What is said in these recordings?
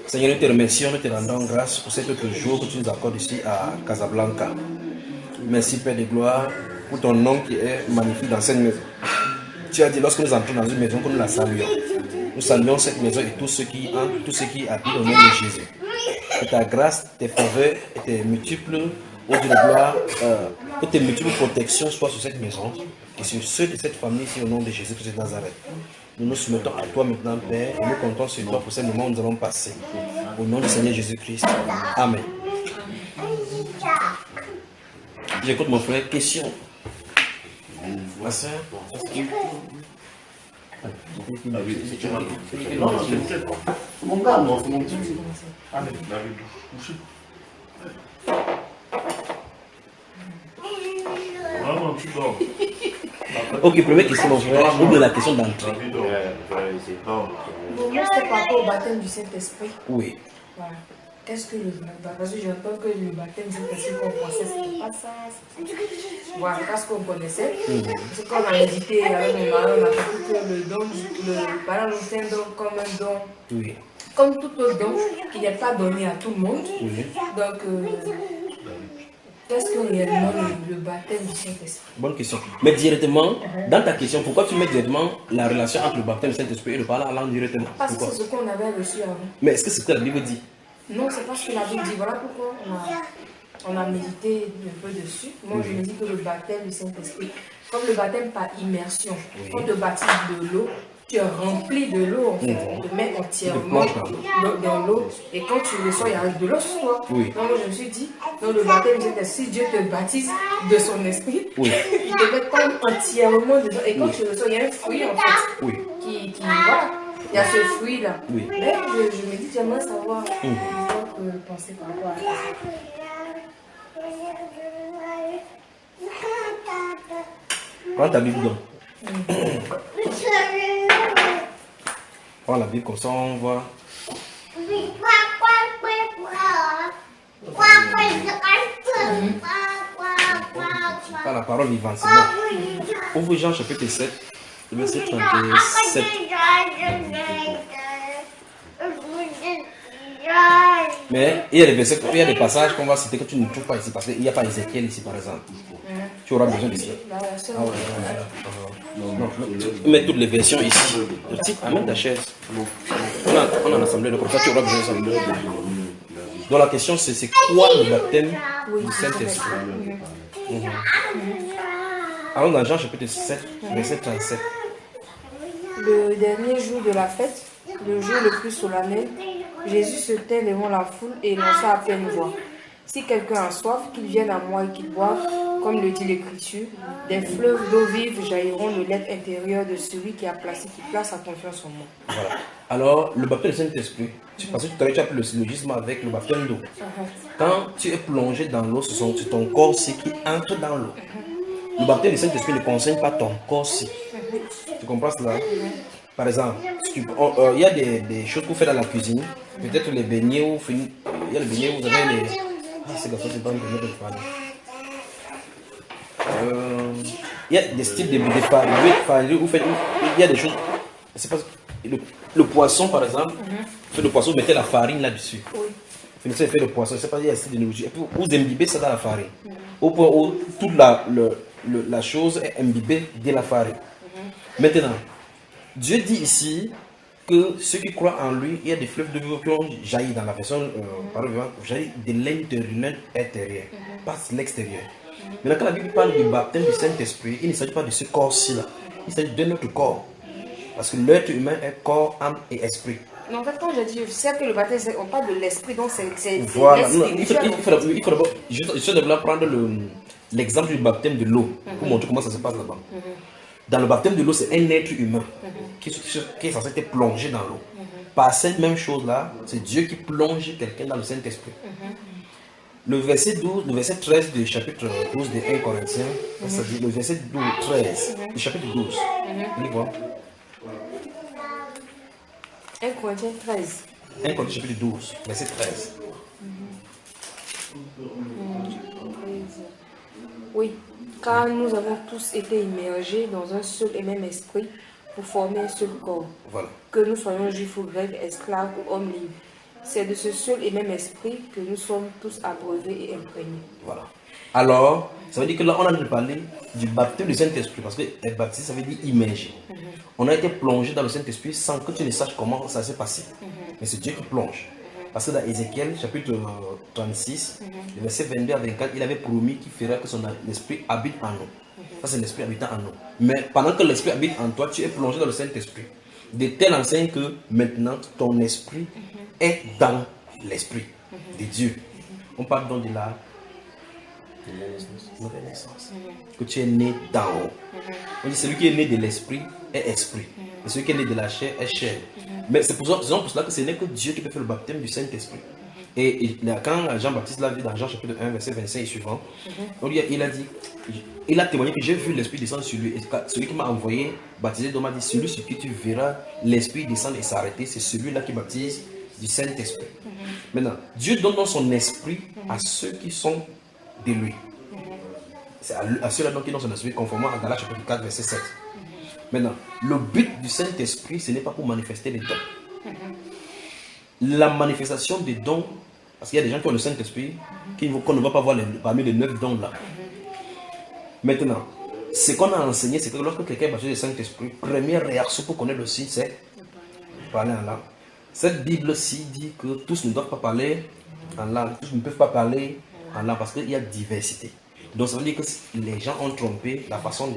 Seigneur, nous te remercions, nous te rendons grâce pour cet autre jour que tu nous accordes ici à Casablanca. Merci Père de gloire pour ton nom qui est magnifique dans cette maison. Tu as dit lorsque nous entrons dans une maison que nous la saluons. Nous saluons cette maison et tous ceux qui entrent, tous ceux qui habitent au nom de Jésus. Que ta grâce, tes faveurs et tes multiples, ô Dieu de gloire, que tes multiples protections soient sur cette maison et sur ceux de cette famille ici au nom de Jésus-Christ de Nazareth. Nous nous soumettons à toi maintenant, Père, et nous comptons sur toi pour ce moment où nous allons passer. Au nom du Seigneur Jésus-Christ. Amen. J'écoute mon frère. Question. Ma soeur. Mon gars, non, c'est mon petit. Allez, Ok, première question, mon frère. Oublie la question d'entrée. Moi, c'était par rapport au baptême du Saint-Esprit. Oui. Voilà. Qu'est-ce que le baptême? Parce que j'entends que le baptême du Saint-Esprit qu'on pensait, c'était pas ça. Voilà, parce qu'on connaissait. Parce qu'on a médité avec mon mari, on a compris que le don, par exemple, c'est un don comme un don. Oui. Comme tout autre don qui n'est pas donné à tout le monde. Oui. Donc, qu'est-ce que réellement le baptême du Saint-Esprit? Bonne question. Mais directement, dans ta question, pourquoi tu mets directement la relation entre le baptême du Saint-Esprit et le parler en langue directement? Parce que Pourquoi? c'est ce qu'on avait reçu avant. Mais est-ce que c'est ce que la Bible dit? Non, c'est pas ce que la Bible dit. Voilà pourquoi on a médité un peu dessus. Moi, je me dis que le baptême du Saint-Esprit, comme le baptême par immersion, quand on te baptise de l'eau, tu es rempli de l'eau, en fait. On te met entièrement dans l'eau. Et quand tu le sors, il y a de l'eau sur toi. Oui. Donc, moi, je me suis dit, dans le baptême du Saint-Esprit, si Dieu te baptise de son esprit, il te met comme entièrement dedans. Et quand tu le sors, il y a un fruit, en fait, qui voilà. Il y a ce fruit-là. Oui. Mais je me dis, j'aimerais savoir votre pensée par rapport à ça. Prends ta Bible donc. Prends la Bible comme ça, on voit. Par la parole vivante, c'est bon. Ouvre Jean chapitre 7, verset 37. Mais il y a des versets, il y a des passages qu'on va citer que tu ne trouves pas ici, parce qu'il n'y a pas Ézéchiel ici par exemple. Tu auras besoin d'ici. Non, mets toutes les versions ici. Amène ta chaise. On a l'assemblée, donc comme ça tu auras besoin de ça. Donc la question c'est quoi le baptême du Saint-Esprit? Allons dans Jean chapitre 7, verset 37. Le dernier jour de la fête, le jour le plus solennel, Jésus se tait devant la foule et lança à pleine voix. Si quelqu'un a soif, qu'il vienne à moi et qu'il boive, comme le dit l'Écriture, des fleuves d'eau vive jailliront de l'être intérieur de celui qui place sa confiance en moi. Voilà. Alors, le baptême du Saint-Esprit, parce que tout à l'heure tu as pris le syllogisme avec le baptême d'eau. Quand tu es plongé dans l'eau, c'est ton corps qui entre dans l'eau. Le baptême du Saint-Esprit ne concerne pas ton corps. Tu comprends cela? Par exemple, il y a des choses que vous faites dans la cuisine. Peut-être les beignets ou il y a les beignets où vous avez les. Ah, c'est comme ça, c'est pas une beignets de farine. Il y a des styles de farine. Vous faites, il y a des choses. C'est pas le poisson, par exemple. Vous faites le poisson, vous mettez la farine là-dessus. Vous finissez de faire le poisson. C'est pas, il y a des styles de nourriture. Et puis vous imbibez ça dans la farine. Au point où toute la chose est imbibée de la farine. Maintenant, Dieu dit ici que ceux qui croient en lui, il y a des fleuves de vie qui ont jailli dans la version parole vivante, jailli de l'intérieur, pas de l'extérieur. Maintenant, quand la Bible parle du baptême du Saint-Esprit, il ne s'agit pas de ce corps-ci là, il s'agit de notre corps. Parce que l'être humain est corps, âme et esprit. Mais en fait, quand je dis, je sais que le baptême, on parle de l'esprit, donc c'est voilà. Il faut d'abord, je suis d'abord prendre l'exemple du baptême de l'eau pour montrer comment ça se passe là-bas. Dans le baptême de l'eau, c'est un être humain qui est censé être plongé dans l'eau. Par cette même chose-là, c'est Dieu qui plonge quelqu'un dans le Saint-Esprit. Le verset 12, le verset 13 du chapitre 12 de 1 Corinthiens, c'est-à-dire le verset 12, 13 du chapitre 12. On y voit. 1 Corinthiens 13. 1 Corinthiens chapitre 12, verset 13. Oui, car nous avons tous été immergés dans un seul et même esprit, pour former un seul corps. Voilà. Que nous soyons juifs ou grecs, esclaves ou hommes libres. C'est de ce seul et même esprit que nous sommes tous abreuvés et imprégnés. Voilà. Alors, ça veut dire que là, on a parlé du baptême du Saint-Esprit, parce que être baptisé, ça veut dire immergé. On a été plongé dans le Saint-Esprit sans que tu ne saches comment ça s'est passé. Mais c'est Dieu qui plonge. Parce que dans Ézéchiel, chapitre 36, le verset 22 à 24, il avait promis qu'il ferait que son esprit habite en nous. Ça, c'est l'esprit habitant en nous. Mais pendant que l'esprit habite en toi, tu es plongé dans le Saint-Esprit. De telle enseigne que maintenant, ton esprit est dans l'esprit de Dieu. On parle donc de la nouvelle naissance. Que tu es né d'en haut. On dit celui qui est né de l'esprit est esprit. Et celui qui est né de la chair est chair. Mais c'est pour cela que ce n'est que Dieu qui peut faire le baptême du Saint-Esprit. Et quand Jean-Baptiste l'a vu dans Jean chapitre 1, verset 25 et suivant, il a dit, il a témoigné que j'ai vu l'Esprit descendre sur lui. Et celui qui m'a envoyé baptiser m'a dit, celui sur qui tu verras l'Esprit descendre et s'arrêter, c'est celui-là qui baptise du Saint-Esprit. Maintenant, Dieu donne son esprit à ceux qui sont de lui. C'est à ceux-là qui ont son esprit, conformément à Galates chapitre 4, verset 7. Maintenant, le but du Saint-Esprit, ce n'est pas pour manifester les dons. La manifestation des dons, parce qu'il y a des gens qui ont le Saint-Esprit, qu'on ne va pas voir parmi les 9 dons là. Maintenant, ce qu'on a enseigné, c'est que lorsque quelqu'un est baptisé du Saint-Esprit, première réaction pour connaître le signe, c'est parler en langue. Cette Bible-ci dit que tous ne doivent pas parler en langue, tous ne peuvent pas parler en langue parce qu'il y a diversité. Donc ça veut dire que les gens ont trompé la façon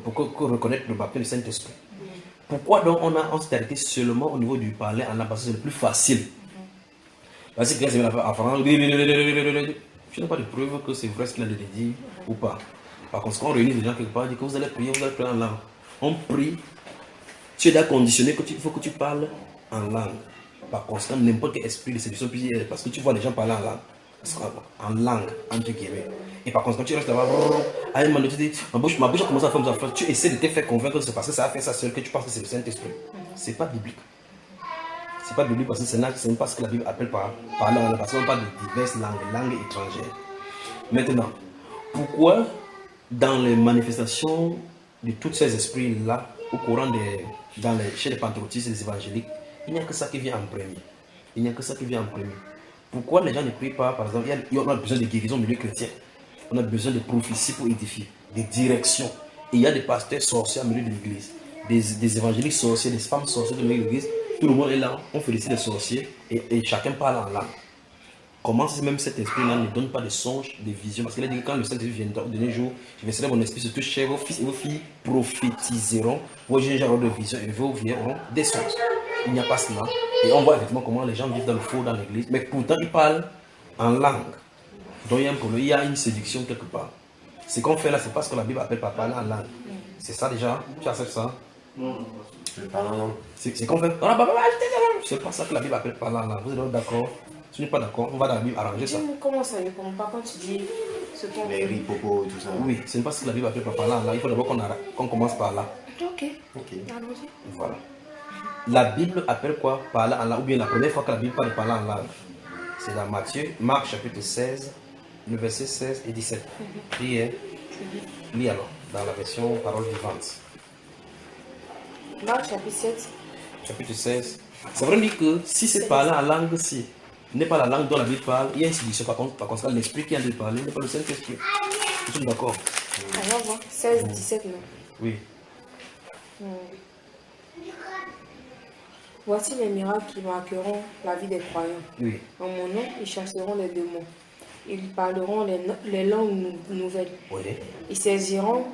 pour reconnaître le baptême du Saint-Esprit. Pourquoi donc on s'est arrêté seulement au niveau du parler en langue? Parce que c'est le plus facile. Parce que quelqu'un se met à faire je n'ai pas de preuve que c'est vrai ce qu'il a dit ou pas. Par contre, quand on réunit les gens quelque part, on dit que vous allez prier en langue. On prie, tu es déjà conditionné qu'il faut que tu parles en langue. Par conséquent, n'importe quel esprit de séduction, parce que tu vois les gens parler en langue, entre guillemets. Et par conséquent, tu restes là-bas, à un moment donné, tu dis, ma bouche a commencé à faire des affaires. Tu essaies de te faire convaincre que c'est parce que ça a fait ça seul que tu penses que c'est le Saint-Esprit. C'est pas biblique. C'est pas biblique parce que ce n'est pas ce que la Bible appelle par langue, parce qu'on parle de diverses langues étrangères. Maintenant, pourquoi dans les manifestations de tous ces esprits-là, au courant chez les pentecôtistes et les évangéliques, il n'y a que ça qui vient en premier. Il n'y a que ça qui vient en premier. Pourquoi les gens ne prient pas, par exemple, on a besoin de guérison au milieu chrétien. On a besoin de prophéties pour édifier, de direction. Et il y a des pasteurs sorciers au milieu de l'église, des évangéliques sorciers, des femmes sorcières au milieu de l'église. Tout le monde est là, on félicite les sorciers et chacun parle en langue. Comment si même cet esprit-là ne donne pas de songes, de visions? Parce qu'il a dit que quand le Saint-Esprit viendra au dernier jour, je verserai mon esprit sur tous chez vos fils et vos filles prophétiseront, vos jeunes auront de visions et vos vieux auront des songes. Il n'y a pas cela. Et on voit effectivement comment les gens vivent dans le faux dans l'église, mais pourtant ils parlent en langue. Donc il y a un problème, il y a une séduction quelque part. Ce qu'on fait là, c'est pas ce que la Bible appelle par parler en langue. C'est ça déjà? Tu acceptes ça? Non, je parle en langue. C'est qu'on fait. C'est pas ça que la Bible appelle parler en langue. Vous êtes d'accord? Si tu n'es pas d'accord, on va dans la Bible arranger ça. Comment ça ne comprend pas quand tu dis ce qu'on Les riz, popo et tout ça. Oui, ce n'est pas ce que la Bible appelle par parler en langue. Il faut d'abord qu'on commence par là. Ok. Allons-y. Voilà. La Bible appelle quoi? Parler en langue. Ou bien la première fois que la Bible parle de parler en langue, c'est dans Marc chapitre 16, le verset 16 et 17. Lis alors, dans la version parole vivante. Marc chapitre 7. Chapitre 16. Ça veut dire que si c'est parler en langue, si n'est pas la langue dont la Bible parle, il y a une séduction. Par contre, l'esprit qui a de parler n'est pas le Saint-Esprit. Nous sommes d'accord? Alors, voir. 16, 17, non. Oui. Voici les miracles qui marqueront la vie des croyants. Oui. En mon nom, ils chasseront les démons. Ils parleront les langues nouvelles. Oui. Ils saisiront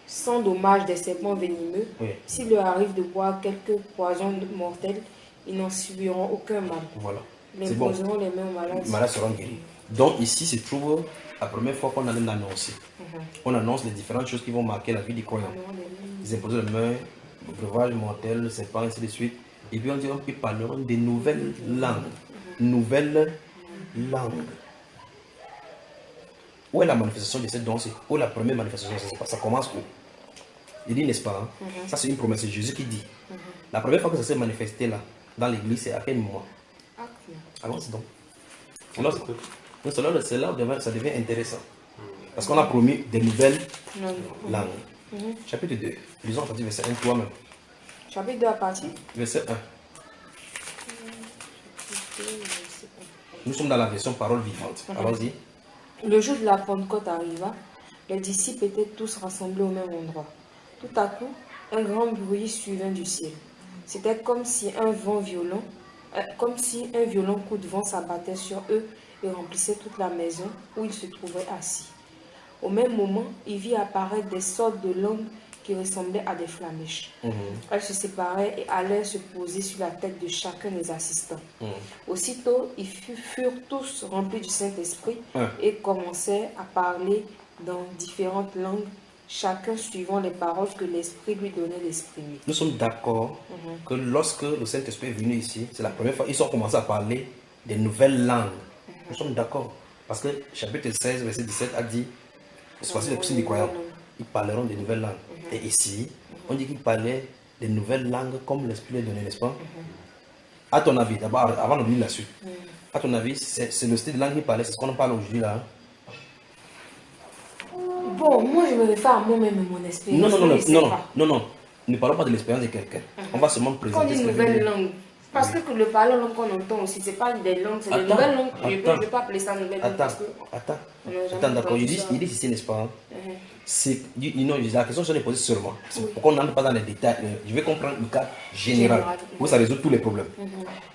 sans dommage des serpents venimeux. Oui. S'il leur arrive de boire quelques poisons mortels, ils n'en subiront aucun mal. Voilà. Ils C'est bon. imposeront les mains aux malades. Les malades seront guéris. Donc ici se trouve la première fois qu'on allait l'annoncer. On annonce les différentes choses qui vont marquer la vie du croyant. Ils imposent les mains, le breuvage mortel, le serpent, ainsi de suite. Et puis on dit qu'ils parleront des nouvelles langues. Nouvelles langues. Où est la manifestation de cette danse? Où est la première manifestation? Ça commence où? Il dit, n'est-ce pas? Ça, c'est une promesse. C'est Jésus qui dit. La première fois que ça s'est manifesté là, dans l'église, c'est à quel moment? Allons-y donc. C'est là où ça devient intéressant. Parce qu'on a promis des nouvelles langues. Chapitre 2. Lisons à partir du verset 1 toi-même. Chapitre 2 à partir. Verset 1. Nous sommes dans la version parole vivante. Allons-y. Le jour de la Pentecôte arriva, les disciples étaient tous rassemblés au même endroit. Tout à coup, un grand bruit survint du ciel. C'était comme si un violent coup de vent s'abattait sur eux et remplissait toute la maison où ils se trouvaient assis. Au même moment, il vit apparaître des sortes de langues qui ressemblaient à des flamèches. Elles se séparaient et allaient se poser sur la tête de chacun des assistants. Aussitôt, ils furent tous remplis du Saint-Esprit et commençaient à parler dans différentes langues, chacun suivant les paroles que l'Esprit lui donnait d'exprimer. Nous sommes d'accord que lorsque le Saint-Esprit est venu ici, c'est la première fois qu'ils ont commencé à parler des nouvelles langues. Nous sommes d'accord. Parce que chapitre 16, verset 17 a dit, voici les personnes des croyants, ils parleront des nouvelles langues. Et ici, on dit qu'ils parlaient des nouvelles langues comme l'Esprit les donnait, n'est-ce pas? À ton avis, d'abord, avant de venir là-dessus, à ton avis, c'est le style de langue qu'ils parlaient, c'est ce qu'on parle aujourd'hui là? Bon, moi je me réfère à moi-même et mon expérience. Non. Ne parlons pas de l'expérience de quelqu'un. On va seulement présenter. Quand on dit une nouvelle langue, parce que le parler langue qu'on entend aussi, c'est pas des langues, c'est des nouvelles langues. Je ne peux pas appeler ça nouvelle langue. Attends, d'accord. Il dit ici, n'est-ce pas? La question que je l'ai posée seulement. Pourquoi on n'entre pas dans les détails? Je vais comprendre le cas général, où ça résout tous les problèmes.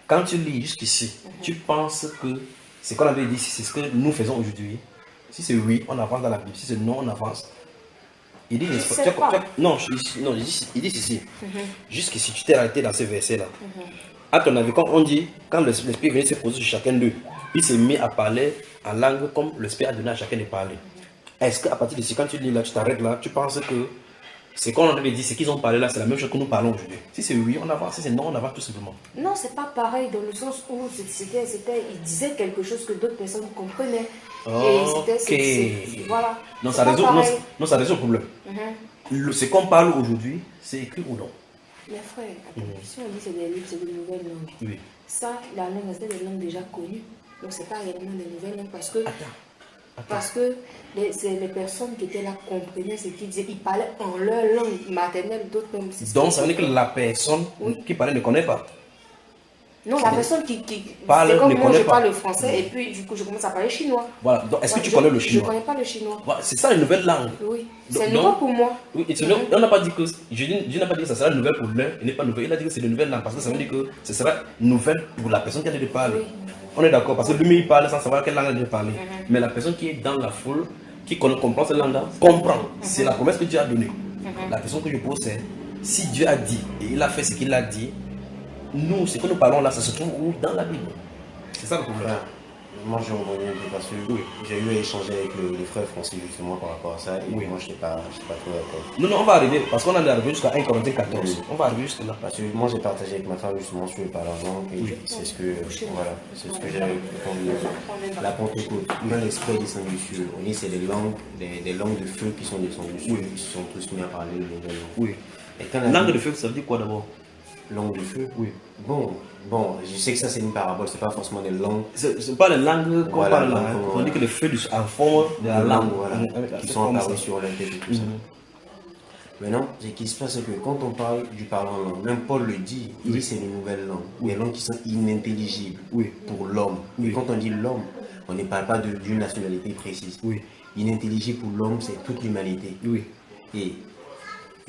Quand tu lis jusqu'ici, tu penses que ce qu'on avait dit, c'est ce que nous faisons aujourd'hui. Si c'est oui, on avance dans la Bible. Si c'est non, on avance. Il dit, non, il dit ceci. Jusqu'ici, tu t'es arrêté dans ce verset-là. À ton avis, quand l'Esprit venait se poser sur chacun d'eux, il s'est mis à parler en langue comme l'Esprit a donné à chacun de parler. Est-ce qu'à partir de ici, quand tu lis là, tu t'arrêtes là, tu penses que ce qu'on avait dit, ce qu'ils ont parlé là, c'est la même chose que nous parlons aujourd'hui? Si c'est oui, on avance. Si c'est non, on avance tout simplement. Non, c'est pas pareil dans le sens où il disait quelque chose que d'autres personnes comprenaient. Et voilà. Non, ça résout le problème. Ce qu'on parle aujourd'hui, c'est écrit ou non? Mais frère, si on dit c'est des livres, c'est de nouvelles langues. Oui. Ça, la langue, c'est des langues déjà connues. Donc, c'est pas réellement des nouvelles langues parce que. Parce que les personnes qui étaient là comprenaient ce qu'ils disaient. Ils parlaient en leur langue maternelle, d'autres même. Donc, ça veut dire que la personne qui parlait ne connaît pas. Non, la personne qui parle, c'est comme ne moi, connaît je pas. parle le français et puis du coup, je commence à parler chinois. Voilà. Donc, est-ce que tu connais le chinois? Je ne connais pas le chinois. Voilà, c'est ça une nouvelle langue. Oui. C'est nouveau pour moi. Oui, on n'a pas dit que. Je n'ai pas dit que ça sera nouvelle pour l'un, il n'est pas nouvelle. Il a dit que c'est de nouvelles langues parce que ça veut dire que ce sera nouvelle pour la personne qui a de parler. Oui. On est d'accord parce que lui, il parle sans savoir quelle langue il a parler. Mais la personne qui est dans la foule, qui comprend cette langue-là, comprend. C'est la promesse que Dieu a donnée. La question que je pose, c'est si Dieu a dit et il a fait ce qu'il a dit, nous, ce que nous parlons là, ça se trouve où? Dans la Bible. C'est ça le problème. Moi, je reviens un peu parce que j'ai eu à échanger avec les frères français justement par rapport à ça. Et moi, je n'étais pas trop d'accord. Non, on va arriver parce qu'on en est arrivé jusqu'à 1 Corinthiens 14. On va arriver jusque là. Parce que moi, j'ai partagé avec ma femme justement sur le parlant et c'est ce que j'avais convenu. La Pentecôte, quand l'Esprit est descendu dessus, on dit c'est des langues de feu qui sont descendues dessus, qui se sont tous mis à parler de nouvelles langues. Oui. Langue de feu, ça veut dire quoi d'abord? Langue de feu? Oui. Bon, je sais que ça c'est une parabole, c'est pas forcément des langues. C'est pas les langues qu'on parle là. On dit que le feu en forme de la langue. Qui sont apparus sur la tête et tout ça. Maintenant, ce qui se passe, c'est que quand on parle du parlant en langue, même Paul le dit, il dit c'est des nouvelles langues. Des langues qui sont inintelligibles pour l'homme. Et quand on dit l'homme, on ne parle pas d'une nationalité précise. Inintelligible pour l'homme, c'est toute l'humanité. Et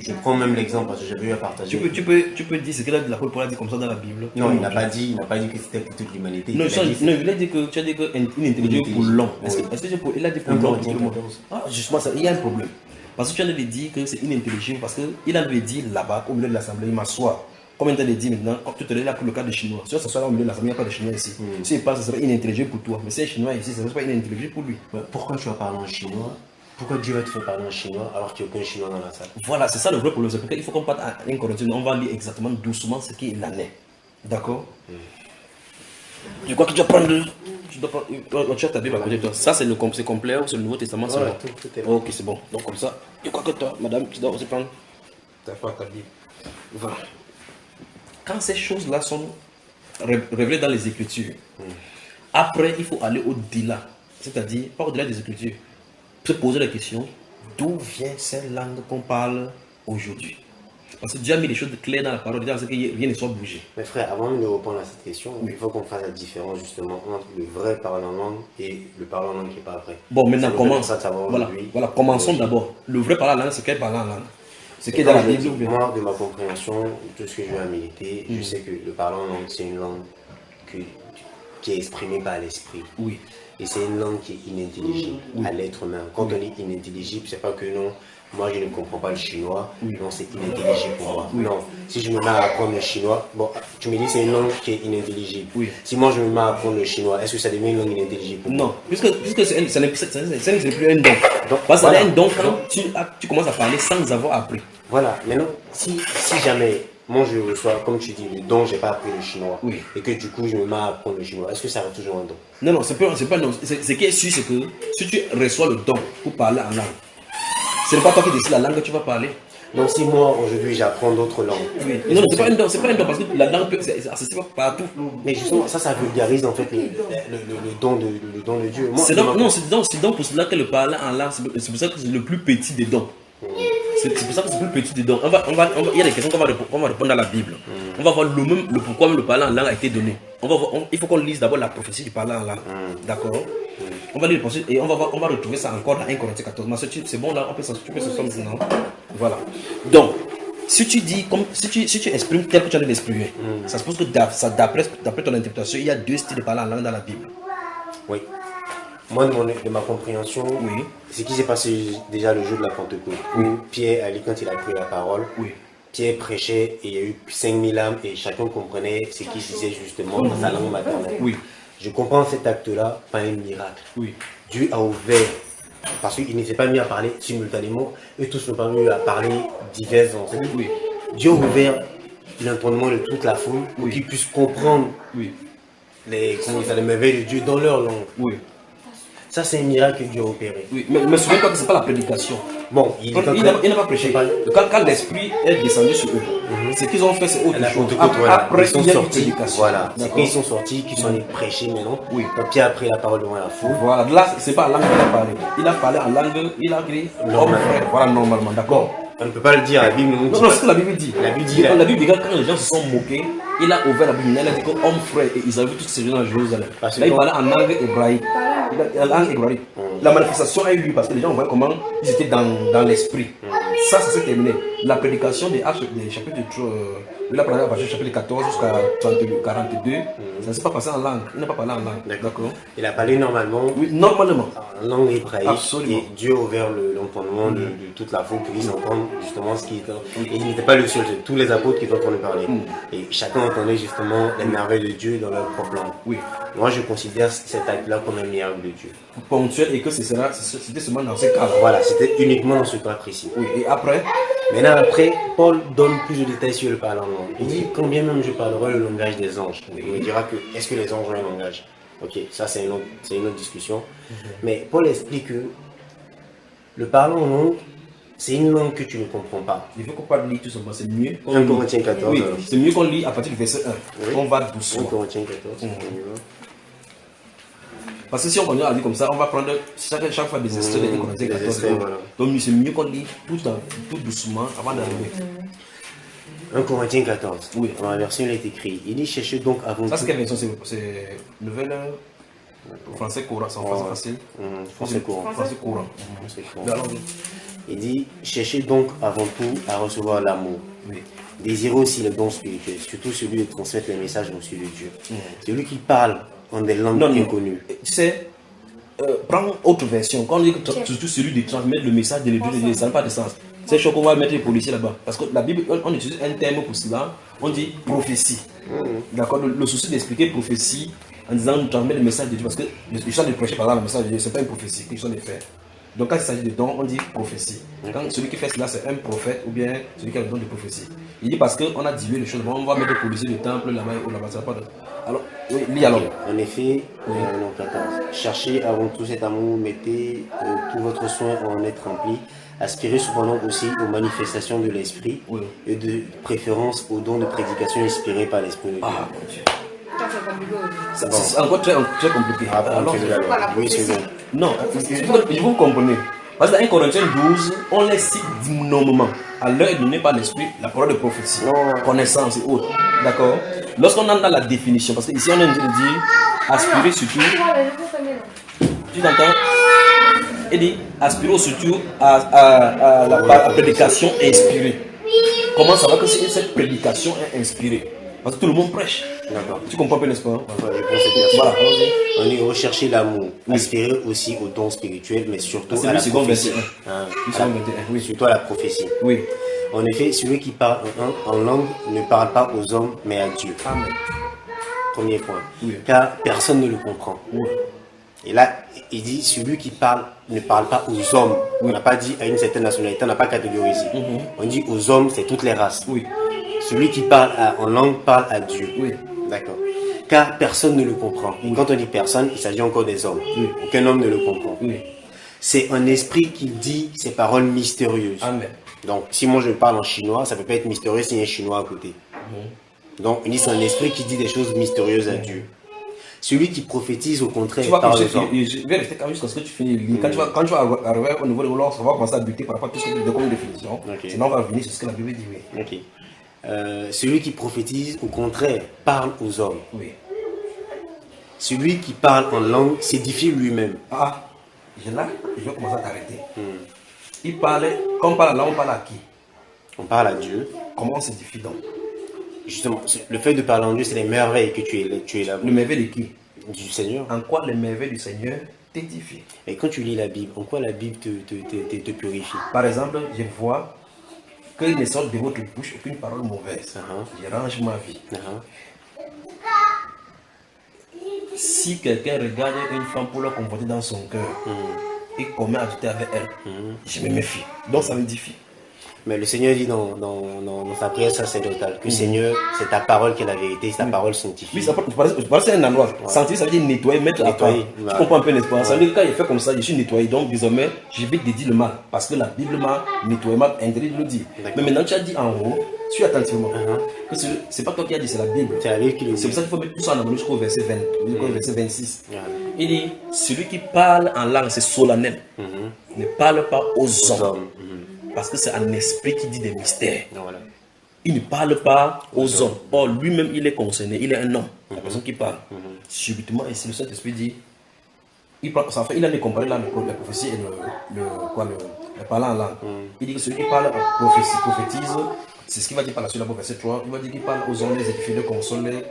je prends même l'exemple parce que j'avais eu à partager. Tu peux dire ce que l'apôtre Paul a dit comme ça dans la Bible? Non, il n'a pas dit que c'était pour toute l'humanité. Non, il a dit que tu as dit qu'une intelligence pour l'homme. Est-ce que il a dit pour l'homme? Justement, il y a un problème. Parce que tu as dit que c'est inintelligible parce qu'il avait dit là-bas, au milieu de l'assemblée, il m'assoit. Comme il dit maintenant, quand tu te là pour le cas des Chinois. Si ça soit là au milieu de l'assemblée, il n'y a pas de Chinois ici. S'il pense que ce serait inintelligible pour toi, mais si un Chinois ici, ce ne serait pas inintelligible pour lui. Pourquoi tu vas parler en chinois? Pourquoi Dieu va te faire parler en chinois alors qu'il n'y a aucun chinois dans la salle? Voilà, c'est ça le vrai problème. C'est pourquoi il faut qu'on parte à un Corinthiens. On va lire exactement doucement ce qu'il en est. D'accord? Je crois que tu dois prendre. Tu as ta Bible à côté de toi. Ça, c'est complet ou c'est le Nouveau Testament? Voilà, tout est là. Ok, c'est bon. Donc, comme ça, je crois que toi, madame, tu dois aussi prendre ta Bible. Voilà. Quand ces choses-là sont révélées dans les Écritures, après, il faut aller au-delà. C'est-à-dire, pas au-delà des Écritures. Se poser la question, d'où vient cette langue qu'on parle aujourd'hui? Parce que Dieu a mis les choses claires dans la parole, c'est que rien ne soit bougé. Mais frère, avant de répondre à cette question, il faut qu'on fasse la différence justement entre le vrai parler en langue et le parler en langue qui n'est pas vrai. Bon, maintenant, voilà, commençons d'abord. Le vrai parler en langue, c'est quel parler en langue? C'est qui est dans la Bible? Moi, de ma compréhension, tout ce que je vais à militer, je sais que le parler en langue, c'est une langue qui est exprimée par l'esprit. Oui. Et c'est une langue qui est inintelligible à l'être humain. Quand on est inintelligible, c'est pas que non, moi je ne comprends pas le chinois, non, c'est inintelligible pour moi. Non, si je me mets à apprendre le chinois, bon, tu me dis c'est une langue qui est inintelligible. Si moi je me mets à apprendre le chinois, est-ce que ça devient une langue inintelligible pour moi? Non, puisque ce n'est plus un don. Parce que c'est un don quand tu commences à parler sans avoir appris. Voilà, maintenant, si jamais moi je reçois, comme tu dis, le don, j'ai pas appris le chinois, et que du coup je me mets à apprendre le chinois, est-ce que ça reste toujours un don? Non, non, c'est pas un don. Ce qui est sûr, c'est que si tu reçois le don pour parler en langue, ce n'est pas toi qui décides la langue que tu vas parler. Donc si moi aujourd'hui j'apprends d'autres langues. Non, c'est pas un don, parce que la langue c'est accessible partout. Mais justement, ça vulgarise en fait le don de Dieu. C'est donc pour cela que le parler en langue, c'est pour ça que c'est le plus petit des dons. C'est pour ça que c'est le plus petit des dons. Il y a des questions qu'on va répondre dans la Bible. On va voir le pourquoi le parler en langue a été donné. Il faut qu'on lise d'abord la prophétie du parler en langue. D'accord? On va lire le et on va retrouver ça encore dans 1 Corinthiens 14. C'est bon là, tu peux se sortir maintenant. Voilà. Donc, si tu dis, si tu exprimes tel que tu as d'exprimer, ça suppose que d'après ton interprétation, il y a deux styles de parler en langue dans la Bible. Oui. Moi, de ma compréhension, c'est ce qui s'est passé déjà le jour de la Pentecôte. Où Pierre, quand il a pris la parole, Pierre prêchait et il y a eu 5000 âmes et chacun comprenait ce qu'il disait justement dans sa langue maternelle. Je comprends cet acte-là par un miracle. Dieu a ouvert, parce qu'il ne s'est pas mis à parler simultanément, eux tous n'ont pas mis à parler diverses enseignes. Dieu a ouvert l'entendement de toute la foule pour qu'ils puissent comprendre les merveilles de Dieu dans leur langue. Ça, c'est un miracle que Dieu a opéré. Mais souviens-toi que ce n'est pas la prédication. Bon, il n'a pas prêché. Quand l'Esprit est descendu sur eux, ce qu'ils ont fait, c'est autre chose. Après, ils sont sortis. Voilà. C'est quand ils sont sortis qu'ils sont allés prêcher maintenant. Quand Pierre a pris la parole devant la foule. Voilà. Là, ce n'est pas la langue qu'il a parlé. Il a parlé en langue, il a dit homme frère. Voilà, normalement. D'accord. On ne peut pas le dire, la Bible nous dit. Non, c'est ce que la Bible dit. La Bible dit. La Bible dit que quand les gens se sont moqués, il a ouvert la Bible, il a dit que homme frère, et ils avaient vu tous ces gens dans Jérusalem. Là, il parlait en langue hébraïque. La manifestation a eu lieu parce que les gens voyaient comment ils étaient dans l'esprit. Ça s'est terminé. La prédication des Actes, des chapitres il a parlé à partir du chapitre 14 jusqu'à 42, ça ne s'est pas passé en langue. Il n'a pas parlé en langue. D'accord. Il a parlé normalement. Oui, normalement. En langue hébraïque. Absolument. Et Dieu a ouvert l'entendement de toute la foule pour qu'ils entendent justement ce qui était. Et il n'était pas le seul, c'est tous les apôtres qui étaient en train de parler. Et chacun entendait justement les merveilles de Dieu dans leur propre langue. Moi, je considère cet acte-là comme un miracle de Dieu. Ponctuel et que c'était seulement dans ce cas. Voilà, c'était uniquement dans ce cas précis. Et après? Maintenant, après, Paul donne plus de détails sur le parler en langue. Il dit, quand bien même je parlerai le langage des anges, il me dira que, est-ce que les anges ont un langage? Ok, ça c'est une autre discussion. Mais Paul explique que le parler en langue, c'est une langue que tu ne comprends pas. Il faut qu'on parle lire tout simplement, c'est mieux. 1 Corinthiens 14. Oui, c'est mieux qu'on lit à partir du verset 1. On va doucement. 1 Corinthiens 14. Parce que si on continue à lire comme ça, on va prendre chaque fois des extraits de 1 Corinthiens 14. Donc c'est mieux qu'on lit tout doucement avant d'arriver. 1 Corinthiens 14. Oui. Dans la version, il est écrit. Il dit cherchez donc avant tout. Ça, c'est quelle version? C'est nouvelle français courant, c'est en français facile. Français courant. Français courant. Il dit cherchez donc avant tout à recevoir l'amour. Désirez aussi le don spirituel, surtout celui de transmettre les messages reçus de Dieu. Celui qui parle en des langues inconnues. Tu sais, prends autre version. Quand on dit surtout celui de transmettre le message de Dieu, ça n'a pas de sens. C'est chaud qu'on va mettre les policiers là-bas. Parce que la Bible, on utilise un terme pour cela, on dit prophétie. D'accord, le souci d'expliquer prophétie en disant nous transmettre le message de Dieu. Parce que le chant de prêcher par là, le message de Dieu, ce n'est pas une prophétie, c'est une chose de faire. Donc quand il s'agit de don, on dit prophétie. Quand celui qui fait cela, c'est un prophète ou bien celui qui a le don de prophétie. Il dit parce qu'on a dilué les choses, on va mettre le policier, le temple là-bas ou là-bas. Alors, oui, lis alors. En effet, cherchez avant tout cet amour, mettez tout votre soin à en être rempli. Aspirez cependant aussi aux manifestations de l'esprit et de préférence aux dons de prédication inspirés par l'esprit de Dieu. Ah, mon Dieu. C'est encore très compliqué. Oui, c'est bon. Non, il faut comprendre. Parce que dans 1 Corinthiens 12, on les cite nommément. à l'heure donnée par l'esprit, la parole de prophétie, connaissance et autres. D'accord? Lorsqu'on entre dans la définition, parce qu'ici on est en train de dire aspirer surtout. Tu t'entends? Il dit aspirer surtout à la prédication inspirée. Comment ça va que cette prédication est inspirée? Parce que tout le monde prêche. Tu comprends pas, n'est-ce pas? Voilà. On est rechercher l'amour, aspirer aussi au don spirituel, mais surtout à la prophétie. Surtout à la prophétie. Oui. En effet, celui qui parle en langue ne parle pas aux hommes, mais à Dieu. Amen. Premier point. Oui. Car personne ne le comprend. Oui. Et là, il dit celui qui parle ne parle pas aux hommes. On n'a pas dit à une certaine nationalité, on n'a pas catégorisé. On dit aux hommes, c'est toutes les races. Oui. Celui qui parle en langue parle à Dieu. Oui. D'accord. Car personne ne le comprend. Et quand on dit personne, il s'agit encore des hommes. Oui. Aucun homme ne le comprend. Oui. C'est un esprit qui dit ces paroles mystérieuses. Amen. Donc, si moi je parle en chinois, ça ne peut pas être mystérieux s'il y a un chinois à côté. Donc, on dit c'est un esprit qui dit des choses mystérieuses à Dieu. Celui qui prophétise, au contraire, tu vois, parle je vais rester quand même jusqu'à ce que tu finis. Quand tu vas arriver au niveau de l'ordre, on va commencer à buter par rapport à tout ce que de définition. Sinon, on va revenir sur ce que la Bible dit. Oui. Ok. Celui qui prophétise, au contraire, parle aux hommes. Oui. Celui qui parle en langue s'édifie lui-même. Ah, là, je vais commencer à t'arrêter. Il parlait, quand on parle la langue, on parle à qui? On parle à Dieu. Comment on s'édifie donc? Justement, le fait de parler en Dieu, c'est les merveilles que tu es là. Le merveille de qui? Du Seigneur. En quoi les merveilles du Seigneur t'édifient? Et quand tu lis la Bible, en quoi la Bible te purifie? Par exemple, je vois qu'il ne sort de votre bouche aucune parole mauvaise. Je range ma vie. Si quelqu'un regarde une femme pour la conforter dans son cœur et commet adultère avec elle, je me méfie. Donc ça m'édifie. Mais le Seigneur dit dans sa prière sacerdotale que Seigneur, c'est ta parole qui est la vérité, c'est ta parole sanctifiée. Oui, ça parle c'est un endroit. Sanctifier, ça veut dire nettoyer, mettre à part. Tu comprends un peu, n'est-ce pas? Ça veut dire que quand il fait comme ça, je suis nettoyé. Donc désormais, j'évite de dire le mal. Parce que la Bible m'a nettoyé, m'a interdit de le dire. Mais maintenant, tu as dit en haut, suis attentivement. Que c'est pas toi qui as dit, c'est la Bible. C'est la Bible qui le dit. C'est pour ça qu'il faut mettre tout ça en amont jusqu'au verset 20, jusqu'au verset 26. Il dit, celui qui parle en langue, c'est solennel. Ne parle pas aux hommes. Parce que c'est un esprit qui dit des mystères. Voilà. Il ne parle pas aux hommes. Or, lui-même, il est concerné. Il est un homme. La personne qui parle. Subitement, ici, le Saint-Esprit dit, il a comparé la prophétie et le parlant en langue. Il dit que celui qui parle en prophétise, c'est ce qu'il va dire par la suite, la verset 3. Il va dire qu'il parle aux hommes, les édifier, les consoler.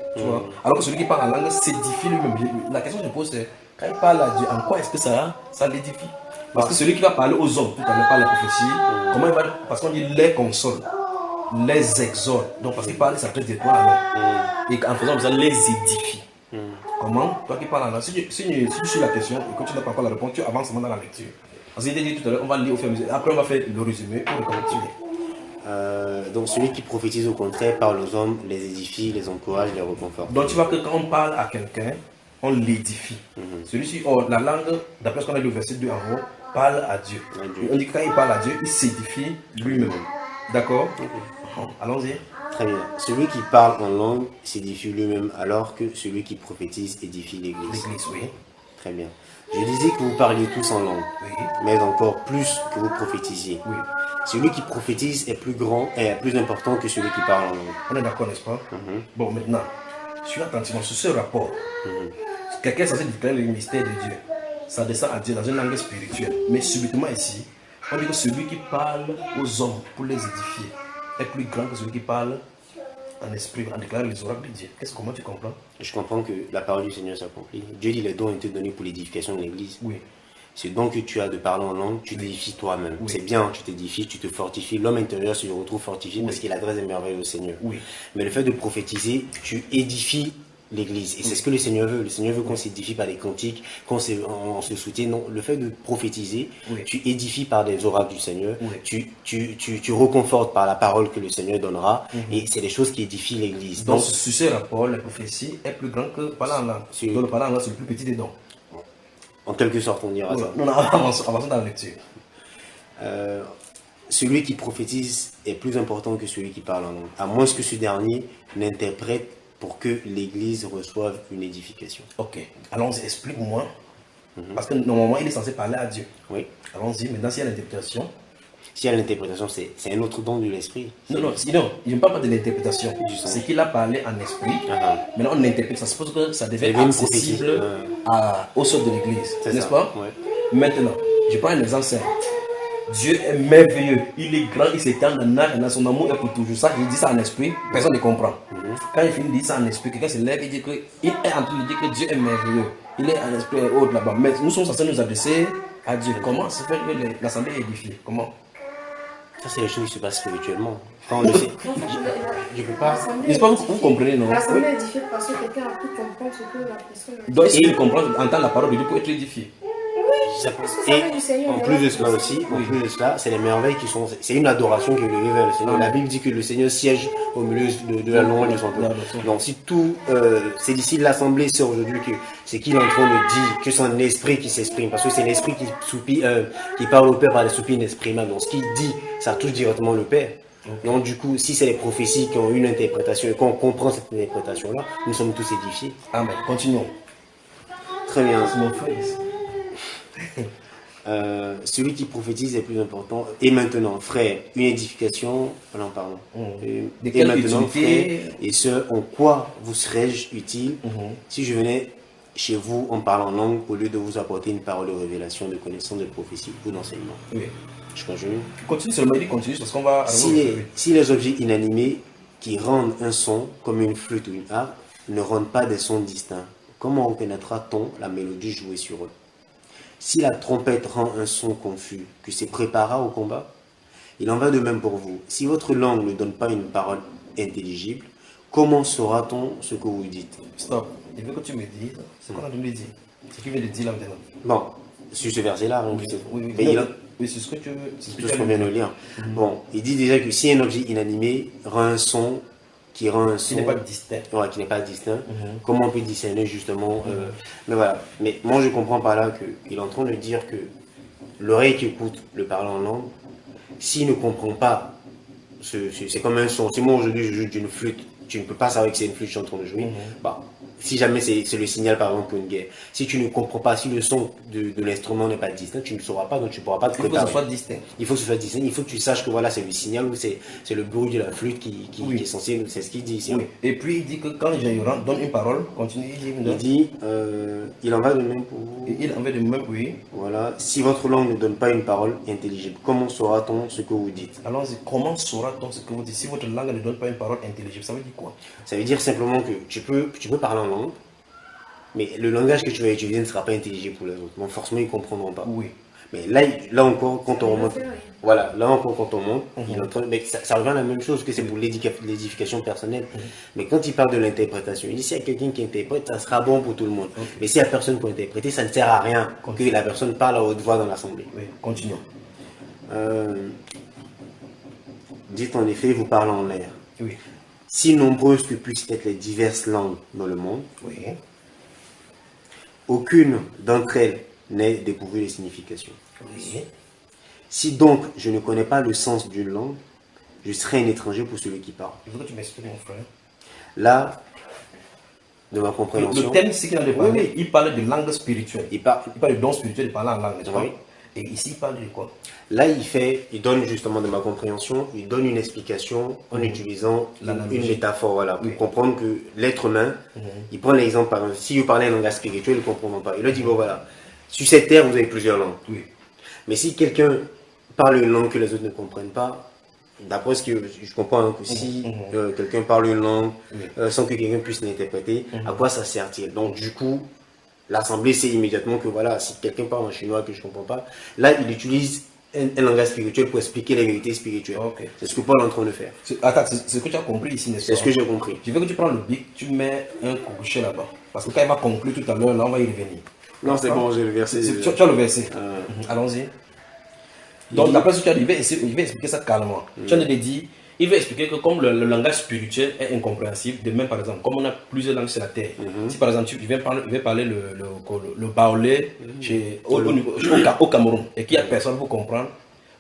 Alors que celui qui parle en langue s'édifie lui-même. La question que je pose, c'est, quand il parle à Dieu, en quoi est-ce que ça l'édifie? Parce que celui qui va parler aux hommes, tout à l'heure par la prophétie, comment il va, parce qu'on dit les console, les exhorte. Donc parce qu'il parle, ça traite de toi alors. Et en faisant ça, les édifie. Comment? Toi qui parles là, si tu suis la question et que tu n'as pas encore la réponse, tu avances dans la lecture. Parce qu'il dit tout à l'heure, on va lire au fur et à mesure. Après, on va faire le résumé pour le correctionner. Donc celui qui prophétise au contraire parle aux hommes, les édifie, les encourage, les réconforte. Donc tu vois que quand on parle à quelqu'un, on l'édifie. Celui-ci, la langue, d'après ce qu'on a lu au verset 2 en haut, parle à Dieu. On dit que quand il parle à Dieu, il s'édifie lui-même. D'accord? Allons-y. Très bien. Celui qui parle en langue s'édifie lui-même, alors que celui qui prophétise édifie l'Église. L'Église, oui. Très bien. Je disais que vous parliez tous en langue, mais encore plus que vous prophétisiez. Oui. Celui qui prophétise est plus grand et plus important que celui qui parle en langue. On est d'accord, n'est-ce pas? Bon, maintenant, suis attentivement sur ce rapport. Quelqu'un est censé déclarer le mystère de Dieu. Ça descend à Dieu dans une langue spirituelle. Mais subitement ici, on dit que celui qui parle aux hommes pour les édifier est plus grand que celui qui parle en esprit, en déclarant les oracles de Dieu. Comment tu comprends? Je comprends que la parole du Seigneur s'accomplit. Dieu dit les dons ont été donnés pour l'édification de l'Église. Oui. C'est donc que tu as de parler en langue, tu t'édifies toi-même. C'est bien, tu t'édifies, tu te fortifies. L'homme intérieur se retrouve fortifié parce qu'il adresse des merveilles au Seigneur. Oui. Mais le fait de prophétiser, tu édifies l'Église. Et c'est ce que le Seigneur veut. Le Seigneur veut qu'on s'édifie par des cantiques, qu'on se soutienne. Non, le fait de prophétiser, tu édifies par des oracles du Seigneur. Tu reconfortes par la parole que le Seigneur donnera. Et c'est des choses qui édifient l'Église. Donc, sur ce rapport, la prophétie est plus grande que parler en langue. Donc, le parler en langue, c'est le plus petit des dons. En quelque sorte, on dira ça. Non, avançons dans la lecture. Celui qui prophétise est plus important que celui qui parle en langue, à moins que ce dernier n'interprète pour que l'Église reçoive une édification. Ok, allons-y, explique-moi. Parce que normalement, il est censé parler à Dieu. Oui. Allons-y, maintenant, s'il y a l'interprétation. S'il y a l'interprétation, c'est un autre don de l'esprit. Non, je ne parle pas de l'interprétation. C'est qu'il a parlé en esprit. Maintenant, on interprète. Ça suppose que ça devait être accessible au sort de l'église. N'est-ce pas? Maintenant, je prends un exemple simple. Dieu est merveilleux, il est grand, il s'étend dans son amour est pour toujours. Ça, il dit ça en esprit, personne ne comprend. Quand il finit de dire ça en esprit, quelqu'un se lève et dit qu'il est en train de dire que Dieu est merveilleux. Il est en esprit et autres là-bas. Mais nous sommes censés nous adresser à Dieu. Comment se fait que l'assemblée est édifiée? Comment? Ça, c'est les choses qui se passent spirituellement. Quand on le sait. Je peux pas. J'espère que vous comprenez, non? L'assemblée est édifiée parce que quelqu'un a pu comprendre ce que la personne a dit. Donc, s'il comprend, entend la parole de Dieu pour être édifié. Et en plus de cela aussi, c'est les merveilles qui sont. C'est une adoration qui le révèle. La Bible dit que le Seigneur siège au milieu de la louange de son peuple. Donc si tout, c'est d'ici de l'assemblée, c'est aujourd'hui que c'est qu'il est en train de dire que c'est un esprit qui s'exprime, parce que c'est l'esprit qui soupire, qui parle au Père par des soupirs inexprimables. Donc ce qu'il dit, ça touche directement le Père. Donc du coup, si c'est les prophéties qui ont une interprétation et qu'on comprend cette interprétation-là, nous sommes tous édifiés. Amen. Continuons. Très bien. C'est mon frère. Celui qui prophétise est plus important. Et maintenant, frère, une édification, en parlant. Et maintenant, frère, et ce, en quoi vous serais-je utile si je venais chez vous en parlant langue au lieu de vous apporter une parole de révélation, de connaissance, de prophétie ou d'enseignement? Oui. Je continue. Continue seulement, il continue parce qu'on va. Si les objets inanimés qui rendent un son, comme une flûte ou une harpe, ne rendent pas des sons distincts, comment reconnaîtra-t-on la mélodie jouée sur eux? Si la trompette rend un son confus, que c'est préparat au combat, il en va de même pour vous. Si votre langue ne donne pas une parole intelligible, comment saura-t-on ce que vous dites? Stop. Il veut que tu me dises ce qu'on a dû dire. Ce qu'il vient de dire là maintenant. Bon, sur ce verset-là, oui, c'est ce que tu veux. C'est ce qu'on vient de lire. Bon, il dit déjà que si un objet inanimé rend un son, qui rend un son qui n'est pas distinct. Ouais, qui n'est pas distinct. Comment on peut discerner justement mais voilà. Mais moi je comprends par là qu'il est en train de dire que l'oreille qui écoute le parler en langue, s'il ne comprend pas, c'est comme un son. Si moi aujourd'hui je joue d'une flûte, tu ne peux pas savoir que c'est une flûte que je suis en train de jouer. Bah, si jamais c'est le signal par exemple pour une guerre. Si tu ne comprends pas, si le son de l'instrument n'est pas distinct, tu ne sauras pas, donc tu ne pourras pas te préparer. Il faut que ce soit distinct. Il faut que ce soit distinct. Il faut que tu saches que voilà, c'est le signal ou c'est le bruit de la flûte qui est censé, c'est ce qu'il dit ici. Oui. Et puis il dit que quand Jaïran donne une parole, continue, il dit, il en va de même pour vous. Il en va de même, oui. Voilà. Si votre langue ne donne pas une parole intelligible, comment saura-t-on ce que vous dites? Alors, comment saura-t-on ce que vous dites? Si votre langue ne donne pas une parole intelligible, ça veut dire quoi? Ça veut dire simplement que tu peux parler en langue, mais le langage que tu vas utiliser ne sera pas intelligible pour les autres. Donc forcément, ils ne comprendront pas. Oui. Mais là encore, quand on remonte, voilà, là encore quand on monte, mais ça revient à la même chose que c'est pour l'édification personnelle. Mais quand il parle de l'interprétation, il dit s'il y a quelqu'un qui interprète, ça sera bon pour tout le monde. Mais s'il n'y a personne pour interpréter, ça ne sert à rien que la personne parle à haute voix dans l'assemblée. Oui, continuons. Dites en effet, vous parlez en l'air. Oui. Si nombreuses que puissent être les diverses langues dans le monde, aucune d'entre elles n'est dépourvue de signification. Oui. Si donc je ne connais pas le sens d'une langue, je serai un étranger pour celui qui parle. Il faut que tu m'expliques, mon frère. Là, de ma compréhension. Le thème, c'est qu'il en a parlé. Il parle de langue spirituelle. Il parle de don spirituel, il parle en langue, n'est-ce pas? Et ici, il parle de quoi? Là, il donne justement de ma compréhension, il donne une explication en utilisant une métaphore, voilà, pour comprendre que l'être humain, il prend l'exemple, par exemple, si vous parlez un langage spirituel, il ne comprend pas. Il leur dit, bon voilà, sur cette terre, vous avez plusieurs langues. Oui. Mais si quelqu'un parle une langue que les autres ne comprennent pas, d'après ce que je comprends, que si quelqu'un parle une langue sans que quelqu'un puisse l'interpréter, à quoi ça sert-il? Donc du coup, l'assemblée sait immédiatement que voilà, si quelqu'un parle en chinois que je ne comprends pas, là il utilise un langage spirituel pour expliquer les vérités spirituelles. C'est ce que Paul est en train de faire. Attends, c'est ce que tu as compris ici, n'est-ce pas? C'est ce que j'ai compris. Je veux que tu prends le bic, tu mets un crochet là-bas. Parce que quand il va conclure tout à l'heure, là on va y revenir. Non, c'est bon, j'ai le verset. Tu as le verset. Allons-y. Donc d'après ce que tu as dit, il va expliquer ça calmement. Tu as dit, il va expliquer que comme le langage spirituel est incompréhensible, de même par exemple, comme on a plusieurs langues sur la terre, si par exemple il va parler le baoulé au Cameroun et qu'il n'y a personne pour comprendre,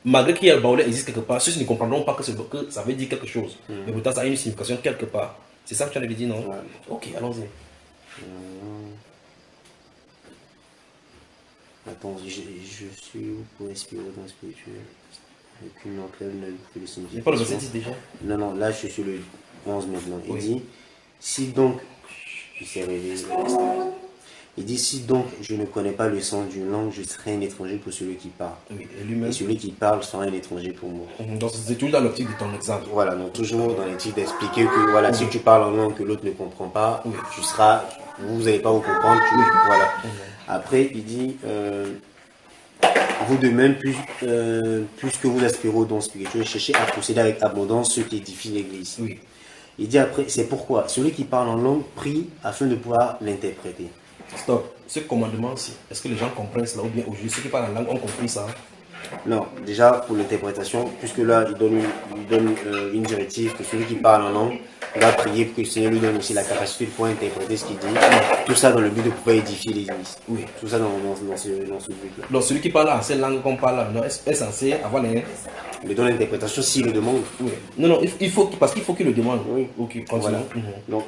malgré qu'il y a le baoulé existe quelque part, ceux-ci ne comprendront pas que ça veut dire quelque chose. Mais pourtant ça a une signification quelque part. C'est ça que tu avais dit, non? Ok, allons-y. Attends, je suis pour respirer dans le spirituel. Et qu'une entre elles ne que le signification. Il pas le verset 10 déjà. Non, non, là je suis sur le 11 maintenant. Il dit, si donc, il s'est réveillé. Il dit, si donc je ne connais pas le sens d'une langue, je serai un étranger pour celui qui parle. Oui, et lui-même. Et celui qui parle sera un étranger pour moi. Donc c'est toujours dans l'optique de ton exemple. Voilà, donc toujours dans l'optique d'expliquer que voilà, si tu parles en langue que l'autre ne comprend pas, tu seras, vous n'allez pas vous comprendre, voilà. Après, il dit, vous de même, plus que vous aspirez au don spirituel, cherchez à posséder avec abondance ce qui édifie l'Église. Oui. Il dit après, c'est pourquoi celui qui parle en langue prie afin de pouvoir l'interpréter. Stop. Ce commandement-ci, est-ce que les gens comprennent cela ou bien aujourd'hui ceux qui parlent en langue ont compris ça? Non, déjà pour l'interprétation, puisque là il donne une directive que celui qui parle en langue va prier pour que le Seigneur lui donne aussi la capacité de pouvoir interpréter ce qu'il dit. Tout ça dans le but de pouvoir édifier l'Église. Oui. Tout ça dans ce but-là. Donc celui qui parle en cette langue qu'on parle là, est censé avoir les... Il donne l'interprétation s'il le demande. Oui. Non, non, il faut, parce qu'il faut qu'il le demande. Oui. Ok, continue. Voilà.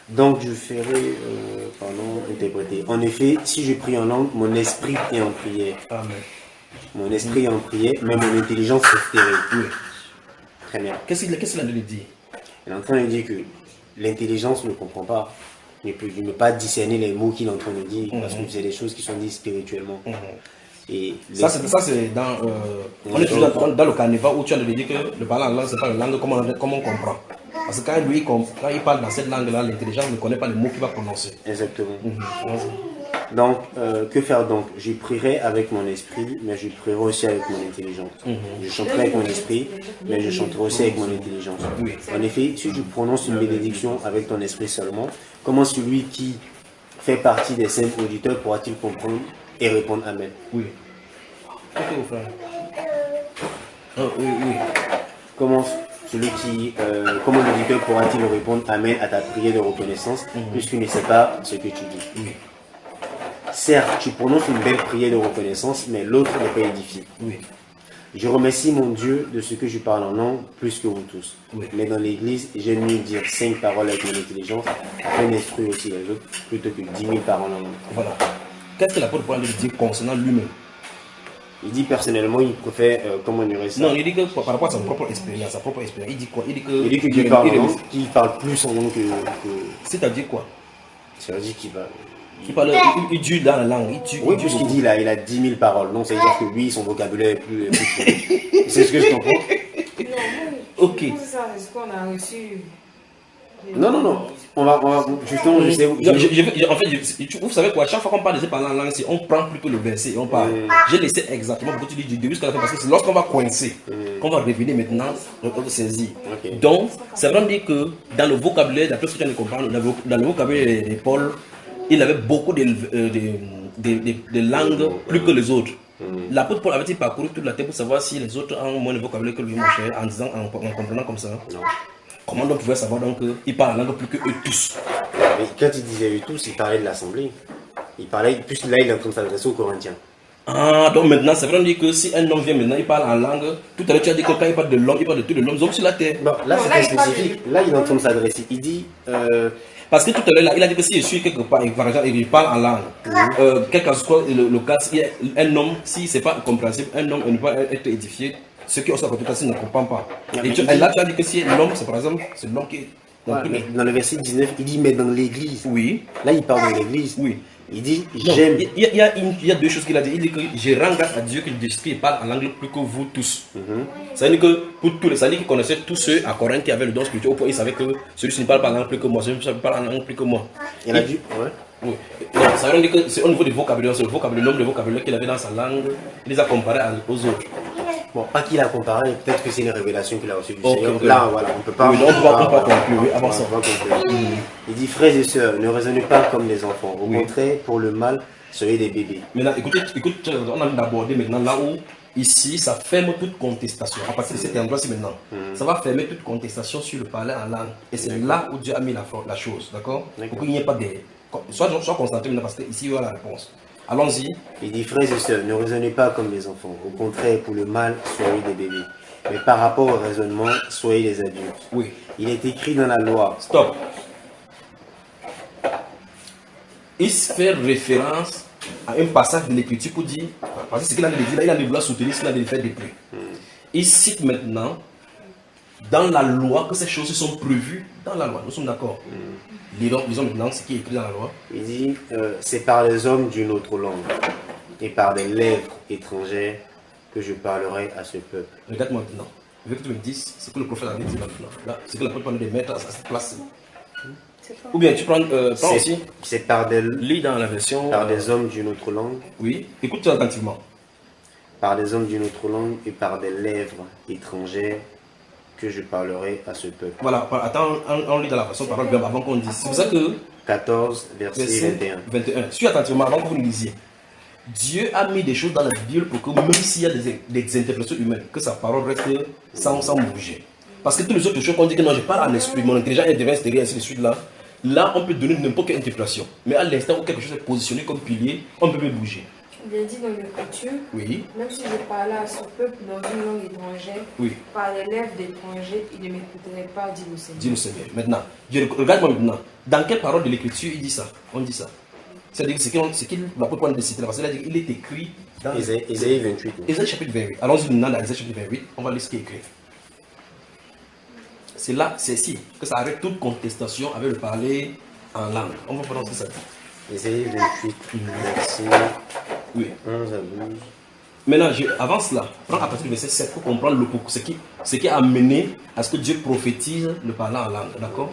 Donc je ferai, interpréter. En effet, si je prie en langue, mon esprit est en prière. Amen. Mon esprit est en prière, mais mon intelligence est stérile. Oui. Très bien. Qu'est-ce qu'il a de dire? Il est en train de dire que l'intelligence ne comprend pas. Il ne peut pas discerner les mots qu'il est en train de dire, parce que c'est des choses qui sont dites spirituellement. Et ça c'est dans on est toujours dans le carnaval où tu as dit que le parler en langue c'est pas une langue comme on comprend, parce que quand il parle dans cette langue là, l'intelligence ne connaît pas les mots qu'il va prononcer. Exactement. Donc que faire donc? Je prierai avec mon esprit, mais je prierai aussi avec mon intelligence. Je chanterai avec mon esprit, mais je chanterai aussi avec mon intelligence. En effet, si tu prononces une bénédiction avec ton esprit seulement, comment celui qui fait partie des saints auditeurs pourra-t-il comprendre et répondre Amen? Oui. Ok, mon frère. Oui, oui. Comment l'auditeur pourra-t-il répondre Amen à ta prière de reconnaissance puisqu'il ne sait pas ce que tu dis? Oui. Certes, tu prononces une belle prière de reconnaissance, mais l'autre n'est pas édifié. Oui. Je remercie mon Dieu de ce que je parle en langue plus que vous tous. Oui. Mais dans l'église, j'aime mieux dire 5 paroles avec mon intelligence afin d'instruire aussi les autres plutôt que 10 000 paroles en langue. Voilà. Qu'est-ce que l'apôtre Paul dit concernant lui-même? Il dit personnellement, il préfère, comment on dirait ça? Non, il dit que par rapport à sa propre expérience, il dit quoi? Il dit qu'il parle plus en langue que... C'est-à-dire quoi? C'est-à-dire qu'il va... Il dure dans la langue. Oui, tout ce qu'il dit là, il a 10 000 paroles. Donc, ça veut dire que lui, son vocabulaire est plus c'est ce que je comprends. Ok. C'est ça, c'est ce qu'on a reçu. Non. On va justement, je sais. En fait, vous savez quoi, chaque fois qu'on parle de ces paroles en langue, on prend plutôt le verset et on parle. J'ai laissé exactement ce que tu dis du début jusqu'à la fin, parce que c'est lorsqu'on va coincer qu'on va revenir maintenant, on va saisir. Donc, c'est vraiment dire que dans le vocabulaire, d'après ce que tu viens de comprendre, dans le vocabulaire de Paul, il avait beaucoup de langues plus que les autres. L'apôtre Paul avait-il parcouru toute la terre pour savoir si les autres ont moins de vocabulaire que lui, mon cher, en comprenant comme ça? Non. Comment on pouvait savoir donc qu'il parle la langue plus que eux tous? Mais quand il disait eux tous, il parlait de l'assemblée. Il parlait, plus là, il est en train de s'adresser aux Corinthiens. Ah, donc maintenant, c'est vraiment dire que si un homme vient maintenant, il parle en langue. Tout à l'heure, tu as dit que quand il parle de l'homme, il parle de tout l'homme, donc sur la terre. Non, là, c'est spécifique. Là, il est en train de s'adresser. Il dit. Parce que tout à l'heure, il a dit que si je suis quelque part, par exemple, et il parle en langue, quel que soit le cas, un homme, si ce n'est pas compréhensible, un homme ne peut pas être édifié. Ce qui est aussi à côté de ça, ne comprend pas. Et là, tu as dit que si l'homme, c'est par exemple, c'est l'homme qui est. Dans le verset 19, il dit mais dans l'église. Oui. Là, il parle de l'église. Oui. Il dit j'aime. Il y a deux choses qu'il a dit. Il dit que je rends grâce à Dieu qu'il parle en langue plus que vous tous. Ça veut dire que pour tous les, ça veut dire qu'il connaissait tous ceux à Corinthe qui avaient le don spirituel. Au point, il savait que celui-ci ne parle pas en langue plus que moi, celui-ci ne parle en langue plus que moi. Il a dit, ouais. Oui. Donc, ça veut dire que c'est au niveau du vocabulaire, c'est le nombre de vocabulaire qu'il avait dans sa langue, il les a comparés aux autres. Bon, pas qu'il a comparé, peut-être que c'est une révélation qu'il a reçue du Seigneur. Là, voilà, on ne peut pas. Oui, on ne peut pas conclure, oui, avant ça. Il dit, frères et sœurs, ne raisonnez pas comme les enfants. Au contraire, pour le mal, soyez des bébés. Maintenant, écoute, on a d'abordé maintenant là où, ici, ça ferme toute contestation. À partir de cet endroit-ci maintenant, ça va fermer toute contestation sur le parler en langue. Et c'est là où Dieu a mis la chose, d'accord? Pour qu'il n'y ait pas de. Sois concentré maintenant parce qu'ici, il y a la réponse. Allons-y. Il dit, frères et sœurs, ne raisonnez pas comme les enfants. Au contraire, pour le mal, soyez des bébés. Mais par rapport au raisonnement, soyez des adultes. Oui. Il est écrit dans la loi. Stop. Il se fait référence à un passage de l'écriture pour dire, parce que ce qu'il a dit là, il a vouloir soutenir ce qu'il a dit faire depuis. Il cite maintenant dans la loi que ces choses sont prévues dans la loi. Nous sommes d'accord. Lisons maintenant ce qui est écrit dans la loi. Il dit, c'est par les hommes d'une autre langue et par des lèvres étrangères que je parlerai à ce peuple. Regarde maintenant. Je veux que tu me dises ce que le prophète avait dit maintenant. Là, c'est que l'apôtre parle de mettre à cette place. Ou bien tu prends aussi. C'est par des, lis dans la version. Par des hommes d'une autre langue. Oui, écoute attentivement. Par des hommes d'une autre langue et par des lèvres étrangères que je parlerai à ce peuple. Voilà, attends, on lit dans la version parole verbe avant qu'on dise. C'est pour ça que 14, verset 21. Suis attentivement avant que vous nous lisiez. Dieu a mis des choses dans la Bible pour que même s'il y a des interprétations humaines, que sa parole reste sans bouger. Parce que toutes les autres choses qu'on dit que non, je parle en esprit, mon intelligence est devant extérieur, ainsi de suite là, on peut donner n'importe quelle interprétation. Mais à l'instant où quelque chose est positionné comme pilier, on ne peut pas bouger. Il est dit dans l'Écriture, oui. Même si je parlais à ce peuple dans une langue étrangère, oui. Par les lèvres d'étrangers, il ne m'écouterait pas, dit le Seigneur. Dit le Seigneur. Maintenant, regarde-moi maintenant. Dans quelle parole de l'Écriture il dit ça? On dit ça. C'est-à-dire que ce qu'il va pouvoir décider, parce qu'il est écrit dans Ésaïe 28. Ésaïe chapitre 28. Allons-y maintenant dans Ésaïe chapitre 28, on va lire ce qui est écrit. C'est là, c'est ici, que ça arrête toute contestation avec le parler en langue. On va prendre ce que ça dit. Ésaïe 28, verset 11 à 12. Maintenant, avance là, prends à partir du verset 7 pour comprendre ce qui a amené à ce que Dieu prophétise le parlant en langue. D'accord?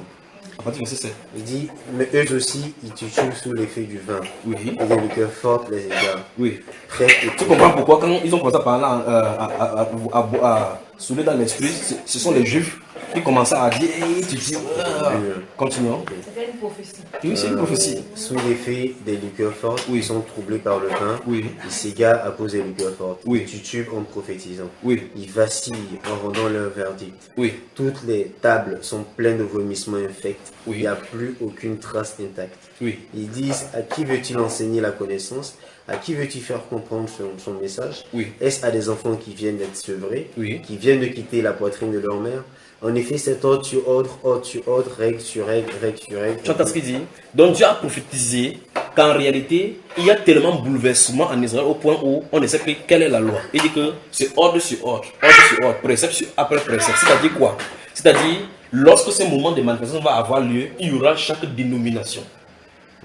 À partir du verset 7. Il dit, mais eux aussi, ils titubent sous l'effet du vin. Oui. Et le cœur fort les égards. Oui. Tu comprends pourquoi quand ils ont commencé à parler à soulever dans l'esprit, ce sont les Juifs qui commençaient à dire, hey, tu dis, continuons. C'était une prophétie. Oui, c'est une prophétie. Sous l'effet des liqueurs fortes, ils sont troublés par le vin. Oui. Ils s'égarent à cause des liqueurs fortes. Oui. Ils titubent en prophétisant. Oui. Ils vacillent en rendant leur verdict. Oui. Toutes les tables sont pleines de vomissements infects. Oui. Il n'y a plus aucune trace intacte. Oui. Ils disent, à qui veux-il enseigner la connaissance? À qui veux-tu faire comprendre son message? Oui. Est-ce à des enfants qui viennent d'être sevrés, oui. qui viennent de quitter la poitrine de leur mère? En effet, c'est ordre sur ordre, règle sur règle, règle sur règle. Tu entends ce qu'il dit? Donc Dieu a prophétisé qu'en réalité, il y a tellement de bouleversements en Israël au point où on ne sait plus quelle est la loi. Il dit que c'est ordre sur ordre, précepte après précepte. C'est-à-dire quoi? C'est-à-dire, lorsque ce moment de manifestation va avoir lieu, il y aura chaque dénomination.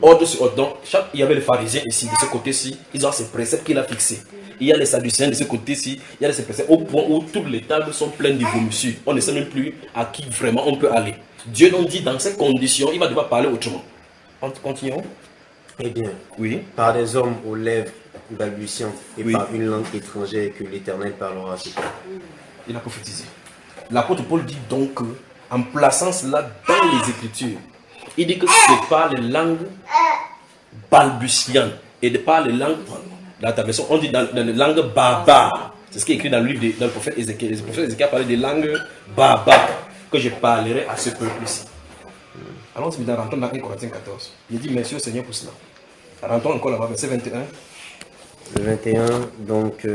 Ordre sur ordre. Donc, il y avait les pharisiens ici, de ce côté-ci, ils ont ces préceptes qu'il a fixés. Il y a les sadducéens de ce côté-ci, il y a ces préceptes au point où toutes les tables sont pleines de vomissures. On ne sait même plus à qui vraiment on peut aller. Dieu nous dit dans ces conditions, il va devoir parler autrement. Continuons. Eh bien, oui. Par des hommes aux lèvres balbutiantes et par une langue étrangère que l'Éternel parlera à ce peuple. Il a prophétisé. L'apôtre Paul dit donc, en plaçant cela dans les Écritures, il dit que c'est par les langues balbutiantes et par les langues, dans ta version, on dit dans les langues barbares. C'est ce qui est écrit dans le livre dans le prophète Ézéchiel. Le prophète Ézéchiel a parlé des langues barbares que je parlerai à ce peuple ici. Allons-y maintenant, rentrons dans 1 Corinthiens 14. Il dit merci au Seigneur pour cela. Rentrons encore là-bas, verset 21. Le 21, donc,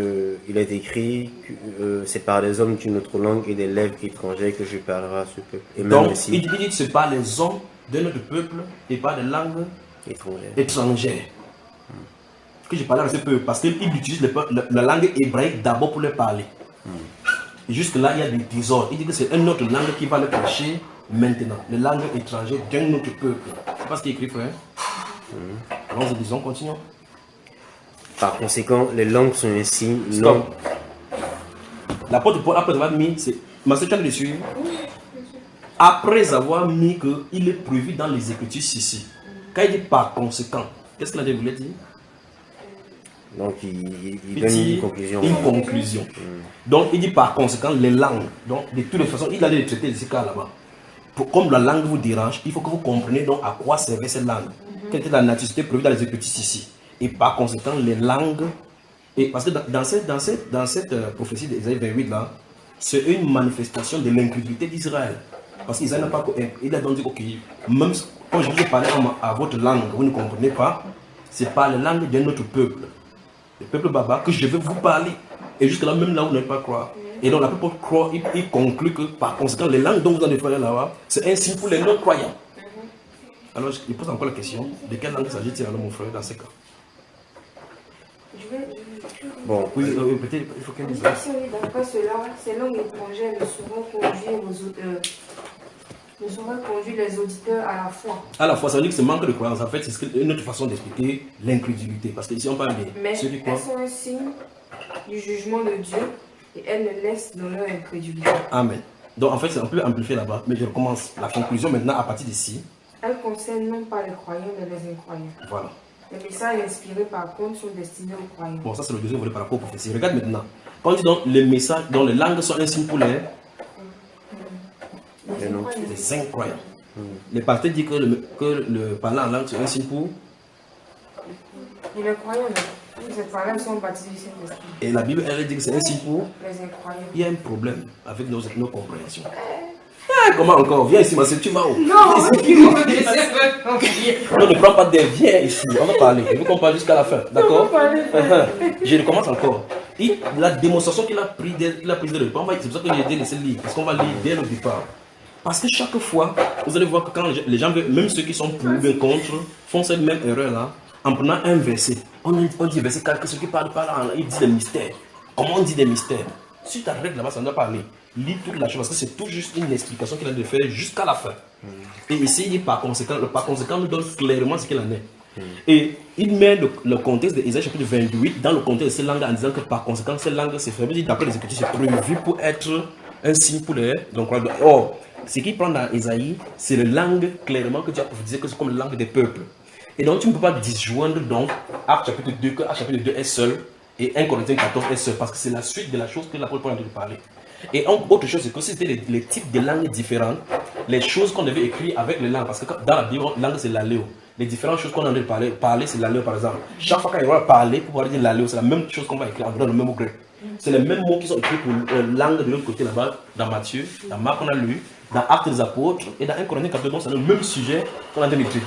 il est écrit que c'est par les hommes d'une autre langue et des lèvres étrangères que je parlerai à ce peuple. Et même donc, aussi, il dit que c'est par les hommes de notre peuple et par des langues étrangères que je parle à ce peuple, parce qu'il utilise la langue hébraïque d'abord pour les parler. Et jusque-là, il y a des désordres. Il dit que c'est une autre langue qui va le cacher maintenant. Les langues étrangères d'un autre peuple. C'est pas ce qu'il écrit, frère. Allons-y, disons, continuons. Par conséquent, les langues sont ainsi non. L'apôtre Paul, après avoir mis, dessus, après avoir mis qu'il est prévu dans les Écritures ici. Quand il dit par conséquent, qu'est-ce qu'il a voulu dire? Donc il donne une conclusion. Une conclusion. Donc il dit par conséquent les langues. Donc de toutes les façons, il allait traiter ces cas là-bas. Comme la langue vous dérange, il faut que vous compreniez donc à quoi servait cette langue. Quelle était la nature prévue dans les Écritures ici. Et par conséquent les langues. Et parce que dans cette prophétie d'Ésaïe 28 là, c'est une manifestation de l'incrédulité d'Israël. Parce qu'Israël n'a pas. Il a donc dit ok, même quand je vous ai parlé à votre langue, vous ne comprenez pas, c'est par la langue d'un autre peuple. Le peuple baba que je vais vous parler. Et jusque-là, même là, vous n'allez pas croire. Et donc, la plupart croient, il conclut que par conséquent, les langues dont vous en parlé là-bas, c'est un signe pour les non-croyants. Alors, je pose encore la question, de quelle langue s'agit-il alors, mon frère, dans ce cas? Bon, oui, peut-être il faut qu'elle dise. Si on dit d'après cela, ces langues étrangères ne sauront conduire les auditeurs à la foi. À la fois, ça veut dire que ce manque de croyance, en fait, c'est une autre façon d'expliquer l'incrédulité. Parce que ici, on parle de ceux qui croient. Elles sont un signe du jugement de Dieu et elles le laissent dans leur incrédulité. Amen. Donc, en fait, on peut amplifier là-bas, mais je recommence la conclusion maintenant à partir d'ici. Elles concernent non pas les croyants, mais les incroyants. Voilà. Les messages inspirés par contre sont destinés aux croyants. Bon, ça, c'est le deuxième volet par rapport aux prophéties. Regarde maintenant. Quand on dit donc les messages, dont les langues sont un signe pour les incroyants. Les partis disent que le parler en langue, c'est un signe pour. Et les croyants, ces paroles sont baptisés du Saint-Esprit. Et la Bible, elle dit que c'est un signe pour. Les incroyants. Il y a un problème avec nos compréhensions. Ah, comment encore? Viens ici, ma soeur, tu vas où? Non, Non, ne prends pas d'air, viens ici, on va parler. Il veut qu'on parle jusqu'à la fin, d'accord? Je recommence encore. La démonstration qu'il a prise dès le départ, c'est pour ça que j'ai laissé lire, parce qu'on va lire dès le départ. Parce que chaque fois, vous allez voir que quand les gens, même ceux qui sont pour ou bien contre, font cette même erreur-là, en prenant un verset. On dit verset 4, que ceux qui parlent, ils disent des mystères. Comment on dit des mystères? Si tu arrêtes là-bas, ça ne doit pas aller. Lis toute la chose, parce que c'est tout juste une explication qu'il a de faire jusqu'à la fin. Et ici, il dit par conséquent, nous donne clairement ce qu'il en est. Et il met le contexte de Isaïe chapitre 28 dans le contexte de ces langues en disant que par conséquent, ces langues, c'est fait. D'après les Écritures, c'est prévu pour être un signe pour les. Donc, or, ce qu'il prend dans Isaïe, c'est la langue clairement que tu as prophétisé que c'est comme la langue des peuples. Et donc, tu ne peux pas disjoindre donc Acte chapitre 2, que Acte chapitre 2 est seul et 1 Corinthiens 14 est seul, parce que c'est la suite de la chose que l'apôtre Paul est en train de parler. Et autre chose, c'est que si c'était les types de langues différentes, les choses qu'on devait écrire avec les langues, parce que dans la Bible, langue c'est l'aléo. Les différentes choses qu'on a envie de parler c'est l'aléo par exemple. Chaque fois qu'il va parler, pour pouvoir dire l'aléo, c'est la même chose qu'on va écrire dans le même mot grec. C'est les mêmes mots qui sont écrits pour langue de l'autre côté là-bas, dans Matthieu, dans Marc on a lu, dans Actes des Apôtres et dans 1 Corinthiens 14, donc c'est le même sujet qu'on a envie de traiter.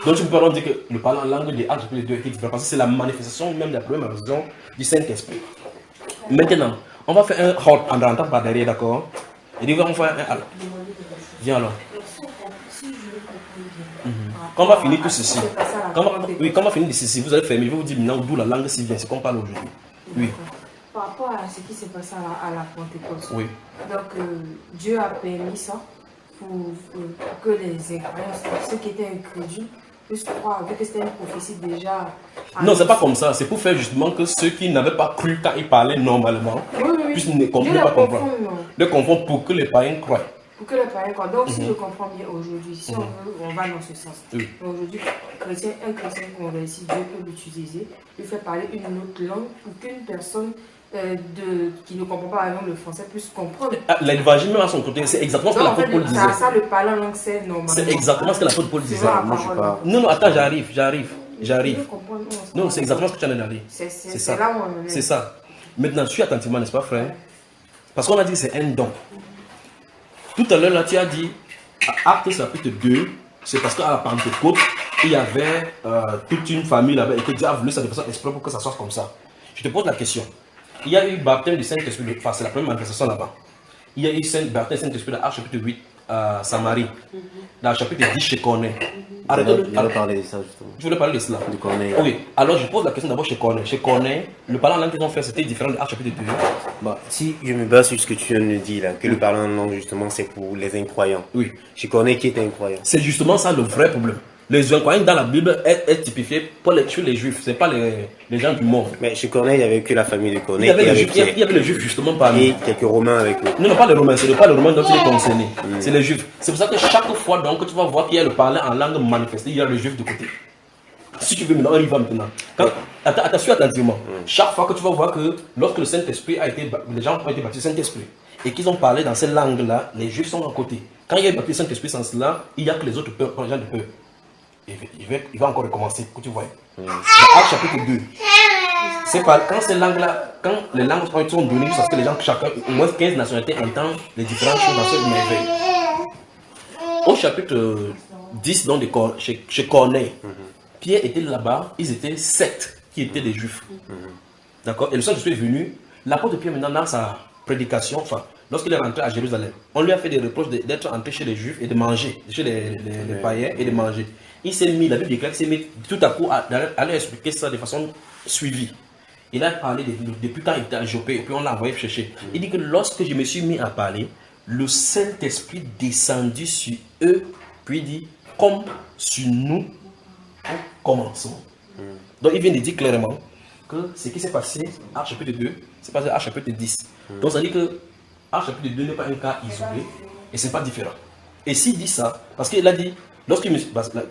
Donc tu peux pas dire que le parler en langue des Actes chapitre 2 est différent, parce que c'est la manifestation même de la première manifestation du Saint-Esprit. Maintenant, on va faire un halt en rentrant par derrière, d'accord? Et puis on va faire un halt. Viens alors. Quand on va finir tout ceci, quand on va finir ceci, vous allez fermer, je vais vous dire maintenant d'où la langue s'y vient, c'est qu'on parle aujourd'hui. Oui. Par rapport à ce qui s'est passé à la Pentecôte. Oui. Donc Dieu a permis ça pour que les incroyants, ceux qui étaient incrédules, puissent croire, vu que c'était une prophétie déjà. Non, c'est pas comme ça. C'est pour faire justement que ceux qui n'avaient pas cru quand ils parlaient normalement puissent ne pas comprendre. De comprendre pour que les païens croient. Pour que les païens croient. Donc, si je comprends bien aujourd'hui, si on veut, on va dans ce sens. Oui. Aujourd'hui, un chrétien converti, Dieu peut l'utiliser, lui faire parler une autre langue pour qu'une personne qui ne comprend pas par exemple le français puisse comprendre. L'évangile même à son côté, c'est exactement ce que l'apôtre Paul disait. Ça, le parler en langue, c'est normal. C'est exactement ce que l'apôtre Paul disait. Moi, je parle. Non, attends, j'arrive. Non, c'est exactement ce que tu en as dit. C'est ça. Là où on c'est ça. Maintenant, suis attentivement, n'est-ce pas, frère? Parce qu'on a dit que c'est un don. Tout à l'heure, là, tu as dit, à Acte chapitre 2, c'est parce qu'à la Pentecôte, il y avait toute une famille là-bas et que Dieu a voulu ça de façon exprès pour que ça soit comme ça. Je te pose la question. Il y a eu baptême du Saint-Esprit, enfin, c'est la première manifestation là-bas. Il y a eu baptême du Saint-Esprit dans Acte chapitre 8 à Samarie. Dans le chapitre 10 chez Corneille. Je voulais parler de ça justement. Tu voulais parler de cela? De Corneille. Oui. Alors je pose la question d'abord chez Corneille. Chez Corneille, le parlant en langue qu'ils ont fait, c'était différent de Acte chapitre 2. Bah, si je me base sur ce que tu viens de dire là, que le parler en langue justement c'est pour les incroyants. Oui. Chez Corneille qui est incroyant. C'est justement ça le vrai problème. Les incroyants dans la Bible est typifié pour les juifs, ce n'est pas les gens du monde. Mais chez Corneille, il n'y avait que la famille de Corneille. Il y avait les juifs justement parmi. Et quelques Romains avec eux. Non, pas les Romains, ce n'est pas les Romains dont il est concerné. C'est les juifs. C'est pour ça que chaque fois donc, que tu vas voir qu'il y a le parler en langue manifesté, il y a le juif de côté. Si tu veux maintenant, on y va maintenant. Attends, suis attentivement. Chaque fois que tu vas voir que lorsque le Saint-Esprit a été, les gens ont été baptisés du Saint-Esprit et qu'ils ont parlé dans ces langues-là, les juifs sont à côté. Quand il y a baptisé du Saint-Esprit sans cela, il n'y a que les autres peuples, les gens de peuple. Il va encore recommencer, que tu vois. Acte chapitre 2. C'est quand ces langues-là, quand les langues sont données, parce que les gens, chacun, au moins 15 nationalités entendent les différentes choses dans cette merveille. Au chapitre 10, donc chez Corneille, Pierre était là-bas, ils étaient 7 qui étaient des juifs. D'accord? Et le Saint-Esprit est venu, l'apôtre Pierre maintenant dans sa prédication, enfin, lorsqu'il est rentré à Jérusalem, on lui a fait des reproches d'être entré chez les juifs et de manger, chez les païens et de manger. Il s'est mis, la Bible déclare qu'il s'est mis tout à coup à aller expliquer ça de façon suivie. il a parlé depuis quand il était à Jopé, et puis on l'a envoyé chercher. Il dit que lorsque je me suis mis à parler, le Saint-Esprit descendu sur eux, puis il dit, comme sur nous, au commencement. Donc il vient de dire clairement que ce qui s'est passé à chapitre 2, c'est passé à chapitre 10. Donc ça dit que à chapitre 2 n'est pas un cas isolé, et ce n'est pas différent. Et s'il dit ça, parce qu'il a dit,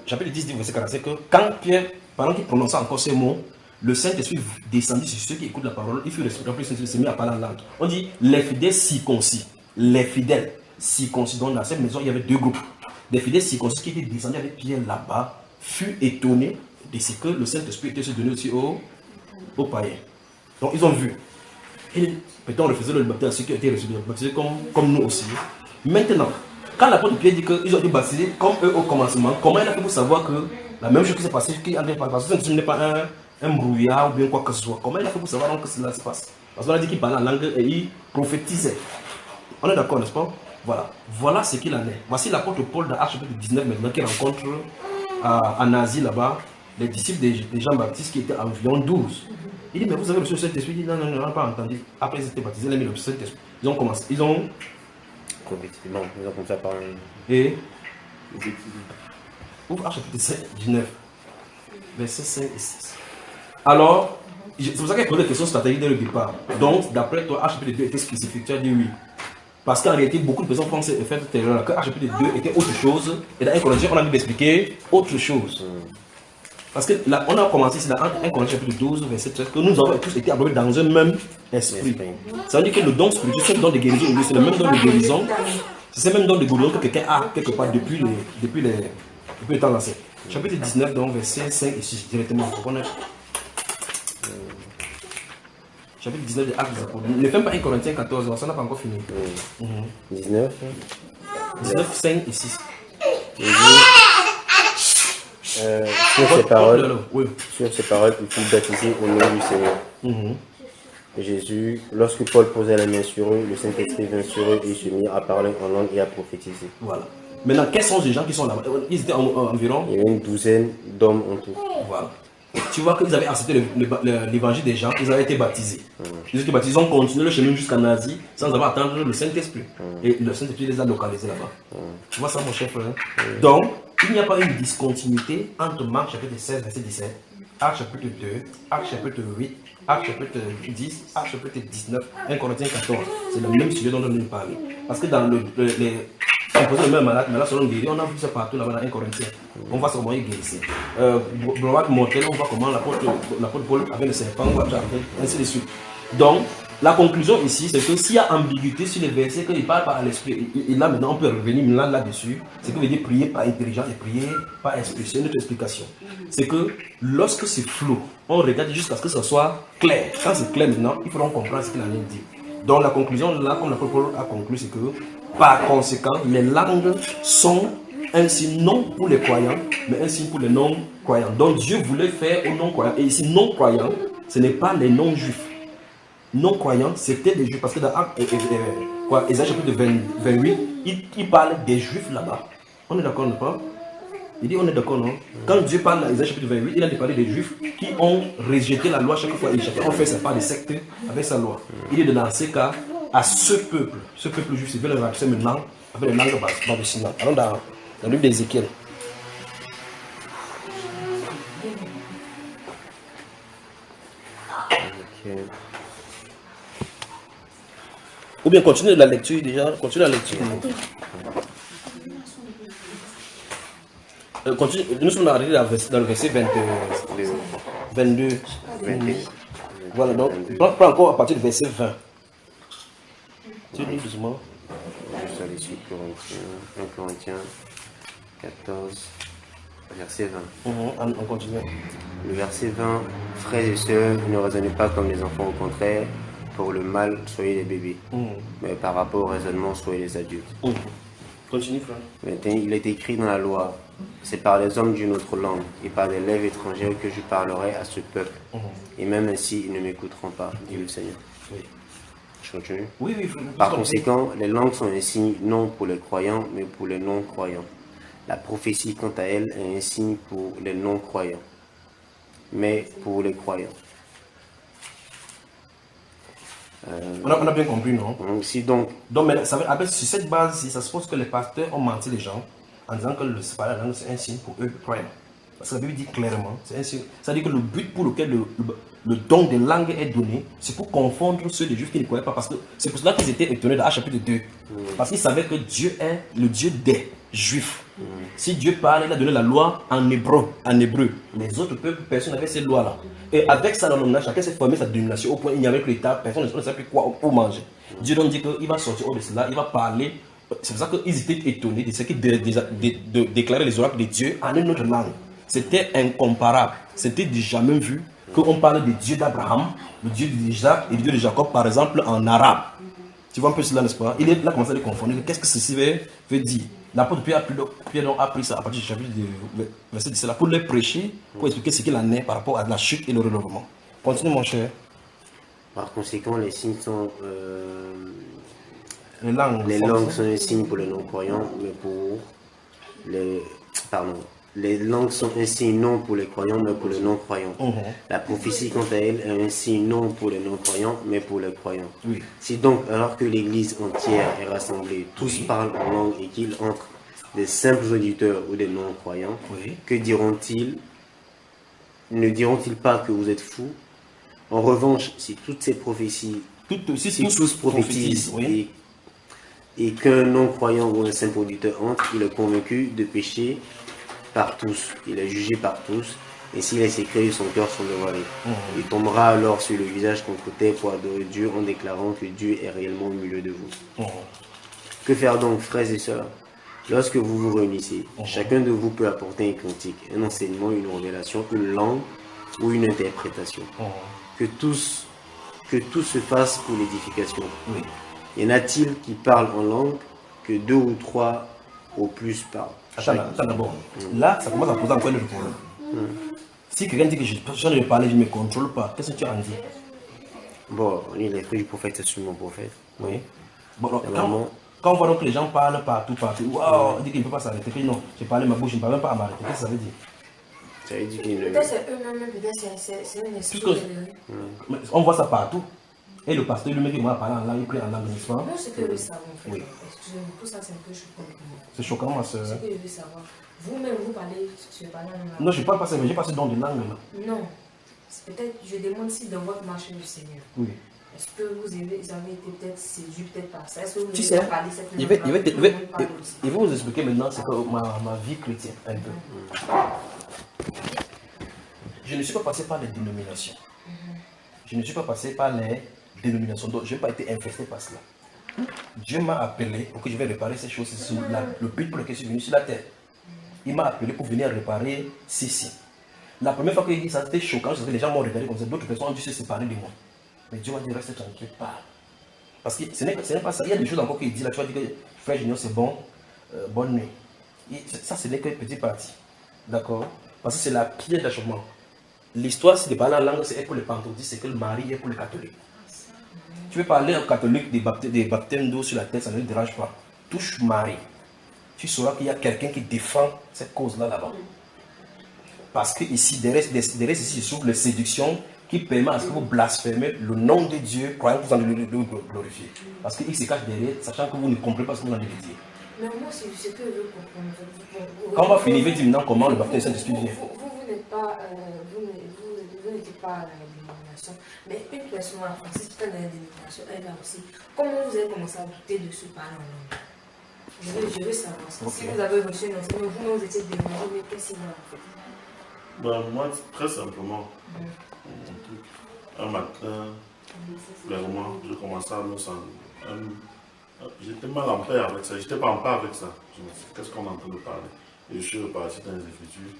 chapitre 10 dit verset 45, que quand Pierre, pendant qu'il prononçait encore ces mots, le Saint-Esprit descendit sur ceux qui écoutent la parole, il fut respecté, il s'est mis à parler en langue. On dit les fidèles circoncis. Les fidèles circoncis. Donc dans cette maison, il y avait deux groupes. Les fidèles circoncis qui étaient descendus avec Pierre là-bas furent étonnés de ce que le Saint-Esprit était se donné aussi aux païens. Donc ils ont vu. Et peut-être on refaisait le baptême à ceux qui ont été baptisés comme nous aussi. Maintenant, quand l'apôtre Pierre dit qu'ils ont été baptisés comme eux au commencement, comment il a fait pour savoir que la même chose qui s'est passée, parce que ce n'est pas un brouillard ou bien quoi que ce soit. Comment il a fait pour savoir que cela se passe? Parce qu'on a dit qu'il parlait en langue et il prophétisait. On est d'accord, n'est-ce pas? Voilà ce qu'il en est. Voici l'apôtre Paul dans Actes chapitre 19 maintenant qui rencontre en Asie là-bas les disciples de Jean-Baptiste qui étaient environ 12. Il dit, mais vous avez reçu le Saint-Esprit? Il dit, non, on n'a pas entendu. Après ils étaient baptisés, ils ont mis le Saint-Esprit. Ils ont commencé, ils ont commencé à parler. Et ouvre Actes chapitre 19, versets 5 et 6. Alors, c'est pour ça qu'il y a des questions stratégiques dès le départ. Donc, d'après toi, Actes chapitre 2 était spécifique. Tu as dit oui. Parce qu'en réalité, beaucoup de personnes pensent faire cette erreur que Actes chapitre 2 était autre chose. Et dans 1 Corinthiens, on a dû d'expliquer autre chose. Parce que là, on a commencé ici dans 1 Corinthiens chapitre 12, verset 13, que nous avons tous été abreuvés dans un même esprit. Ça veut dire que le don spirituel, c'est le don de guérison, c'est le même don de guérison. C'est le même don de guérison que quelqu'un a quelque part depuis le temps ancien. Chapitre 19, donc verset 5 et 6 directement. Chapitre 19 de Actes des Apôtres. Ne fais pas 1 Corinthiens 14, ça n'a pas encore fini. 19, 5 et 6. Sur ces paroles, il fut baptisé au nom du Seigneur. Jésus, lorsque Paul posait la main sur eux, le Saint-Esprit vint sur eux et ils se mirent à parler en langue et à prophétiser. Voilà. Maintenant, quels sont les gens qui sont là-bas? Ils étaient environ. Il y avait une douzaine d'hommes en tout. Voilà. Tu vois qu'ils avaient accepté l'évangile des gens, ils avaient été baptisés. Ils ont été baptisés, ils ont continué le chemin jusqu'en Asie sans avoir attendre le Saint-Esprit. Et le Saint-Esprit les a localisés là-bas. Tu vois ça, mon cher frère? Donc, il n'y a pas une discontinuité entre Marc chapitre 16, verset 17, Actes chapitre 2, Actes chapitre 8, Actes chapitre 10, Actes chapitre 19, 1 Corinthiens 14. C'est le même sujet dont on nous parle. Parce que dans on posait le même malade, mais là, selon guéri, on a vu ça partout là-bas dans 1 Corinthiens. On voit comment il guérissait. Bloat mortel, on voit comment l'apôtre Paul avait le serpent, ainsi de suite. Donc, la conclusion ici, c'est que s'il y a ambiguïté sur les versets, qu'il parle par l'esprit, et là maintenant on peut revenir là-dessus, c'est que veut dire prier par intelligence et prier par esprit. C'est notre explication. C'est que lorsque c'est flou, on regarde jusqu'à ce que ce soit clair. Quand c'est clair maintenant, il faudra comprendre ce qu'il en est dit. Donc la conclusion là, comme l'apôtre Paul a conclu, c'est que par conséquent, les langues sont un signe non pour les croyants, mais un signe pour les non-croyants. Donc Dieu voulait faire aux non-croyants. Et ici, non-croyants, ce n'est pas les non-juifs. Non-croyants, c'était des juifs. Parce que dans Ésaïe chapitre 28, il parle des juifs là-bas. On est d'accord, non pas? Il dit on est d'accord, non? Quand Dieu parle dans Ésaïe chapitre 28, il a parlé des juifs qui ont rejeté la loi chaque fois. Et chacun a fait sa part de secte avec sa loi. Il est dans ces cas à ce peuple juif, c'est veut le racheter maintenant avec les langues balbutinantes. Allons dans le livre d'Ézéchiel. Ou bien continue la lecture déjà, continue la lecture. Nous sommes arrivés dans le verset 22. Voilà, donc prends encore à partir du verset 20. Tu lis doucement. Juste aller sur 1 Corinthiens 14, verset 20. On continue. Le verset 20, frères et sœurs, ne raisonnez pas comme les enfants, au contraire, pour le mal, soyez les bébés. Mais par rapport au raisonnement, soyez les adultes. Continue, frère. Maintenant, il est écrit dans la loi, c'est par les hommes d'une autre langue et par des lèvres étrangères que je parlerai à ce peuple. Et même ainsi, ils ne m'écouteront pas, dit le Seigneur. Oui. Je continue. Oui. Par conséquent, les langues sont un signe non pour les croyants, mais pour les non-croyants. La prophétie, quant à elle, est un signe pour les non-croyants, mais pour les croyants. On a bien compris, non? Si donc. Donc, mais sur cette base, ça suppose que les pasteurs ont menti les gens en disant que le parler la langue, c'est un signe pour eux, croyants. Parce que la Bible dit clairement, c'est un signe. C'est-à-dire que le but pour lequel le don des langues est donné, c'est pour confondre ceux des Juifs qui ne croyaient pas. Parce que c'est pour cela qu'ils étaient étonnés dans chapitre 2. Parce qu'ils savaient que Dieu est le Dieu des Juifs. Si Dieu parle, il a donné la loi en hébreu. Les autres peuples, personne n'avait ces lois-là. Et avec ça, chacun s'est formé sa dénomination au point où il n'y avait que l'État, personne ne savait plus quoi pour manger. Dieu donc dit qu'il va sortir hors de cela, il va parler. C'est pour ça qu'ils étaient étonnés de ce qu'il déclarait les oracles de Dieu en une autre langue. C'était incomparable. C'était du jamais vu qu'on parle du Dieu d'Abraham, le Dieu d'Isaac et le Dieu de Jacob, par exemple, en arabe. Tu vois un peu cela, n'est-ce pas? Il est là commencé à les confondre. Qu'est-ce que ceci veut dire? L'apôtre Pierre a pris ça à partir du chapitre verset 17 là pour les prêcher, pour expliquer ce qu'il en est par rapport à la chute et le relèvement. Continue, mon cher. Par conséquent, les signes sont. Les langues sont un signe pour les non-croyants, mais pour les. Pardon. Les langues sont un signe non pour les croyants, mais pour les non-croyants. La prophétie, quant à elle, est un signe non pour les non-croyants, mais pour les croyants. Oui. Si donc, alors que l'Église entière est rassemblée, tous parlent en langue et qu'il entre des simples auditeurs ou des non-croyants, que diront-ils? Ne diront-ils pas que vous êtes fous? En revanche, si toutes ces prophéties, si tous prophétisent et qu'un non-croyant ou un simple auditeur entre, il est convaincu de péché par tous, il est jugé par tous, et s'il est sécré, son cœur sont dévoilés. Il tombera alors sur le visage contre terre pour adorer Dieu en déclarant que Dieu est réellement au milieu de vous. Que faire donc, frères et sœurs? Lorsque vous vous réunissez, chacun de vous peut apporter un cantique, un enseignement, une révélation, une langue ou une interprétation. Que tout se fasse pour l'édification. Y en a-t-il qui parlent en langue que 2 ou 3 au plus parlent? Attends d'abord. Là, ça commence à poser encore le problème. Si quelqu'un dit que je ne parler, je ne me contrôle pas, qu'est-ce que tu en dis? Bon, les fruits du prophète, c'est sur mon prophète. Oui. Bon, quand on voit donc que les gens parlent partout, waouh, on dit qu'il ne peut pas s'arrêter. Que non, j'ai parlé ma bouche, je ne parle même pas à m'arrêter. Qu'est-ce que ça veut dire? Ça veut dire qu'il ne... Peut-être c'est eux-mêmes, peut-être c'est un esprit. On voit ça partout. Et le pasteur lui-même, il va parler en langue, il prie en langue, n'est-ce pas? Non, c'est que je veux savoir, en fait. Oui. Excusez-moi, pour ça, c'est un peu choquant pour moi. C'est choquant, ma soeur. C'est que je veux savoir. Vous-même, vous parlez en langue. Non, je ne parle pas ça, mais j'ai passé dans des langues. Là. Non. Peut-être, je demande si dans votre marché du Seigneur. Oui. Est-ce que vous avez été peut-être séduit peut-être par ça? Est-ce que vous tu sais, parlé cette il va vous expliquer maintenant c'est que ma vie chrétienne un peu. Je ne suis pas passé par les dénominations. Je ne suis pas passé par les dénominations. Donc, je n'ai pas été infesté par cela. Dieu m'a appelé pour que je vais réparer ces choses. C'est le but pour lequel je suis venu sur la terre. Il m'a appelé pour venir réparer ceci. La première fois qu'il dit ça, c'était choquant. Parce que les gens m'ont regardé comme ça. D'autres personnes ont dû se séparer de moi. Mais Dieu m'a dit, reste tranquille, parle. Parce que ce n'est pas ça. Il y a des choses encore qu'il dit là. Tu vas dire que frère Junior, c'est bon, bonne nuit. Et ça, ce n'est qu'une petite partie. D'accord? Parce que c'est la pierre d'achèvement. L'histoire, si de parler en langue, c'est pour les pentecôtistes, c'est que le mari est pour les catholiques. Tu veux parler aux catholiques des baptêmes d'eau sur la tête, ça ne les dérange pas. Touche Marie. Tu sauras qu'il y a quelqu'un qui défend cette cause-là là-bas. Parce que ici, derrière ici, se trouve la séduction qui permet à ce que vous blasphémez le nom de Dieu, croyant que vous en allez le glorifier. Parce qu'il se cache derrière, sachant que vous ne comprenez pas ce que vous en allez dire. Mais moi, c'est ce que je veux comprendre. Quand on va finir, il va dire maintenant comment le baptême de Saint-Esprit vient. Vous n'êtes pas, vous n'étiez pas à la dénomination, mais une personne en France, si tu es dans la dénomination, elle a aussi. Comment vous avez commencé à douter de ce parler en langue? Je veux savoir ça. Okay. Si vous avez reçu un enseignement, vous étiez dénomination, mais qu'est-ce qu'il y a en fait? Ben, moi, très simplement, un matin, clairement, je commençais à me sentir. J'étais mal en paix avec ça, j'étais pas en paix avec ça. Je me suis dit, qu'est-ce qu'on est en train de parler? Et je suis reparti dans les Écritures.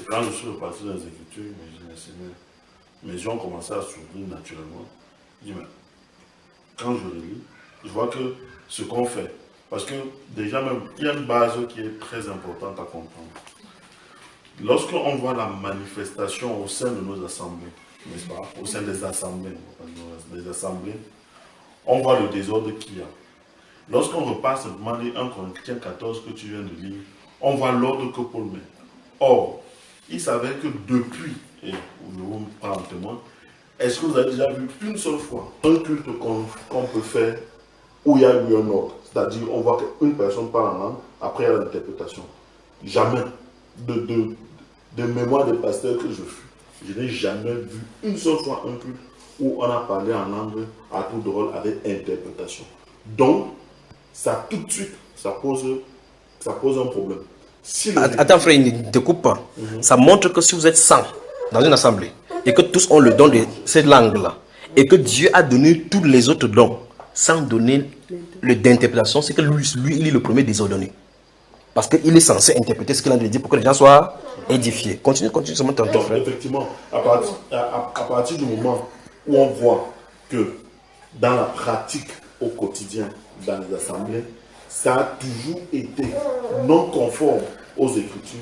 Et quand je suis reparti dans les Écritures, je me suis dit, mes yeux ont commencé à s'ouvrir naturellement. Je dis, mais quand je relis, je vois que ce qu'on fait, parce que déjà même, il y a une base qui est très importante à comprendre. Lorsqu'on voit la manifestation au sein de nos assemblées, n'est-ce pas? Au sein des assemblées, on voit le désordre qu'il y a. Lorsqu'on repasse demander 1 Corinthiens 14 que tu viens de lire, on voit l'ordre que Paul met. Or, il savait que depuis, et je vous prends en témoin, est-ce que vous avez déjà vu une seule fois un culte qu'on peut faire où il y a eu un ordre? C'est-à-dire, on voit qu'une personne parle en langue, après il y a l'interprétation. Jamais. De mémoire des pasteurs que je n'ai jamais vu une seule fois un culte où on a parlé en langue à tour de rôle avec interprétation. Donc, ça tout de suite, ça pose un problème. Si Attends frère, il ne te coupe pas. Ça montre que si vous êtes 100 dans une assemblée et que tous ont le don de cette langue-là et que Dieu a donné tous les autres dons sans donner le d'interprétation, c'est que lui, il est le premier désordonné. Parce qu'il est censé interpréter ce qu'il a dit pour que les gens soient édifiés. Continue seulement ton frère. Effectivement, à partir du moment où on voit que dans la pratique au quotidien, dans les assemblées, ça a toujours été non conforme aux Écritures,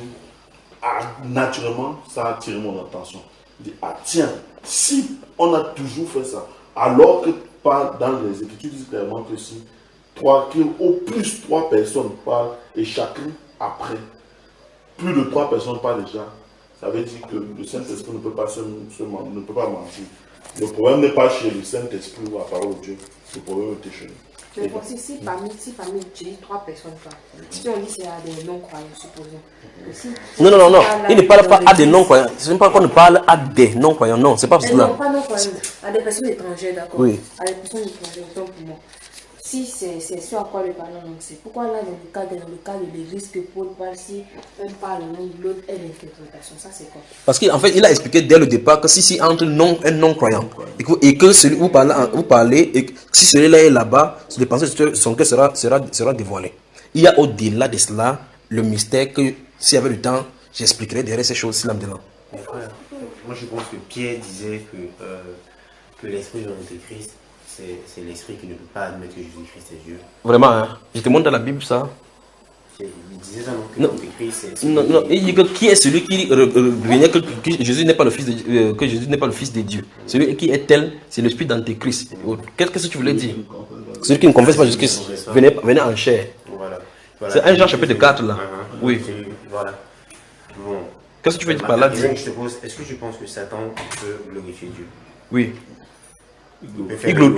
naturellement, ça a attiré mon attention. Je dis, ah tiens, si on a toujours fait ça, alors que dans les Écritures, disent clairement que si au plus 3 personnes parlent et chacun après, plus de 3 personnes parlent déjà, ça veut dire que le Saint-Esprit ne peut pas ne peut pas mentir. Le problème n'est pas chez le Saint-Esprit ou la parole de Dieu, le problème est chez nous. Mais bon, si parmi tu dis 3 personnes, si on dit c'est à des non-croyants, supposons. Non. Il ne parle pas à des non-croyants. Ce n'est pas qu'on ne parle à des non-croyants. Non, c'est pas cela. Non, pas non-croyants. À des personnes étrangères, d'accord. Oui. À des personnes étrangères, donc pour moi. Si c'est ce à quoi le parlant, donc c'est pourquoi là, dans le cas de l'église que Paul parle, si un parle en langue, l'autre est l'interprétation, ça c'est quoi? Parce qu'en fait, il a expliqué dès le départ que si entre un non-croyant et que celui où parlez, et si celui-là est là-bas, les pensées de son cœur sera dévoilé. Il y a au-delà de cela le mystère que s'il y avait du temps, j'expliquerai derrière ces choses si l'âme. Moi je pense que Pierre disait que l'esprit de l'Antéchrist, c'est l'esprit qui ne peut pas admettre que Jésus-Christ est Dieu. Vraiment, hein? Je te montre dans la Bible ça. Il disait ça, non? Non, il dit que qui est celui qui revenait que Jésus n'est pas le fils de que Jésus n'est pas le fils de Dieu. Celui qui est tel, c'est l'esprit d'Antéchrist. Qu'est-ce que tu voulais dire? Celui qui ne confesse pas Jésus-Christ venait en chair. Voilà. C'est 1 Jean chapitre 4 là. Oui. Voilà. Bon. Qu'est-ce que tu veux dire par là? Je te pose, est-ce que tu penses que Satan peut glorifier Dieu? Oui.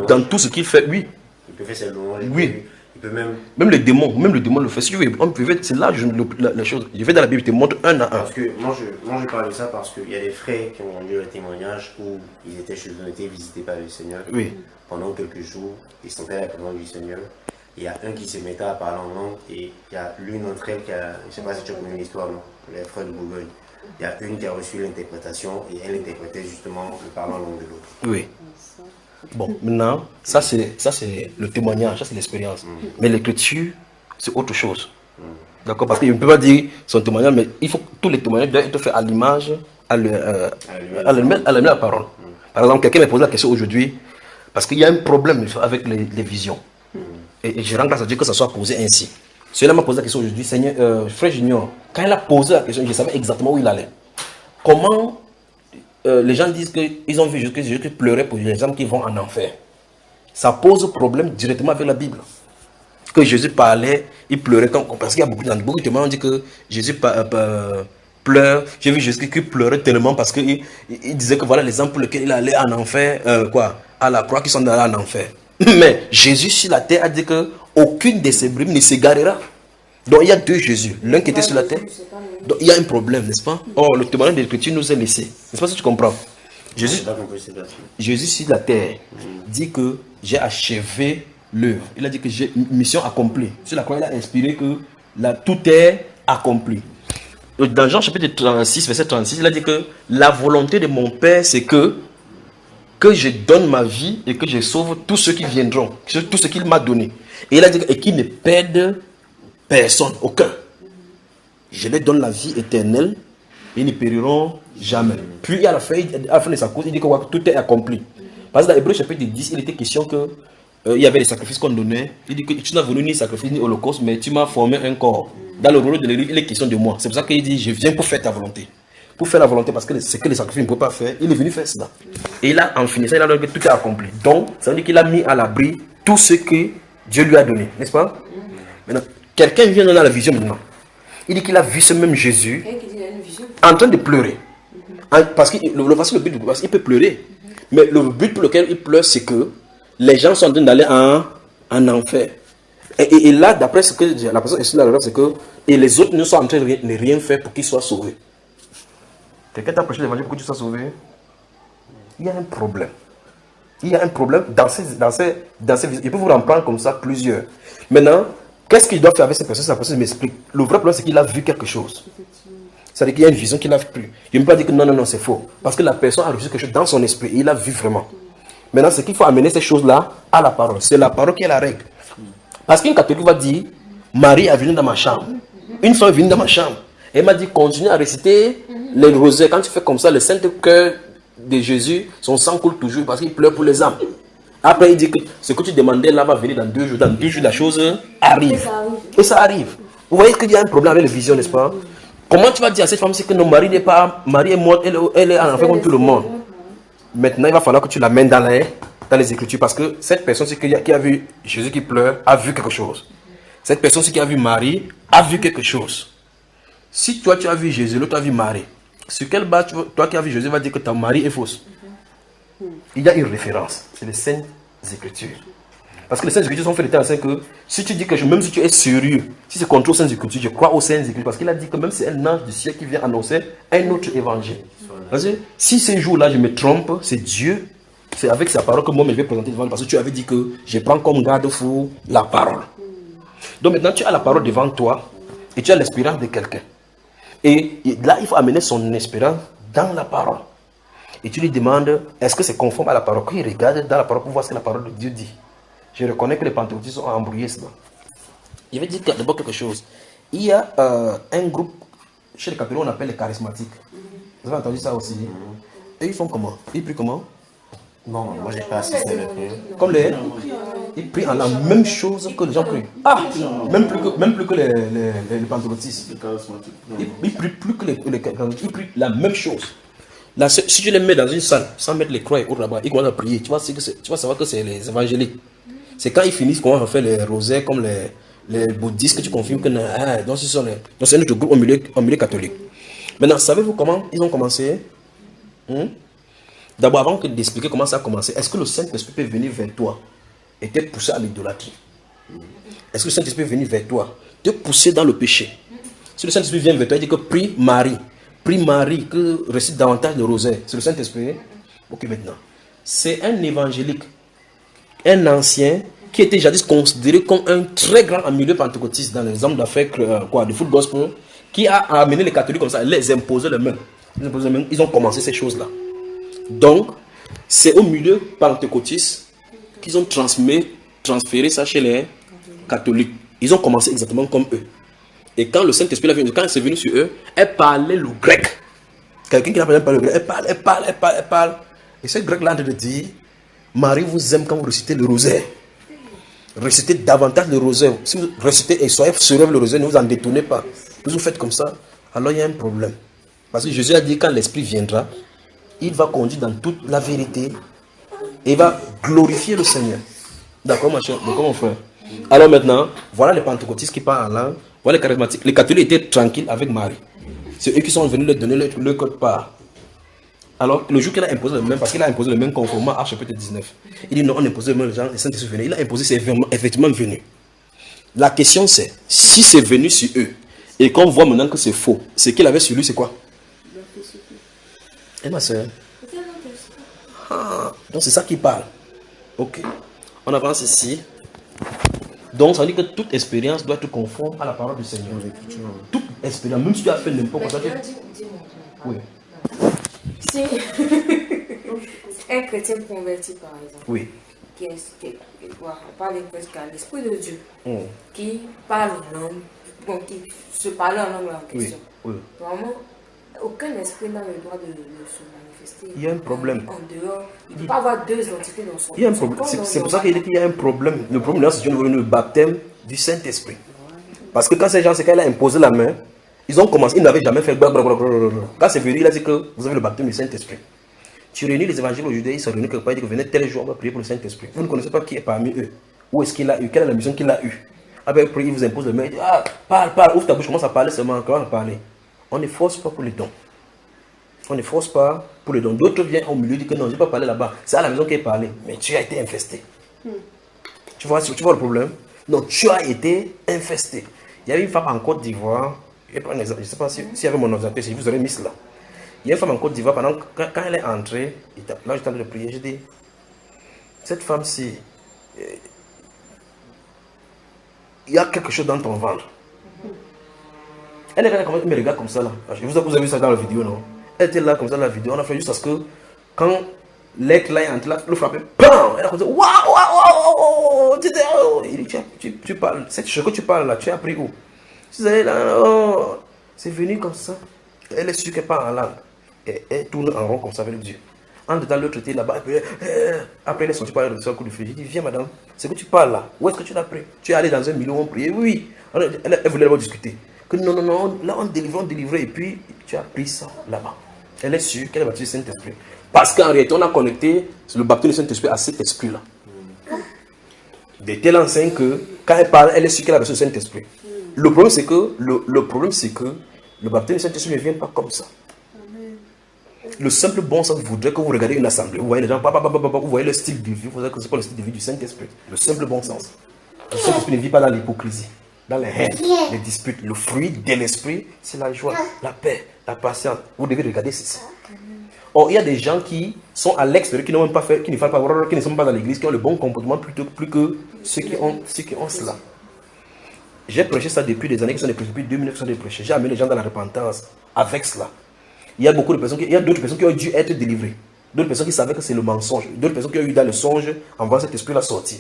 Dans tout ce qu'il fait, oui. Il peut faire ses louanges. Oui. Il peut même le démon le fait. Si tu veux, c'est là la chose. Je vais dans la Bible, je te montre un à un. Parce que moi je parle de ça parce qu'il y a des frères qui ont rendu un témoignage où ils étaient chez eux, ont été visités par le Seigneur. Oui. Pendant quelques jours, ils sentaient la présence du Seigneur. Il y a un qui se mettait à parler en langue et il y a l'une d'entre elles qui a, je ne sais pas si tu as connu l'histoire, non? Les frères de Bourgogne. Il y a une qui a reçu l'interprétation et elle interprétait justement le parlant en langue de l'autre. Oui. Bon, maintenant, ça c'est le témoignage, ça c'est l'expérience. Mais l'écriture, c'est autre chose. D'accord? Parce qu'il ne peut pas dire son témoignage, mais il faut que tous les témoignages doivent être faits à l'image, à la parole. Par exemple, quelqu'un m'a posé la question aujourd'hui, parce qu'il y a un problème avec les visions. Et je rends grâce à Dieu que ça soit posé ainsi. Celui-là m'a posé la question aujourd'hui, Seigneur, frère Junior, quand il a posé la question, je savais exactement où il allait. Comment les gens disent qu'ils ont vu Jésus pleurer pour les gens qui vont en enfer. Ça pose problème directement avec la Bible. Que Jésus parlait, il pleurait parce qu'il y a beaucoup de témoins qui disent que Jésus pleure. J'ai vu Jésus qui pleurait tellement parce qu'il disait que voilà les gens pour lesquels il allait en enfer, à la croix qui sont allés en enfer. Mais Jésus sur la terre a dit que aucune de ses brebis ne s'égarera. Donc il y a 2 Jésus, l'un qui était sur la terre. Donc il y a un problème, n'est-ce pas? Oh, le témoignage de l'Écriture nous est laissé. N'est-ce pas si tu comprends? Jésus sur la terre dit que j'ai achevé l'œuvre. Il a dit que j'ai une mission accomplie. Sur la croix, il a inspiré que tout est accompli. Dans Jean chapitre 36, verset 36, il a dit que la volonté de mon Père, c'est que je donne ma vie et que je sauve tous ceux qui viendront, tout ce qu'il m'a donné. Et il a dit qu'il ne perde personne, aucun. Je leur donne la vie éternelle, ils ne périront jamais. Puis à la fin de sa course, il dit que tout est accompli. Parce que dans Hébreux chapitre 10, il était question que il y avait des sacrifices qu'on donnait. Il dit que tu n'as venu ni sacrifice ni holocauste, mais tu m'as formé un corps. Dans le rôle de l'élu, il est question de moi. C'est pour ça qu'il dit, je viens pour faire ta volonté. Pour faire la volonté, parce que ce que les sacrifices ne peuvent pas faire, il est venu faire cela. Et il a en finissant, il a dit que tout est accompli. Donc, ça veut dire qu'il a mis à l'abri tout ce que Dieu lui a donné. N'est-ce pas? Maintenant, quelqu'un vient dans la vision maintenant. Il dit qu'il a vu ce même Jésus en train de pleurer. Parce qu'il peut pleurer. Mais le but pour lequel il pleure, c'est que les gens sont en train d'aller en enfer. Et là, d'après ce que la personne est là, c'est que et les autres ne sont en train de rien faire pour qu'ils soient sauvés. Quelqu'un t'a prêché l'évangile pour que tu sois sauvé? Il y a un problème. Il y a un problème dans ces il peut vous en prendre comme ça plusieurs. Maintenant, qu'est-ce qu'il doit faire avec ces personnes? La personne m'explique. Le vrai problème, c'est qu'il a vu quelque chose. C'est-à-dire qu'il y a une vision qu'il n'a plus. Il ne peut pas dire que non, c'est faux. Parce que la personne a reçu quelque chose dans son esprit. Et il a vu vraiment. Maintenant, c'est qu'il faut amener ces choses-là à la parole. C'est la parole qui est la règle. Parce qu'un catholique va dire, Marie est venue dans ma chambre. Une femme est venue dans ma chambre. Elle m'a dit, continue à réciter les rosaires. Quand tu fais comme ça, le Saint-Cœur de Jésus, son sang coule toujours parce qu'il pleure pour les âmes. Après, il dit que ce que tu demandais là va venir dans 2 jours. Dans 2 jours, la chose arrive. Et ça arrive. Vous voyez qu'il y a un problème avec les visions, n'est-ce pas? Comment tu vas dire à cette femme, c'est que non, Marie n'est pas, Marie est morte, elle est en enfer comme tout le monde. Maintenant, il va falloir que tu l'amènes dans les Écritures parce que cette personne qui a vu Jésus qui pleure a vu quelque chose. Cette personne qui a vu Marie a vu quelque chose. Si toi tu as vu Jésus, l'autre a vu Marie, sur quelle base toi qui as vu Jésus va dire que ton mari est fausse? Il y a une référence, c'est les Saintes Écritures. Parce que les Saintes Écritures sont faites de telle sorte que si tu dis que même si tu es sérieux, si c'est contre aux Saintes Écritures, je crois aux Saintes Écritures parce qu'il a dit que même c'est un ange du ciel qui vient annoncer un autre évangile. Parce que si ces jours-là je me trompe, c'est Dieu, c'est avec sa parole que moi je vais présenter devant lui parce que tu avais dit que je prends comme garde-fou la parole. Donc maintenant tu as la parole devant toi et tu as l'espérance de quelqu'un. Et là il faut amener son espérance dans la parole. Et tu lui demandes, est-ce que c'est conforme à la parole? Qu'il regarde dans la parole pour voir ce que la parole de Dieu dit. Je reconnais que les pentecôtistes ont embrouillé cela. Je vais dire d'abord quelque chose. Il y a un groupe, chez les catholiques, on appelle les charismatiques. Vous avez entendu ça aussi? Et ils font comment? Ils prient comment? Non, moi j'ai pas assisté à la prière. Comme ils prient en la même chose que les gens prient. Ah! Même plus que les pentecôtistes. Ils prient plus que les pentecôtistes. Ils prient la même chose. Là, si tu les mets dans une salle, sans mettre les croix et autres là-bas, ils commencent à prier. Tu vas savoir que c'est les évangéliques. C'est quand ils finissent qu'on va faire les rosaires comme les bouddhistes que tu confirmes que donc c'est un autre groupe au milieu catholique. Maintenant, savez-vous comment ils ont commencé? D'abord, avant d'expliquer comment ça a commencé, est-ce que le Saint-Esprit peut venir vers toi et te pousser à l'idolâtrie? Est-ce que le Saint-Esprit peut venir vers toi, te pousser dans le péché? Si le Saint-Esprit vient vers toi, il dit que prie Marie, que récite davantage le rosaire. C'est le Saint-Esprit. Ok, maintenant. C'est un évangélique, un ancien, qui était jadis considéré comme un très grand en milieu pentecôtiste dans les hommes d'affaires, de foot gospel, qui a amené les catholiques comme ça, les imposer les mains. Ils ont commencé ces choses-là. Donc, c'est au milieu pentecôtiste qu'ils ont transféré ça chez les catholiques. Ils ont commencé exactement comme eux. Et quand le Saint-Esprit quand c'est venu sur eux, elle parlait le grec. Quelqu'un qui n'a pas parlé le grec, elle parle. Et ce grec-là de dire, Marie vous aime quand vous récitez le rosaire. Récitez davantage le rosaire. Si vous récitez et soyez sur le rosaire, ne vous en détournez pas. Si vous faites comme ça, alors il y a un problème. Parce que Jésus a dit, quand l'Esprit viendra, il va conduire dans toute la vérité et il va glorifier le Seigneur. D'accord, mon frère? Alors maintenant, voilà les pentecôtistes qui parlent en langue. Voilà les charismatiques. Les catholiques étaient tranquilles avec Marie. C'est eux qui sont venus leur donner le code part. Alors, le jour qu'il a imposé le même, parce qu'il a imposé le même conformément à chapitre 19, il dit non, on a imposé le même genre, les Saint-Esprit venus. Il a imposé, c'est effectivement venu. La question c'est, si c'est venu sur eux, et qu'on voit maintenant que c'est faux, ce qu'il avait sur lui, c'est quoi? Et ma soeur? Donc c'est ça qui parle. Ok. On avance ici. Donc ça veut dire que toute expérience doit être conforme à la parole du Seigneur. Toute expérience, même si tu as fait n'importe quoi. Oui. Si un chrétien converti par exemple, oui, on parle presque à l'Esprit de Dieu, qui parle en langue, bon, qui se parle en langue en question. Oui. Vraiment, aucun esprit n'a le droit de se manifester. Il y a un problème. En dehors, il ne peut pas avoir deux entités dans son. Il y a un problème. C'est pour ça qu'il dit qu'il y a un problème. Le problème là, c'est le baptême du Saint-Esprit. Parce que quand ces gens, c'est qu'elle a imposé la main, ils ont commencé, ils n'avaient jamais fait blablabla. Quand c'est venu, il a dit que vous avez le baptême du Saint-Esprit. Tu réunis les évangiles au Judée, ils se réunissent quelque part, ils disent que venez tel jour, on va prier pour le Saint-Esprit. Vous ne connaissez pas qui est parmi eux. Où est-ce qu'il a eu, quelle est la mission qu'il a eue. Après, il vous impose le main, il dit parle, ouvre ta bouche, commence à parler seulement, commence à parler. On ne force pas pour les dons. On ne force pas pour le don. D'autres viennent au milieu et disent que non, je n'ai pas parlé là-bas. C'est à la maison qu'elle parlait. Mais tu as été infesté. Tu vois le problème? Non, tu as été infesté. Il y avait une femme en Côte d'Ivoire. Je ne sais pas s'il y avait mon ordinateur, si vous aurez mis cela. Il y a une femme en Côte d'Ivoire, quand elle est entrée, là j'étais en train de prier, j'ai dit, cette femme-ci, il y a quelque chose dans ton ventre. Elle me regarde comme ça là. Vous avez vu ça dans la vidéo, non? Elle était là comme ça dans la vidéo. On a fait juste parce que quand l'éclat est entré là, le frappait, PAM! Elle a dit, waouh! Il dit, tu parles, cette chose que tu parles là, tu as appris où? Tu disais là, oh, c'est venu comme ça. Elle est sûre qu'elle parle en langue. Et elle tourne en rond comme ça avec Dieu. En dedans, l'autre était là-bas. Après, elle est sortie par un coup de feu. J'ai dit, viens madame, c'est que tu parles là. Où est-ce que tu l'as pris? Tu es allé dans un milieu où on priait? Oui. Elle voulait d'abord discuter. Que non, là on délivrait. Et puis, tu as pris ça là-bas. Elle est sûre qu'elle est baptisée du Saint-Esprit. Parce qu'en réalité, on a connecté le baptême du Saint-Esprit à cet esprit-là. De telle enseigne que, quand elle parle, elle est sûre qu'elle a baptisé du Saint-Esprit. Le problème, c'est que le baptême du Saint-Esprit ne vient pas comme ça. Le simple bon sens voudrait que vous regardez une assemblée, vous voyez les gens, vous voyez le style de vie, vous savez que ce n'est pas le style de vie du Saint-Esprit. Le simple bon sens. Le Saint-Esprit ne vit pas dans l'hypocrisie, dans les haines, les disputes. Le fruit de l'esprit, c'est la joie, la paix, la patience. Vous devez regarder ceci. Or, il y a des gens qui sont à l'extérieur, qui n'ont même pas fait, qui ne font pas, qui ne sont pas dans l'église, qui ont le bon comportement plus que ceux qui ont cela. J'ai prêché ça depuis des années qui sont depuis 2009 qui sont prêchés. J'ai amené les gens dans la repentance avec cela. Il y a beaucoup de personnes, il y a d'autres personnes qui ont dû être délivrées. D'autres personnes qui savaient que c'est le mensonge. D'autres personnes qui ont eu dans le songe en voyant cet esprit-là sortir.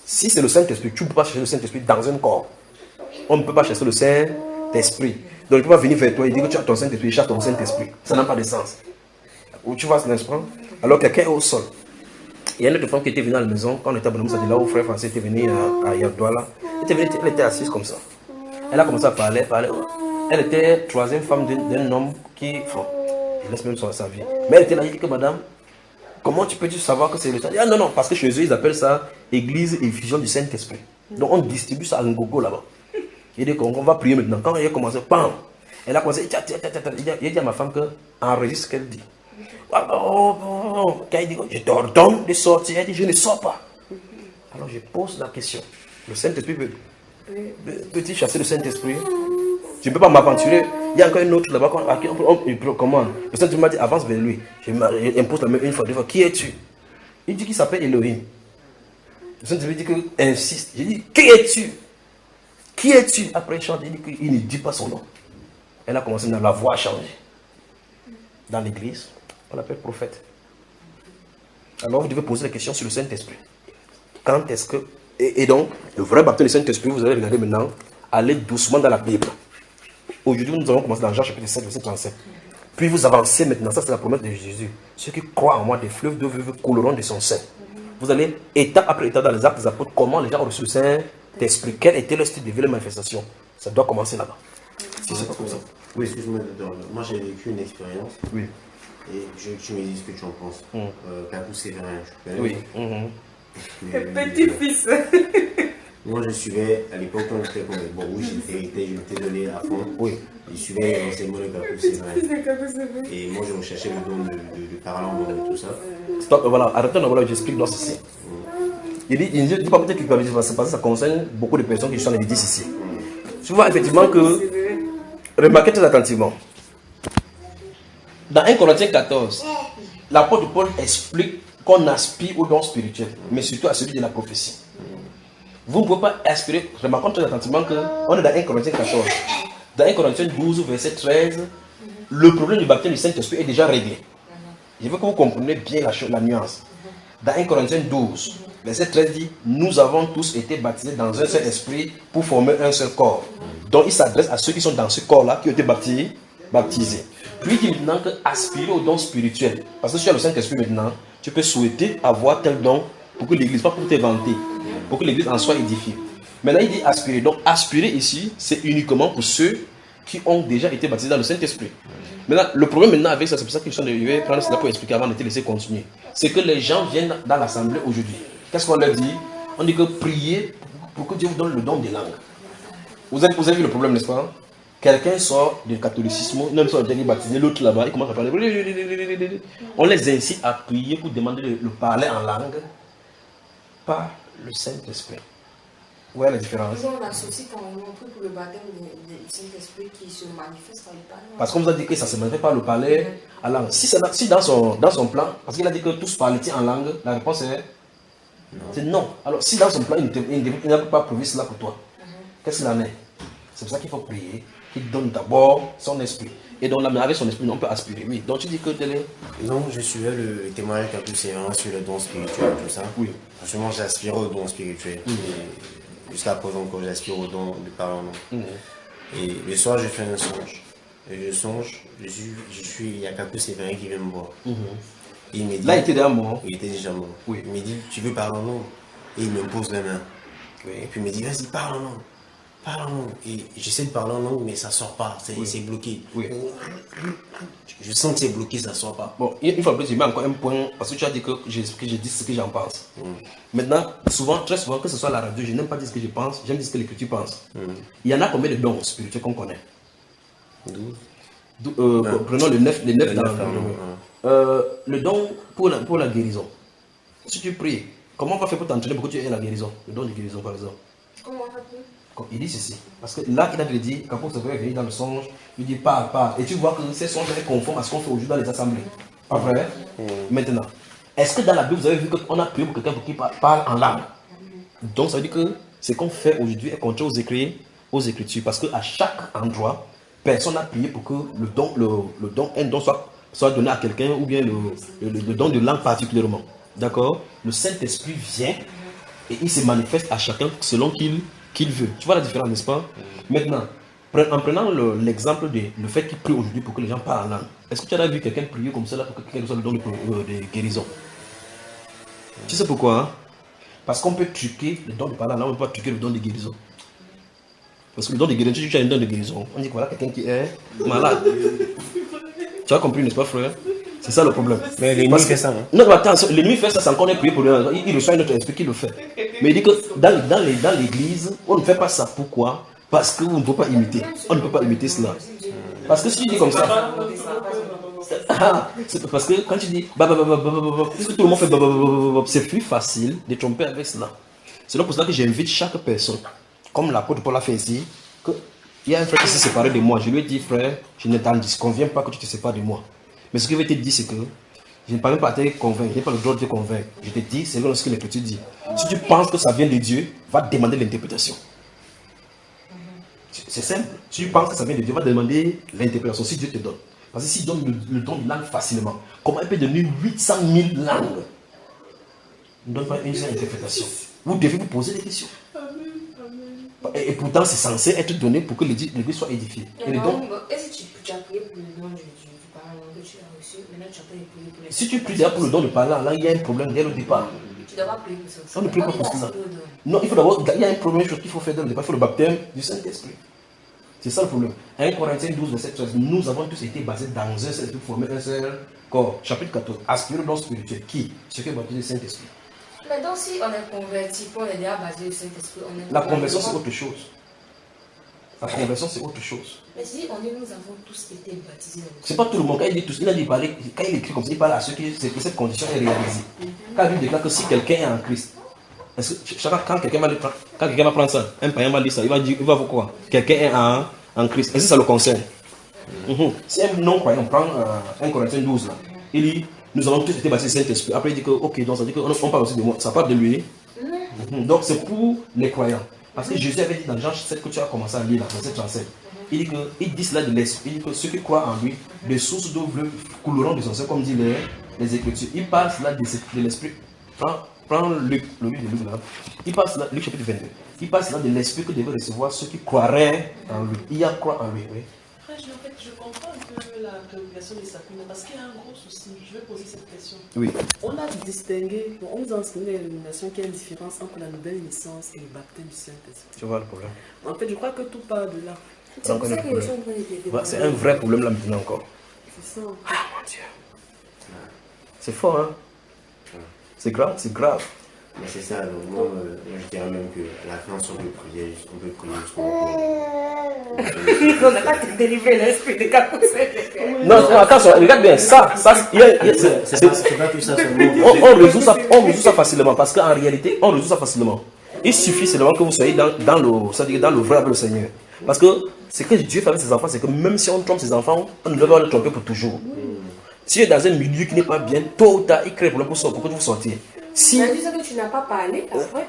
Si c'est le Saint-Esprit, tu ne peux pas chercher le Saint-Esprit dans un corps. On ne peut pas chercher le Saint-Esprit. Donc il ne peut pas venir vers toi et dire que tu as ton Saint-Esprit, cherche ton Saint-Esprit. Ça n'a pas de sens. Où tu vois, n'est-ce pas? Alors quelqu'un est au sol. Il y a une autre femme qui était venue à la maison, quand on était à Bonhomme, là où frère français était venu à Yabdouala. Elle était assise comme ça. Elle a commencé à parler. Elle était troisième femme d'un homme qui, il laisse même sa vie. Mais elle était là, il dit que madame, comment tu peux savoir que c'est le Saint-Esprit? Ah non, parce que chez eux, ils appellent ça Église effusion du Saint-Esprit. Donc on distribue ça à Ngogo là-bas. Il dit qu'on va prier maintenant. Quand elle a commencé, bam, elle a commencé, il dit à ma femme que enregistre ce qu'elle dit. Quand il dit, je t'ordonne de sortir, elle dit, je ne sors pas. Alors je pose la question. Le Saint-Esprit peut-il chasser le Saint-Esprit? Je ne peux pas m'aventurer. Il y a encore une autre là-bas à qui on commande. Le Saint-Esprit m'a dit, avance vers lui. Je impose la main une fois, deux fois. Qui es-tu? Il dit qu'il s'appelle Elohim. Le Saint-Esprit dit qu'il insiste. Je dis, qui es-tu? Qui es-tu? Après il chante, il dit qu'il ne dit pas son nom. Elle a commencé, la voix a changé. Dans l'église, on l'appelle prophète. Alors vous devez poser la question sur le Saint-Esprit. Quand est-ce que... Et donc, le vrai baptême du Saint-Esprit, vous allez regarder maintenant, allez doucement dans la Bible. Aujourd'hui, nous allons commencer dans Jean chapitre 7, verset 37. Puis vous avancez maintenant, ça c'est la promesse de Jésus. Ceux qui croient en moi, des fleuves de vie couleront de son sein. Vous allez étape après étape dans les actes des apôtres, comment les gens ont reçu le Saint-Esprit, quel était le style de vie, la manifestation. Ça doit commencer là-bas. Si c'est pas comme ça. Oui, excuse-moi, moi j'ai vécu une expérience. Oui. Et je veux que tu me dises ce que tu en penses. Capou Séverin, je connais. Oui. Petit-fils. Moi je suivais, à l'époque quand j'étais comme bon, oui, je m'étais donné à fond. Oui. Je suivais l'enseignement de Capou Séverin. Et moi je recherchais le don de parler en langue et tout ça. Stop, voilà, arrêtons d'abord, j'explique dans ceci. Il dit pas peut-être qu'il parce que ça concerne beaucoup de personnes qui sont dans l'église ici. Tu vois effectivement que, remarquez très attentivement, dans 1 Corinthiens 14, l'apôtre Paul explique qu'on aspire au don spirituel, mais surtout à celui de la prophétie. Vous ne pouvez pas aspirer, remarquons très attentivement qu'on est dans 1 Corinthiens 14. Dans 1 Corinthiens 12, verset 13, le problème du baptême du Saint-Esprit est déjà réglé. Je veux que vous compreniez bien la nuance. Dans 1 Corinthiens 12, verset 13 dit, nous avons tous été baptisés dans un seul esprit pour former un seul corps. Donc il s'adresse à ceux qui sont dans ce corps-là, qui ont été baptisés. Puis il dit maintenant que aspirer au don spirituel. Parce que si tu as le Saint-Esprit maintenant, tu peux souhaiter avoir tel don pour que l'église, pas pour t'inventer, pour que l'église en soit édifiée. Maintenant il dit aspirer. Donc aspirer ici, c'est uniquement pour ceux qui ont déjà été baptisés dans le Saint-Esprit. Maintenant, le problème maintenant avec ça, c'est pour ça que je vais prendre cela pour expliquer avant de te laisser continuer. C'est que les gens viennent dans l'assemblée aujourd'hui. Qu'est-ce qu'on leur dit? On dit que priez pour que Dieu vous donne le don des langues. Vous avez vu le problème, n'est-ce pas? quelqu'un sort du catholicisme, même si on est baptisé, l'autre là-bas, il commence à parler. On les incite à prier pour demander le parler en langue, pas le Saint-Esprit. Vous voyez la différence? On associe quand même un peu pour le baptême du Saint-Esprit qui se manifeste par le parler. Parce qu'on vous a dit que ça se manifeste par le parler en langue. Si dans son plan, parce qu'il a dit que tous parlent en langue, la réponse est non. Alors si dans son plan, il n'a pas prévu cela pour toi, qu'est-ce qu'il en est? C'est pour ça qu'il faut prier, qu'il donne d'abord son esprit. Et donc là, avec son esprit, on peut aspirer. Oui, donc tu dis que tel est... Non, je suivais le témoignage un peu sévère sur le don spirituel, tout ça. Oui. Franchement, j'aspire au don spirituel. Jusqu'à présent, quand j'aspire au don de parler en langue. Et le soir, je fais un songe. Et je songe, il y a quelqu'un sévère qui vient me voir. Et il me dit... Là, il était déjà mort. Il était déjà mort. Oui. Il me dit, tu veux parler en langue? Et il me pose la main. Oui. Et puis il me dit, vas-y, parle en langue. Parle en langue. Et j'essaie de parler en langue, mais ça sort pas. C'est bloqué. Oui. Je sens que c'est bloqué, ça sort pas. Bon, une fois de plus, je mets encore un point, parce que tu as dit que je dis ce que j'en pense. Maintenant, très souvent, que ce soit à la radio, je n'aime pas dire ce que je pense, j'aime dire ce que l'Écriture pense. Il y en a combien de dons spirituels qu'on connaît? 12. Prenons les 9 dans le don pour la guérison. Si tu pries, comment on va faire pour t'entraîner pour que tu aies la guérison? Le don de guérison, par exemple. Comment on va faire? Il dit ceci, parce que là, il a dit, quand on se fait venir dans le songe, il dit parle. Et tu vois que ces songes sont conformes à ce qu'on fait aujourd'hui dans les assemblées. Pas vrai? Maintenant, est-ce que dans la Bible, vous avez vu qu'on a prié pour quelqu'un pour qu'il parle en langue? Donc, ça veut dire que ce qu'on fait aujourd'hui est contraire aux Écritures, parce qu'à chaque endroit, personne n'a prié pour que un don soit donné à quelqu'un, ou bien le don de langue particulièrement. D'accord? Le Saint-Esprit vient et il se manifeste à chacun selon qu'il veut. Tu vois la différence, n'est-ce pas? Maintenant, en prenant l'exemple de le fait qu'il prie aujourd'hui pour que les gens parlent en langue, est-ce que tu as vu quelqu'un prier comme cela pour que quelqu'un reçoive le don de guérison? Tu sais pourquoi? Hein? Parce qu'on peut truquer le don de parler en langue, on ne peut pas truquer le don de guérison. Parce que le don de guérison, si tu as un don de guérison, on dit que voilà quelqu'un qui est malade. Tu as compris, n'est-ce pas, frère? C'est ça le problème. Mais l'ennemi fait ça, non? Non, attends, l'ennemi fait ça sans qu'on ait prié pour lui. Il reçoit un autre esprit qui le fait. Mais il dit que dans l'église, on ne fait pas ça. Pourquoi? Parce qu'on ne peut pas imiter. On ne peut pas imiter cela. Parce que si tu dis comme ça, c'est parce que quand tu dis puisque tout le monde fait c'est plus facile de tromper avec cela. C'est donc pour cela que j'invite chaque personne, comme l'apôtre Paul a fait ici, qu'il y a un frère qui s'est séparé de moi. Je lui ai dit, frère, je ne t'en disconviens pas que tu te sépares de moi. Mais ce que je vais te dire, c'est que je ne parle pas à te convaincre, je n'ai pas le droit de te convaincre. Je te dis, c'est ce que l'Écriture dit. Si tu penses que ça vient de Dieu, va demander l'interprétation. C'est simple. Si tu penses que ça vient de Dieu, va demander l'interprétation si Dieu te donne. Parce que s'il donne le don de langue facilement, comment il peut donner 800 000 langues? Il ne donne pas une seule interprétation. Vous devez vous poser des questions. Et pourtant, c'est censé être donné pour que l'Église soit édifiée. Est-ce que tu as prié pour le don du parler que tu as reçu? Maintenant, tu as prié pour les... Si tu pries déjà pour le don de parler en langue, il y a un problème dès le départ. Tu dois pas prier pour ça. On ne prie pas pour ça. Non, il faut d'abord, il y a une première chose qu'il faut faire dès le départ, il faut le baptême du Saint-Esprit. C'est ça le problème. 1 Corinthiens 12, verset 13, nous avons tous été basés dans un seul esprit pour former un seul corps. Chapitre 14, aspirer au don spirituel. Qui? Ce qui est baptisé du Saint-Esprit. Mais donc, si on est converti, on est déjà basé du Saint-Esprit, la conversion, c'est autre chose. La conversion, c'est autre chose. Mais si on dit nous avons tous été baptisés dans le... C'est pas tout le monde. Quand il dit tous, il a dit parler, quand il écrit comme ça, il parle à ceux qui que cette condition est réalisée. Quand il déclare que si quelqu'un est en Christ, quand quelqu'un va prendre ça, un païen va lire ça, il va voir quoi? Quelqu'un est en Christ. Est-ce que ça le concerne? Si un non-croyant prend 1 Corinthiens 12, là, il dit nous avons tous été baptisés du Saint-Esprit. Après, il dit que, ok, donc ça dit qu'on parle aussi de moi. Ça parle de lui. Donc, c'est pour les croyants. Parce que Jésus avait dit dans Jean 7 que tu as commencé à lire, dans cette 37. Il dit cela de l'Esprit. Il dit que ceux qui croient en lui, des sources d'eau couleront de son sein, comme dit les Écritures. Il parle cela de l'Esprit. Prends Luc, le livre de Luc là. Il parle cela, Luc chapitre 22. Il parle cela de l'Esprit que devaient recevoir ceux qui croiraient en lui. Il y a croire en lui, oui. Je comprends un peu la préoccupation des Sakuna parce qu'il y a un gros souci. Je vais poser cette question. Oui. On a distingué, on nous a enseigné l'illumination qu'il y a une différence entre la nouvelle naissance et le baptême du Saint-Esprit. Tu vois le problème. En fait, je crois que tout part de là. C'est pour ça que les gens vont c'est un vrai problème là maintenant encore. C'est ça. Ah mon Dieu. C'est fort, hein? C'est grave, c'est grave. Mais c'est ça, donc moi je dirais même que à la fin, si on peut prier jusqu'au bout. On n'a pas délivré l'esprit de Kako sévéré. Non, attention, regarde bien, c'est pas tout ça seulement. on résout ça facilement, parce qu'en réalité, on résout ça facilement. Il suffit seulement que vous soyez dans le vrai avec le Seigneur. Parce que ce que Dieu fait avec ses enfants, c'est que même si on trompe ses enfants, on ne doit pas le tromper pour toujours. Si tu es dans un milieu qui n'est pas bien, tôt ou tard, il crée problème pour vous sortir. Si... Mais tu sais que tu n'as pas parlé après.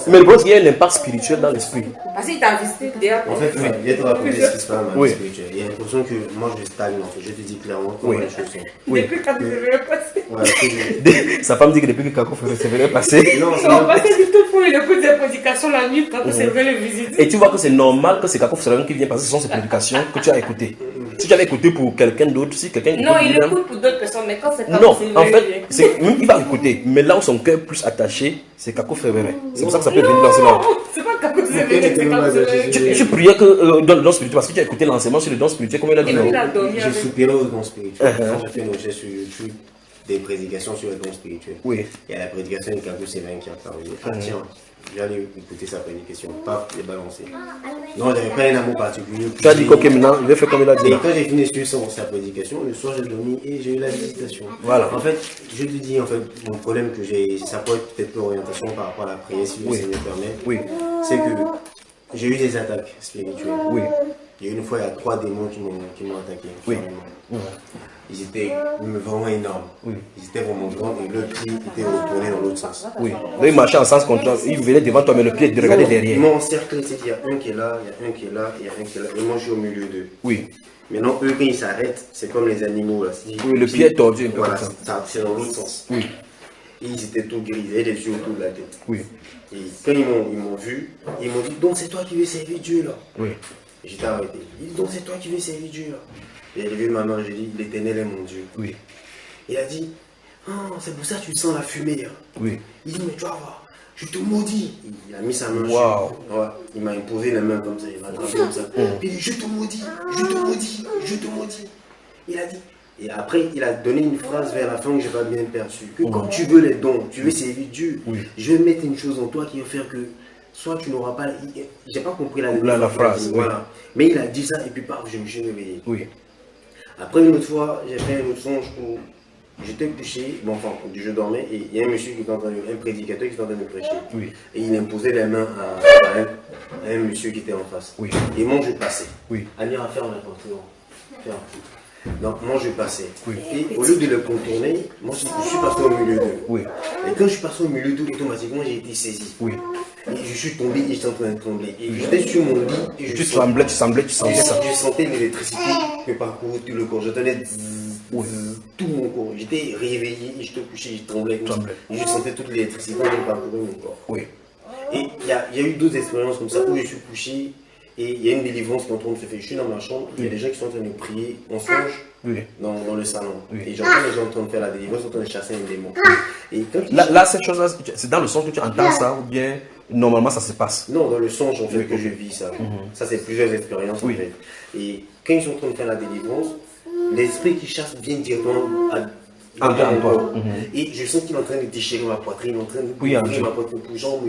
Mais le problème, c'est qu'il y a un impact spirituel dans l'esprit. Parce qu'il t'a visité déjà. En fait, il y a te raconter ce qui se passe dans la vie spirituelle. Il y a l'impression que moi je stagne, en fait. Je te dis clairement comment les choses sont. Depuis quand tu devrais passer. Sa femme dit que depuis que Kako Sévéré est passé. Non, parce que du tout pour il écoute des prédications la nuit, Kako Sévéré le visite. Et tu vois que c'est normal que c'est Kako Sévéré qui vient passer, ce sont ces prédications que tu as écoutées. Si tu avais écouté pour quelqu'un d'autre, si quelqu'un... Non, il écoute pour d'autres personnes, mais quand c'est Kako Sévéré... Non, en fait, même il va écouter, mais là où son cœur est plus attaché, c'est Kako Sévéré. C'est pour ça que ça peut venir dans ce là. C'est pas Kako Sévéré, c'est Kako Sévéré. Tu priais que dans le don spirituel, parce que tu as écouté l'enseignement sur le don spirituel, comment il a dit non? J'ai soupiré au don spirituel. Quand j'ai fait une recherche sur YouTube, des prédications sur le don spirituel. Oui. Il y a la prédication de Kako Sévéré qui a parlé. Ah tiens, j'allais écouter sa prédication. Paf, il est balancé. Non, il n'y avait pas un amour particulier. Tu as dit qu'ok maintenant, il a fait comme il a dit. Et quand j'ai fini sa prédication, le soir j'ai dormi et j'ai eu la visitation. Voilà. En fait, je te dis, en fait, mon problème que j'ai, ça peut être peut-être l'orientation par rapport à la prière, si le Seigneur permet. Oui. C'est que j'ai eu des attaques spirituelles. Oui. Il y a une fois, il y a 3 démons qui m'ont attaqué. Oui. Ils étaient vraiment énormes. Oui. Ils étaient vraiment grands et leur pied était retourné dans l'autre sens. Oui. Là, ils marchaient en sens contraire. Ils venaient devant toi, mais le pied regardait derrière. Ils m'ont encerclé, c'est qu'il y a un qui est là, il y a un qui est là, il y a un qui est là. Et moi, je suis au milieu d'eux. Oui. Maintenant, eux, quand ils s'arrêtent, c'est comme les animaux là. Oui, le pied est tordu un peu. Voilà, c'est dans l'autre sens. Oui. Et ils étaient tout gris, ils avaient les yeux autour de la tête. Oui. Et quand ils m'ont vu, ils m'ont dit, donc c'est toi qui veux servir Dieu là. Oui. Et j'étais arrêté. Il dit, donc c'est toi qui veux servir Dieu là. Et j'ai levé ma main, j'ai dit, l'Éternel est mon Dieu. Oui. Il a dit, ah, c'est pour ça que tu sens la fumée. Hein. Oui. Il dit, mais tu vas voir, je te maudis. Il a mis sa main wow. sur ouais, il m'a imposé la main comme ça, il m'a attrapé comme ça. Puis il dit, je te maudis, je te maudis, je te maudis. Il a dit, et après il a donné une phrase vers la fin que je n'ai pas bien perçue. Que quand tu veux les dons, tu veux servir Dieu, je vais mettre une chose en toi qui va faire que soit tu n'auras pas... J'ai pas compris la phrase. Voilà. Mais il a dit ça et puis paf, je me suis réveillé. Oui. Après une autre fois, j'ai fait un autre songe où j'étais couché, bon, enfin, je dormais, et il y a un monsieur qui était en train de, un prédicateur qui était en train de prêcher. Oui. Et il imposait les mains à un monsieur qui était en face. Oui. Et moi je passais. Oui. Amir, faire la porte. Donc moi je passais. Oui. Et au lieu de le contourner, moi je suis passé au milieu d'eux. Oui. Et quand je suis passé au milieu d'eux, automatiquement j'ai été saisi. Oui. Et je suis tombé et j'étais en train de trembler. Et j'étais sur mon lit et tu tremblais, tu sentais ça. Je sentais l'électricité que parcourait tout le corps. J'entendais tout mon corps. J'étais réveillé et j'étais couché, je tremblais. Et je sentais toute l'électricité qui parcourait mon corps. Oui. Et il y a eu d'autres expériences comme ça où je suis couché et il y a une délivrance qui est en train de se faire. Je suis dans ma chambre, il y a des gens qui sont en train de prier en songe dans le salon. Et j'entends les gens en train de faire la délivrance, en train de chasser un démon. Et quand là, cette chose-là, c'est dans le songe que tu entends ça ou bien normalement ça se passe? Non, dans le songe en fait que je vis ça. Ça c'est plusieurs expériences en fait. Et quand ils sont en train de faire la délivrance, l'esprit qui chasse vient directement à toi. Et je sens qu'il est en train de déchirer ma poitrine, en train de déchirer ma poitrine pour genre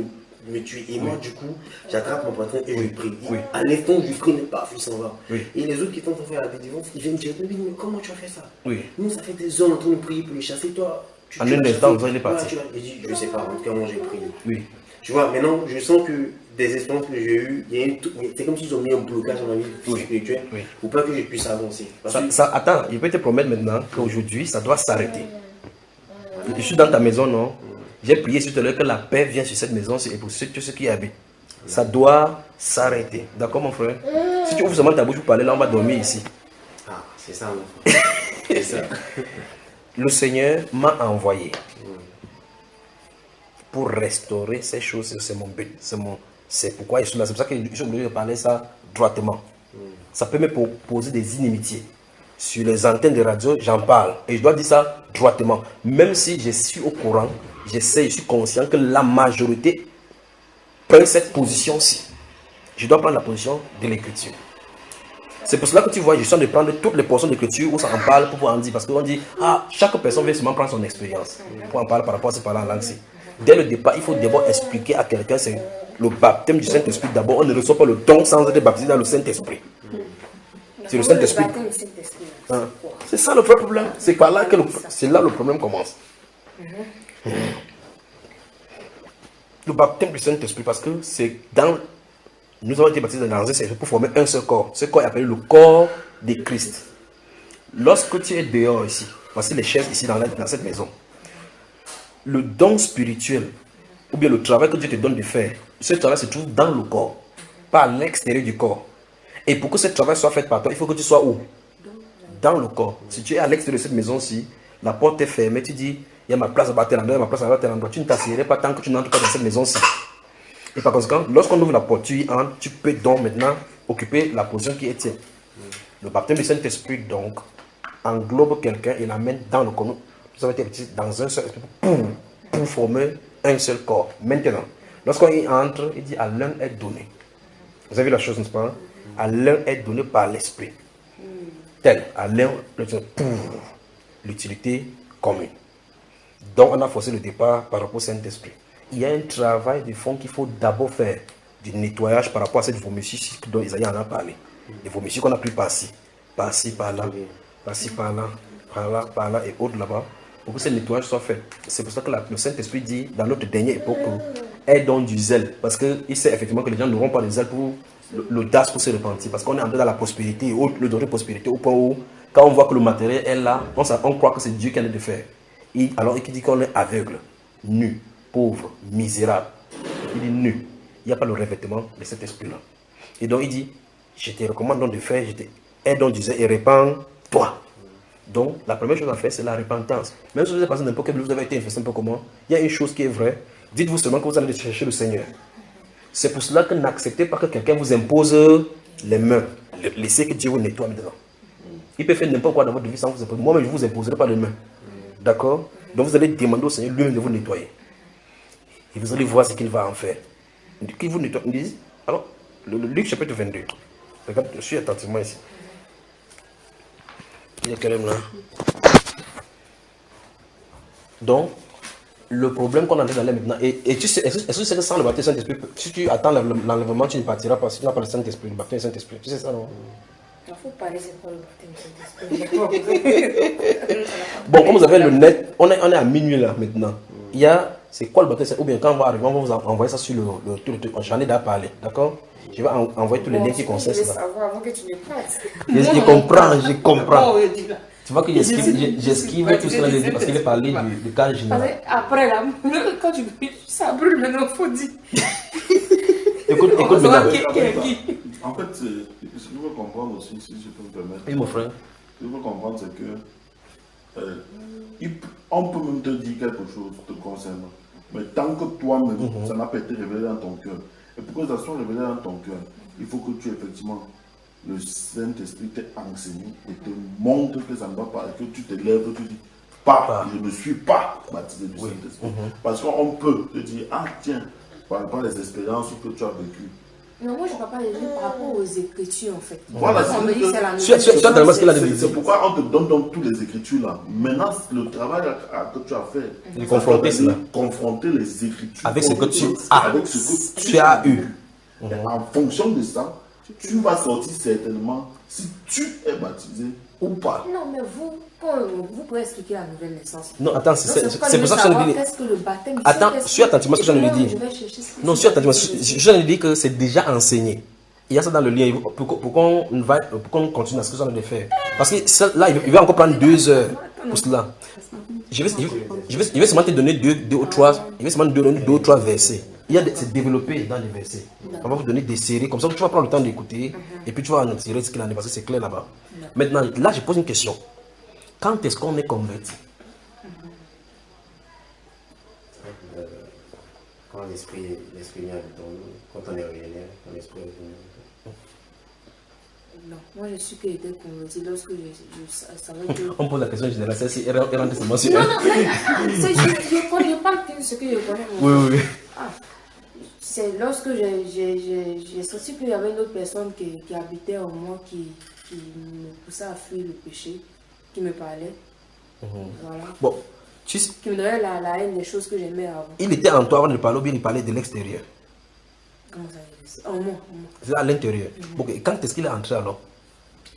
me tuer. Et moi du coup, j'attrape ma poitrine et je prie. À l'instant où je prie, paf, il s'en va. Et les autres qui sont en train de faire la délivrance, ils viennent directement, ils me disent, mais comment tu as fait ça? Nous ça fait des heures en train de prier pour les chasser, toi. En un instant, vous allez partir. Je dis, je sais pas, en tout cas moi j'ai prié. Tu vois, maintenant, je sens que des expériences que j'ai eues, c'est comme s'ils ont mis un blocage dans ma vie spirituelle pour pas que je puisse avancer. Attends, je peux te promettre maintenant qu'aujourd'hui, ça doit s'arrêter. Je suis dans ta maison, non? J'ai prié sur toi que la paix vienne sur cette maison et pour ceux qui y habitent. Ça doit s'arrêter. D'accord, mon frère? Si tu ouvres seulement ta bouche pour parler, là, on va dormir ici. Ah, c'est ça, mon frère. C'est ça. Le Seigneur m'a envoyé pour restaurer ces choses, c'est mon but, c'est pourquoi je suis là, c'est pour ça que je suis obligé de parler ça droitement. Ça peut me poser des inimitiés. Sur les antennes de radio, j'en parle, et je dois dire ça droitement. Même si je suis au courant, je suis conscient que la majorité prend cette position-ci. Je dois prendre la position de l'écriture. C'est pour cela que tu vois, je suis en train de prendre toutes les portions d'écriture où ça en parle pour pouvoir en dire. Parce qu'on dit, ah, chaque personne veut seulement prendre son expérience pour en parler par rapport à ce parlant en langue-ci. Dès le départ, il faut d'abord expliquer à quelqu'un, c'est le baptême du Saint-Esprit. D'abord, on ne reçoit pas le don sans être baptisé dans le Saint-Esprit. C'est le Saint-Esprit. Hein? C'est ça le vrai problème. C'est par là que c'est là le problème commence. Le baptême du Saint-Esprit, parce que c'est dans... Nous avons été baptisés dans un Saint-Esprit pour former un seul corps. Ce corps est appelé le corps de Christ. Lorsque tu es dehors ici, voici les chaises ici dans cette maison, le don spirituel, ou bien le travail que Dieu te donne de faire, ce travail se trouve dans le corps, pas à l'extérieur du corps. Et pour que ce travail soit fait par toi, il faut que tu sois où? Dans le corps. Si tu es à l'extérieur de cette maison-ci, la porte est fermée, tu dis, il y a ma place à tel endroit, il y a ma place à tel endroit, tu ne t'assieds pas tant que tu n'entres pas dans cette maison-ci. Et par conséquent, lorsqu'on ouvre la porte, tu y entres, tu peux donc maintenant occuper la position qui est tienne. Le baptême du Saint-Esprit, donc, englobe quelqu'un et l'amène dans le corps. Nous avons été baptisés dans un seul esprit pour former un seul corps. Maintenant, lorsqu'on y entre, il dit à l'un est donné. Vous avez vu la chose, n'est-ce pas? À l'un est donné par l'esprit. Tel, à l'un, pour l'utilité commune. Donc, on a forcé le départ par rapport au Saint-Esprit. Il y a un travail de fond qu'il faut d'abord faire, du nettoyage par rapport à cette vomissure dont Isaïe en a parlé. Les vomissures qu'on a pris par-ci, par-ci, par-là, par-ci, par-là, par-là, par-là et autres là-bas, pour que ce nettoyage soit fait. C'est pour ça que le Saint-Esprit dit, dans notre dernière époque, aie donc du zèle. Parce qu'il sait effectivement que les gens n'auront pas de zèle pour l'audace pour se repentir. Parce qu'on est entré dans la prospérité, le doré prospérité, au point où, quand on voit que le matériel est là, on croit que c'est Dieu qui a de faire. Alors, il dit qu'on est aveugle, nu, pauvre, misérable. Il dit nu. Il n'y a pas le revêtement de cet esprit-là. Et donc, il dit, je te recommande donc de faire, aide donc du zèle et répands-toi. Donc, la première chose à faire, c'est la repentance. Même si vous êtes passé n'importe quel, vous avez été infesté un peu comment, il y a une chose qui est vraie. Dites-vous seulement que vous allez chercher le Seigneur. C'est pour cela que n'acceptez pas que quelqu'un vous impose les mains. Laissez que Dieu vous nettoie dedans. Il peut faire n'importe quoi dans votre vie sans vous imposer. Moi-même, je ne vous imposerai pas les mains. D'accord? Donc, vous allez demander au Seigneur lui-même de vous nettoyer. Et vous allez voir ce qu'il va en faire. Qu'il vous nettoie. Alors, le Luc chapitre 22. Regarde, je suis attentivement ici. Il y a quand même là. Donc, le problème qu'on a dans maintenant, et tu sais, est-ce que c'est que sans le baptême Saint-Esprit, si tu attends l'enlèvement, tu ne partiras pas, si tu n'as pas le Saint-Esprit, le baptême Saint-Esprit, tu sais ça, non? Il faut parler, c'est quoi le baptême Saint-Esprit? Bon, comme vous avez le net, on est à minuit là maintenant. Il y a, c'est quoi le baptême Saint-Esprit? Ou bien quand on va arriver, on va vous envoyer ça sur le truc, j'en ai déjà parlé, d'accord? Je vais envoyer tous les liens qui concernent ça. Je vais savoir avant que tu me passes. Je comprends. Tu vois que j'esquive tout ce qu'on a dit parce qu'il est parlé du cas général. Après là, quand tu ça brûle maintenant, il faut dire. Écoute maintenant. En fait, ce que je veux comprendre aussi, si je peux me permettre. Oui, mon frère. Ce que je veux comprendre, c'est que on peut même te dire quelque chose te concernant. Mais tant que toi-même, ça n'a pas été révélé dans ton cœur. Et pour que ça soit révélé dans ton cœur, il faut que tu effectivement, le Saint-Esprit t'ait enseigné et te montre que ça ne va pas, et que tu te lèves, que tu dis, je ne suis pas baptisé du Saint-Esprit. Parce qu'on peut te dire, ah tiens, par rapport aux expériences que tu as vécues. Non, moi je ne parle pas des livres par rapport aux Écritures en fait. Voilà, c'est pourquoi on te donne donc toutes les Écritures là. Maintenant, le travail que tu as fait, confronter les Écritures avec ce que tu as eu. En fonction de ça, tu vas sortir certainement si tu es baptisé ou pas. Non, mais vous pouvez expliquer la nouvelle naissance. Non, attends, c'est pour ça que je ne dis. Qu'est-ce que le baptême? Attends, suis attentivement ce que je viens de dire. Non, suis attentivement. Je viens de dire que c'est déjà enseigné. Il y a ça dans le lien pour qu'on continue à ce que j'en ai fait. Parce que là, il va encore prendre 2 heures pour cela. Je vais seulement te donner deux ou trois versets. C'est développé dans les versets. On va vous donner des séries, comme ça tu vas prendre le temps d'écouter et puis tu vas en tirer ce qu'il en est, parce que c'est clair là-bas. Maintenant, là je pose une question. Quand est-ce qu'on est converti? Quand l'esprit vient avec nous, quand on est réel, quand l'esprit est venu. Non, moi je suis que j'étais converti lorsque je savais que... On pose la question générale, c'est si elle rentre seulement sur elle. Non, je parle de ce que je connais. Oui. C'est lorsque j'ai senti qu'il y avait une autre personne qui habitait en moi, qui me poussait à fuir le péché, qui me parlait. Bon, Qui me donnait la haine des choses que j'aimais avant. Il était en toi avant de parler ou bien il parlait de l'extérieur? Comment ça? En moi. C'est à l'intérieur. Bon, quand est-ce qu'il est entré alors?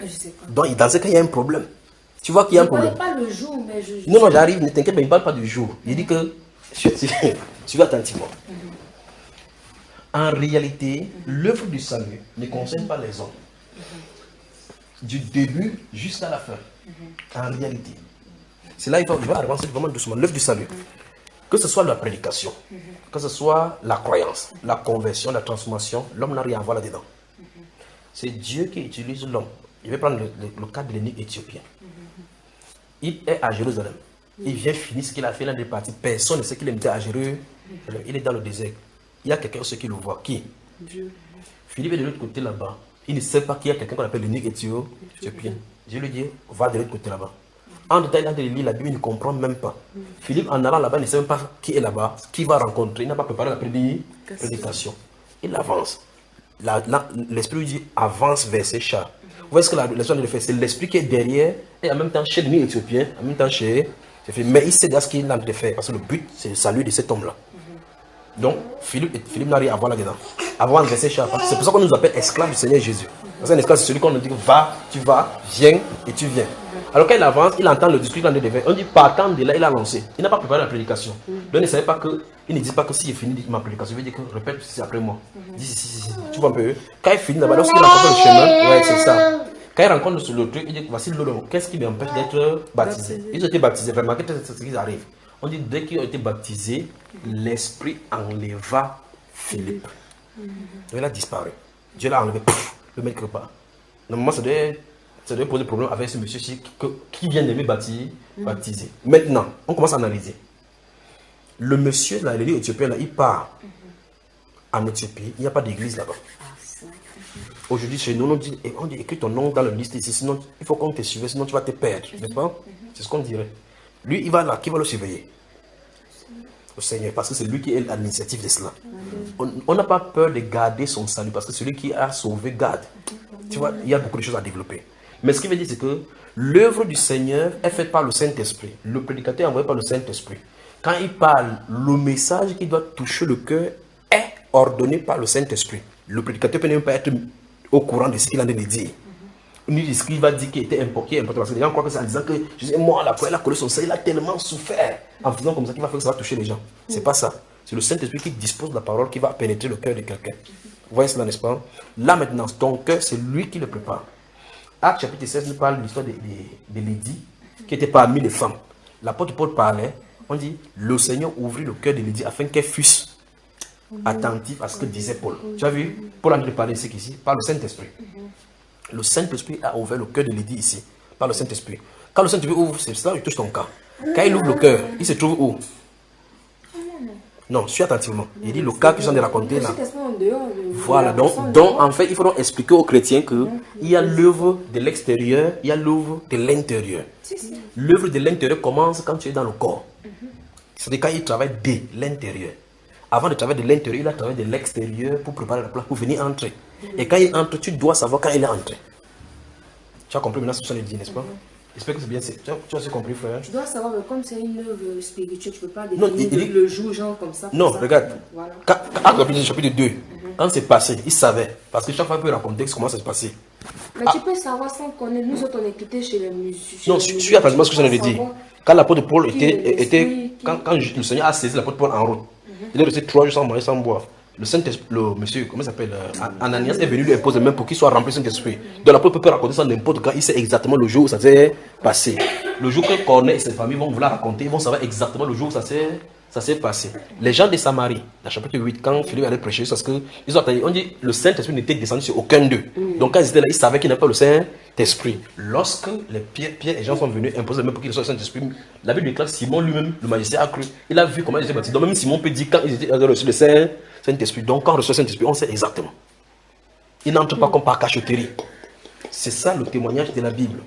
Je sais pas. Donc dans ce cas, il y a un problème. Tu vois qu'il y a un problème. Je ne parlais pas le jour, mais je... Non, j'arrive, ne t'inquiète pas, il ne parle pas du jour. Il dit que, suis attentivement. En réalité, l'œuvre du salut ne concerne pas les hommes. Du début jusqu'à la fin. En réalité. C'est là qu'il faut avancer vraiment doucement. L'œuvre du salut. Que ce soit la prédication, que ce soit la croyance, la conversion, la transformation, l'homme n'a rien à voir là-dedans. C'est Dieu qui utilise l'homme. Je vais prendre le cas de l'énigme éthiopien. Il est à Jérusalem. Il vient finir ce qu'il a fait l'un des parties. Personne ne sait qu'il était à Jérusalem. Il est dans le désert. Il y a quelqu'un qui le voit. Qui? Dieu. Philippe est de l'autre côté là-bas. Il ne sait pas qu'il y a quelqu'un qu'on appelle l'énigme éthiopien. Dieu lui dit, va de l'autre côté là-bas. En détail, il a lit la Bible, il ne comprend même pas. Philippe, en allant là-bas, il ne sait même pas qui est là-bas, qui va rencontrer. Il n'a pas préparé la prédication. Il avance. L'esprit lui dit, avance vers ses chars. Vous voyez ce que l'histoire de faire? C'est l'esprit qui est derrière, et en même temps chez l'ennemi éthiopien, en même temps chez... Mais il sait ce qu'il est en train de faire, parce que le but, c'est le salut de cet homme-là. Donc, Philippe n'a rien à voir là-dedans. Avance vers ses chars. C'est pour ça qu'on nous appelle esclaves du Seigneur Jésus. Parce qu'un esclave, c'est celui qu'on nous dit, va, tu vas, viens, et tu viens. Alors quand il avance, il entend le discours qu'il a de faire. On dit partant de là, il a lancé. Il n'a pas préparé la prédication. Donc il ne savait pas que, il ne dit pas que si j'ai fini ma prédication, il veut dire que répète ceci après moi. Dis si. Tu vois un peu. Quand il finit là-bas, lorsqu'il rencontre le chemin, ouais, c'est ça. Quand il rencontre sur le truc, il dit voici l'eau. Qu'est-ce qui m'empêche d'être baptisé? Ils ont été baptisés. Remarquez ce qui arrive. On dit dès qu'ils ont été baptisés, l'esprit enleva Philippe. Donc il a disparu. Dieu l'a enlevé. Le mec repart. Normalement, ça doit poser problème avec ce monsieur-ci qui vient de me baptiser. Maintenant, on commence à analyser. Le monsieur, là, l'élu éthiopien, là, il part en Éthiopie. Il n'y a pas d'église là-bas. Aujourd'hui, chez nous, on dit écris ton nom dans la liste ici, sinon il faut qu'on te suive, sinon tu vas te perdre. N'est-ce pas? C'est ce qu'on dirait. Lui, il va là, qui va le surveiller? Le Seigneur, parce que c'est lui qui est à l'initiative de cela. On n'a pas peur de garder son salut, parce que celui qui a sauvé garde. Tu vois, il y a beaucoup de choses à développer. Mais ce qui veut dire, c'est que l'œuvre du Seigneur est faite par le Saint-Esprit. Le prédicateur est envoyé par le Saint-Esprit. Quand il parle, le message qui doit toucher le cœur est ordonné par le Saint-Esprit. Le prédicateur ne peut même pas être au courant de ce qu'il a de dire. Ni de ce qu'il va dire qui est important. Parce que les gens croient que c'est en disant que moi, la croix, il a collé son sang, il a tellement souffert. En faisant comme ça, qu'il va faire que ça va toucher les gens. C'est pas ça. C'est le Saint-Esprit qui dispose de la parole qui va pénétrer le cœur de quelqu'un. Vous voyez cela, n'est-ce pas? Là maintenant, ton cœur, c'est lui qui le prépare. Acte chapitre 16 nous parle de l'histoire de Lydie, qui était parmi les femmes. L'apôtre Paul parlait, on dit, le Seigneur ouvrit le cœur de Lydie afin qu'elle fût attentive à ce que disait Paul. Tu as vu? Paul a dit de parler ici, par le Saint-Esprit. Le Saint-Esprit a ouvert le cœur de Lydie ici, par le Saint-Esprit. Quand le Saint-Esprit ouvre, c'est ça, il touche ton cœur. Quand il ouvre le cœur, il se trouve où? Non, suis attentivement. Il dit le cas que j'en ai raconté là. Voilà, donc en fait, il faut donc expliquer aux chrétiens qu'il y a l'œuvre de l'extérieur, il y a l'œuvre de l'intérieur. L'œuvre de l'intérieur commence quand tu es dans le corps. C'est-à-dire quand il travaille de l'intérieur. Avant de travailler de l'intérieur, il a travaillé de l'extérieur pour préparer la place, pour venir entrer. Et quand il entre, tu dois savoir quand il est entré. Tu as compris maintenant ce que ça veut dire, n'est-ce pas? J'espère que c'est bien. Tu as aussi compris, frère? Tu dois savoir, mais comme c'est une œuvre spirituelle, tu ne peux pas définir le jour, genre comme ça. Non, regarde. Voilà. Quand chapitre 2, quand c'est passé, il savait. Parce que chaque fois, il peut raconter comment ça se passait. Mais tu peux savoir sans connaître. Nous autres, on écoutait chez les musiciens. Non, suis attentivement ce que j'en ai dit. Quand l'apôtre Paul était quand le Seigneur a saisi l'apôtre Paul en route, il est resté 3 jours sans manger, sans boire. Le monsieur, comment il s'appelle, Ananias est venu lui imposer même pour qu'il soit rempli de Saint-Esprit. Donc l'apôtre peut raconter ça n'importe quand, il sait exactement le jour où ça s'est passé. Le jour que Corneille et ses familles vont vouloir raconter, ils vont savoir exactement le jour où ça s'est passé. Les gens de Samarie, dans chapitre 8, quand Philippe allait prêcher, parce que ils ont entendu, on dit le Saint-Esprit n'était descendu sur aucun d'eux. Donc quand ils étaient là, ils savaient qu'il n'y avait pas le Saint-Esprit. Lorsque Pierre et les gens sont venus imposer même pour qu'il soit le Saint-Esprit, la Bible déclare Simon lui-même, le magistrat a cru. Il a vu comment ils étaient baptisés. Donc même Simon peut dire quand ils étaient reçus le Saint-Esprit. Donc quand on reçoit le Saint-Esprit, on sait exactement. Il n'entre pas comme par cachotterie. C'est ça le témoignage de la Bible.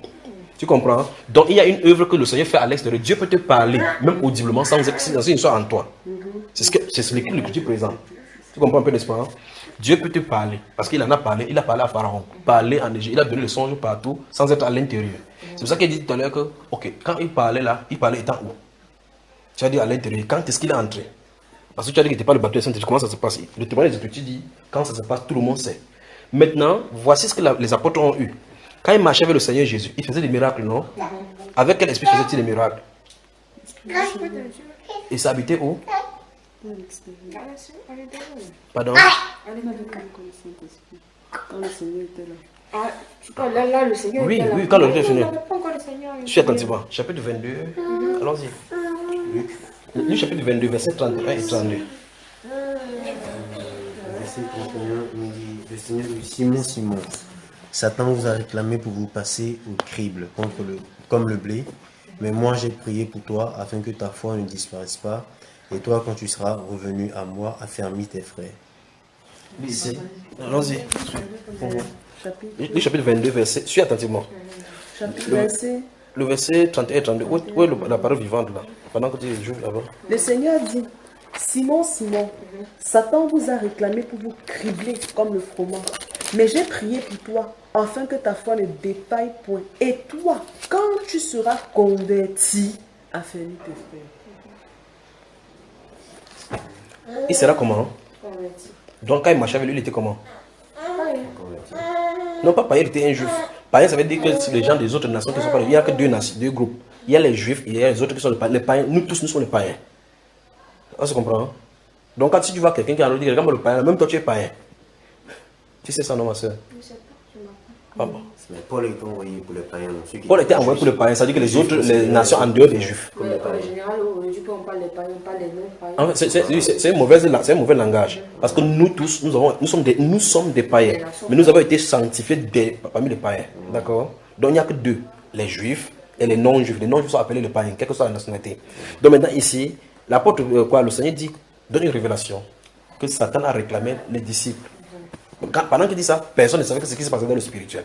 Tu comprends? Donc il y a une œuvre que le Seigneur fait à l'extérieur. Dieu peut te parler, même audiblement, sans une soit en toi. C'est ce que l'Écriture présente. Tu comprends un peu, n'est-ce pas? Dieu peut te parler, parce qu'il en a parlé. Il a parlé à Pharaon, parlé en Égypte, il a donné le songe partout, sans être à l'intérieur. C'est pour ça qu'il dit tout à l'heure que, ok, quand il parlait là, il parlait étant où? Tu as dit à l'intérieur, quand est-ce qu'il est entré? Parce que tu as dit que tu n'es pas le baptême du Saint-Esprit, comment ça se passe? Le témoignage des Écritures dit, quand ça se passe, tout le monde sait. Maintenant, voici ce que les apôtres ont eu. Quand ils marchaient avec le Seigneur Jésus, ils faisaient des miracles, non? Avec quel esprit faisaient-ils des miracles? Et ça habitait où? Pardon? Quand le Seigneur était là. Là, le Seigneur Oui, était là. oui, quand le Seigneur est venu. Pas encore le Seigneur. Suis attentivement. Chapitre 22. Allons-y. Luc chapitre 22, verset 31 et 32. Verset 31, il dit, le Seigneur dit, Simon, Simon, Satan vous a réclamé pour vous passer au crible comme le blé, mais moi j'ai prié pour toi afin que ta foi ne disparaisse pas, et toi quand tu seras revenu à moi, affermis tes frères. Allons-y. Luc chapitre 22, verset. Suis attentivement. Le verset 31 et 32. Où est la parole vivante là? Pendant que tu joues là-bas. Le Seigneur dit, Simon, Simon, Satan vous a réclamé pour vous cribler comme le froment. Mais j'ai prié pour toi, afin que ta foi ne défaille point. Et toi, quand tu seras converti, affermis tes frères. Il sera comment? Donc quand il marchait avec lui, il était comment? Non, pas païen, il était un juif. Païen, ça veut dire que les gens des autres nations qui sont pas. Il n'y a que deux groupes. Il y a les juifs et il y a les autres qui sont les païens. Les païens, nous tous, nous sommes les païens. On se comprend? Hein? Donc quand tu vois quelqu'un qui a dit, regarde le païen, même toi tu es païen. Tu sais ça, non, ma soeur? Je ne sais pas, Ah bon. Mais Paul était envoyé pour les païens. Paul était envoyé pour les païens, ça veut dire que les autres les nations en dehors des juifs. En général, aujourd'hui, quand on parle des païens, on parle des non-païens. En fait, c'est un mauvais langage. Parce que nous tous, nous sommes des païens. Mais nous avons été sanctifiés parmi les païens. D'accord? Donc il n'y a que deux. Les juifs et les non-juifs. Les non-juifs sont appelés les païens, quelle que soit la nationalité. Donc maintenant ici, l'apôtre, le Seigneur dit, donne une révélation. Que Satan a réclamé les disciples. Pendant qu'il dit ça, personne ne savait que ce qui se passait dans le spirituel.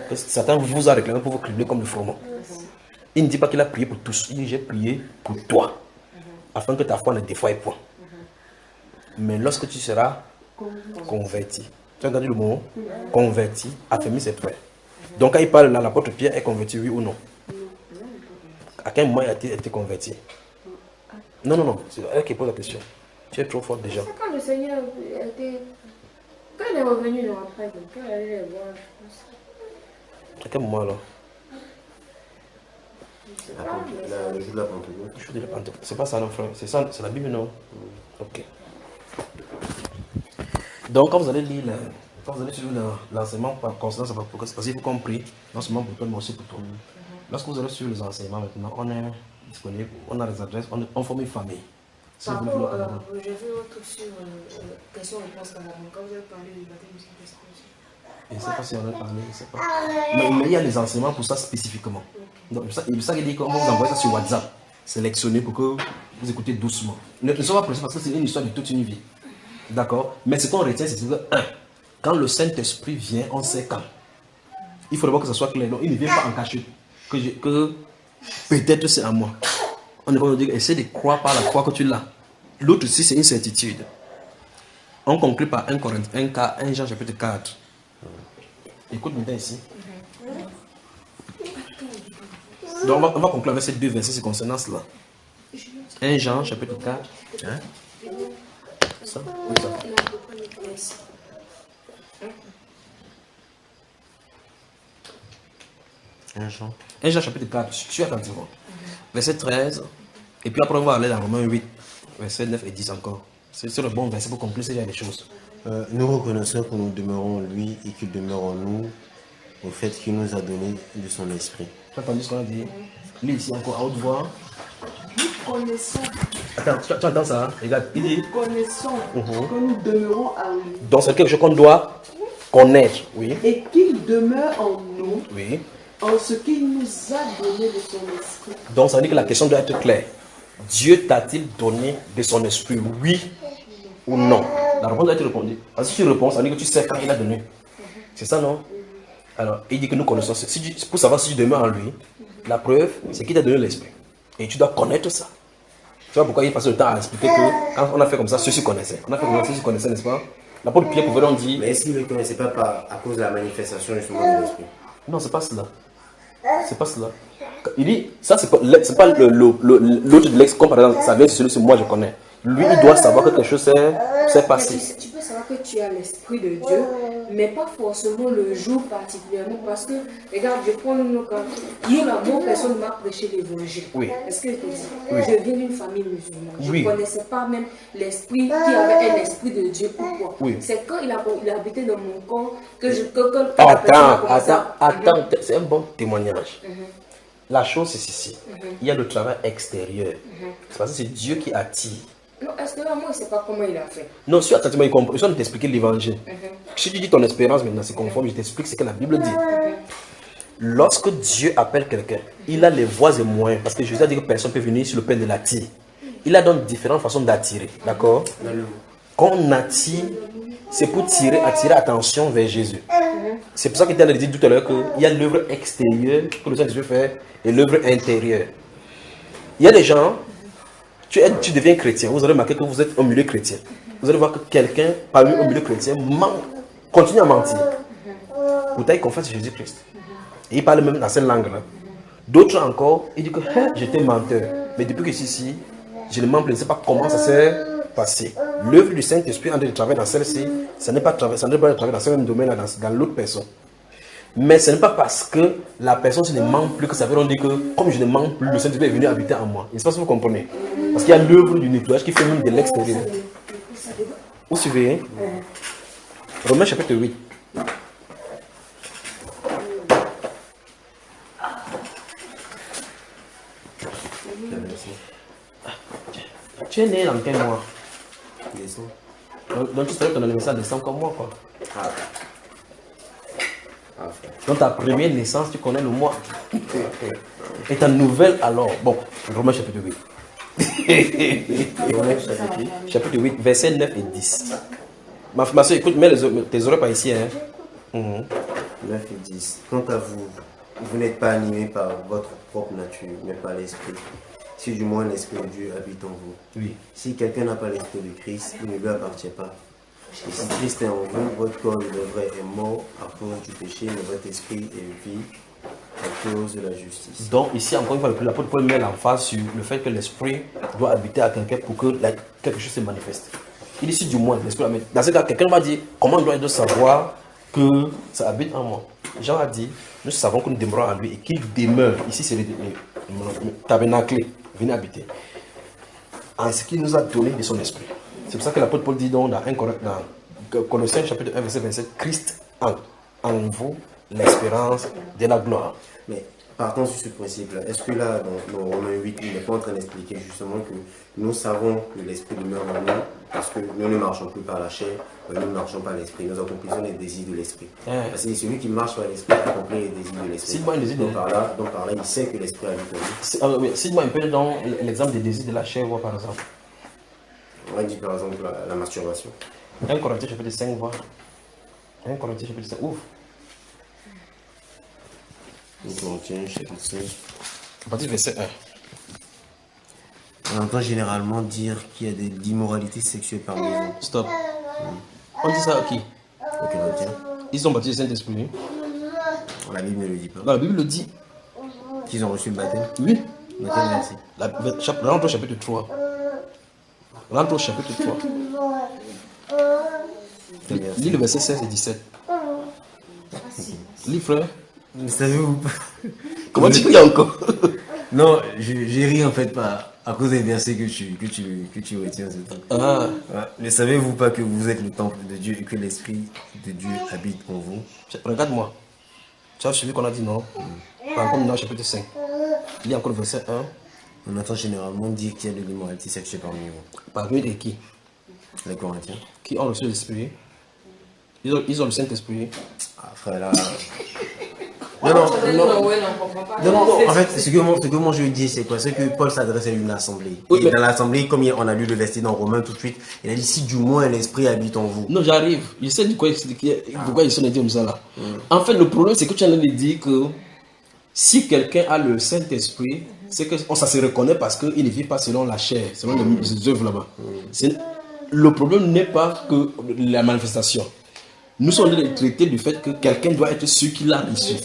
Que Satan vous a réclamé pour vous cribler comme le froment. Il ne dit pas qu'il a prié pour tous. Il dit j'ai prié pour toi. Afin que ta foi ne défaille point. Mais lorsque tu seras converti. Tu as entendu le mot? Converti, affermis ses frères. Donc quand il parle là, l'apôtre Pierre est converti, oui ou non? À quel moment il a été converti? Non. C'est elle qui pose la question. Tu es trop fort déjà. C'est quand le Seigneur était... Quand il est revenu, non, après, quand il allait les voir, je pense. À quel moment alors? Le jour de la Pentecôte. Le jour de la Pentecôte. C'est pas ça, non, frère. C'est ça, c'est la Bible, non? Ok. Donc, quand vous allez lire, quand vous allez suivre l'enseignement par conscience, parce qu'il faut compris, non seulement pour toi, mais aussi pour toi. Lorsque vous allez suivre les enseignements maintenant, on est disponible, on a les adresses, on forme une famille. Par rapport, j'ai vu autre sur question-réponse quand vous avez parlé du baptême du Saint-Esprit. Je ne sais pas si on a parlé, je ne sais pas. Mais il y a les enseignements pour ça spécifiquement. Donc, c'est ça qu'il dit qu'on vous envoie ça sur WhatsApp, sélectionné pour que vous écoutez doucement. Ne soyez pas pressés parce que c'est une histoire de toute une vie. D'accord? Mais ce qu'on retient, c'est que, quand le Saint-Esprit vient, on sait quand. Il faut d'abord que ce soit clair. Donc, il ne vient pas en cachette. Que peut-être c'est à moi. On ne va pas dire, essaie de croire par la foi que tu l'as. L'autre aussi, c'est une certitude. On conclut par 1 Jean chapitre 4. Écoute maintenant ici. Donc on va conclure avec ces deux versets concernant cela. 1 Jean chapitre 4. Hein? Ça? Oui, ça. 1 Jean chapitre 4. Suis attentivement. Verset 13. Et puis après on va aller dans Romains 8. Verset 9 et 10 encore. C'est le bon verset pour conclure ces genre de choses. Nous reconnaissons que nous demeurons en lui et qu'il demeure en nous au fait qu'il nous a donné de son esprit. Tu as entendu ce qu'on a dit? Lis ici encore à haute voix. Nous connaissons. Attends, tu entends ça? Regarde, il dit. Nous connaissons que nous demeurons en lui. Donc c'est quelque chose qu'on doit connaître, oui. Et qu'il demeure en nous. Oui. En ce qu'il nous a donné de son esprit. Donc ça veut dire que la question doit être claire. Dieu t'a-t-il donné de son esprit, oui ou non? La réponse doit être répondue. Parce que si tu réponds, ça veut dire que tu sais quand il a donné. C'est ça, non? Alors, il dit que nous connaissons. Pour savoir si tu demeures en lui, la preuve, c'est qu'il t'a donné l'esprit. Et tu dois connaître ça. Tu vois pourquoi il passe le temps à expliquer que quand on a fait comme ça, ceux-ci connaissaient. On a fait comme ça, ceux-ci connaissaient, n'est-ce pas? L'apôtre Pierre pouvait donc dire. Mais est-ce qu'il ne le connaissait pas à cause de la manifestation justement de l'esprit? Non, c'est pas cela. C'est pas cela. Il dit, ça c'est pas l'autre de l'ex, comme par exemple, ça vient de celui que moi je connais. Lui, il doit savoir que quelque chose s'est passé. Tu peux savoir que tu as l'Esprit de Dieu, mais pas forcément le jour particulièrement. Parce que, regarde, je prends le cas. Hier, mon personne m'a prêché l'évangile. Oui. Est-ce que je te dis, Oui. je viens d'une famille musulmane. Je Oui. ne connaissais pas même l'Esprit qui avait un Esprit de Dieu. Pourquoi? Oui. C'est quand il a habité dans mon corps que la personne a commencé à- Attends, c'est un bon témoignage. La chose c'est ceci. Il y a le travail extérieur. C'est parce que c'est Dieu qui attire. Non, est-ce que moi, je ne sais pas comment il a fait. Non, si attends, il comprend. Je viens de t'expliquer l'évangile. Si tu dis ton espérance maintenant, c'est conforme, je t'explique ce que la Bible dit. Lorsque Dieu appelle quelqu'un, il a les voies et moyens. Parce que Jésus a dit que personne ne peut venir sur le pain de l'attirer. Il a donc différentes façons d'attirer. D'accord? Quand on attire, c'est pour attirer attention vers Jésus. C'est pour ça qu'il t'a dit tout à l'heure qu'il y a l'œuvre extérieure que le Saint-Esprit fait et l'œuvre intérieure. Il y a des gens, tu deviens chrétien, vous allez remarquer que vous êtes au milieu chrétien. Vous allez voir que quelqu'un, parmi au milieu chrétien, continue à mentir. Pourtant, il confesse Jésus-Christ. Et il parle même dans cette langue-là. D'autres encore, ils disent que j'étais menteur. Mais depuis que je suis ici, je ne mens plus, je ne sais pas comment ça s'est passé. L'œuvre du Saint-Esprit en train de travailler dans celle-ci, ça n'est pas de travailler dans ce même domaine-là, dans l'autre personne. Mais ce n'est pas parce que la personne ne ment plus que ça veut dire que comme je ne mens plus, le Saint-Esprit est venu habiter en moi. Je ne sais pas si vous comprenez. Parce qu'il y a l'œuvre du nettoyage qui fait même de l'extérieur. Vous suivez, hein? Romains chapitre 8. Tu es né dans quel mois? Décembre. Donc tu sais que ton anniversaire descend comme moi, quoi. Ah, frère. Donc ta première naissance, tu connais le mois. Et ta nouvelle alors, bon, Romains chapitre 8. Chapitre 8, versets 9 et 10. Ma soeur, écoute, mets tes oreilles par ici. Hein. 9 et 10. Quant à vous, vous n'êtes pas animé par votre propre nature, mais par l'Esprit. Si du moins l'Esprit de Dieu habite en vous. Oui. Si quelqu'un n'a pas l'Esprit de Christ, il ne lui appartient pas. Et si Christ est en vous, votre corps de vrai est mort à cause du péché, mais votre esprit est vie à cause de la justice. Donc ici, encore une fois, l'apôtre Paul met l'emphase sur le fait que l'Esprit doit habiter à quelqu'un pour que quelque chose se manifeste. Il dit si du moins l'Esprit habite. Dans ce cas, quelqu'un va dire comment doit-il savoir que ça habite en moi? Jean a dit, nous savons que nous demeurons en lui et qu'il demeure. Ici, c'est le tabernacle, venez habiter. En ce qu'il nous a donné de son esprit. C'est pour ça que l'apôtre Paul dit dans Colossiens chapitre 1, verset 27, Christ en vous l'espérance de la gloire. Mais partons sur ce principe-là. Est-ce que là, dans Romains 8, il n'est pas en train d'expliquer justement que nous savons que l'esprit demeure en nous parce que nous ne marchons plus par la chair, mais nous ne marchons pas par l'esprit. Nous accomplissons les désirs de l'esprit. Parce que celui qui marche par l'esprit accomplit les désirs de l'esprit. Donc par là, il sait que l'esprit habite en lui. Cite-moi un peu dans l'exemple des désirs de la chair, par exemple. On va dire par exemple la masturbation. 1 Corinthiens chapitre 5, voir. 1 Corinthiens chapitre 5, ouf. 1 Corinthiens chapitre 5. À partir du verset 1. On entend généralement dire qu'il y a de l'immoralité sexuelle parmi nous. Stop. On dit ça à qui? Aux Corinthiens. Ils sont baptisés du Saint-Esprit. La Bible ne le dit pas. Non, la Bible le dit. Qu'ils ont reçu le baptême. Oui. Merci. Rentre au chapitre 3. Rentre au chapitre 3. Lis le verset 16 et 17. Lis, frère. Savez-vous pas? Comment tu lis encore? Non, j'ai ri en fait pas à cause des versets que tu retiens. Ah. Ouais. Mais savez-vous pas que vous êtes le temple de Dieu et que l'Esprit de Dieu habite en vous? Regarde-moi. Tu as suivi qu'on a dit non? Par contre, dans le chapitre 5. Lis encore le verset 1. On entend généralement dire qu'il y a de l'immoralité sexuelle parmi vous. Parmi les qui? Les Corinthiens. Qui ont reçu l'Esprit? Ils ont le Saint-Esprit. Ah frère là. Non, en fait, ce que moi je veux dire, c'est quoi? C'est que Paul s'adresse à une assemblée. Oui, et dans l'assemblée, comme on a lu le verset dans Romains tout de suite, il a dit si du moins l'esprit habite en vous. Non, j'arrive. Je sais pourquoi ils sont dit comme ça là. En fait, le problème, c'est que tu as dit que si quelqu'un a le Saint-Esprit, c'est que ça se reconnaît parce qu'il ne vit pas selon la chair, selon les œuvres là-bas. Le problème n'est pas que la manifestation. Nous sommes en train de traiter du fait que quelqu'un doit être sûr qu'il a reçu.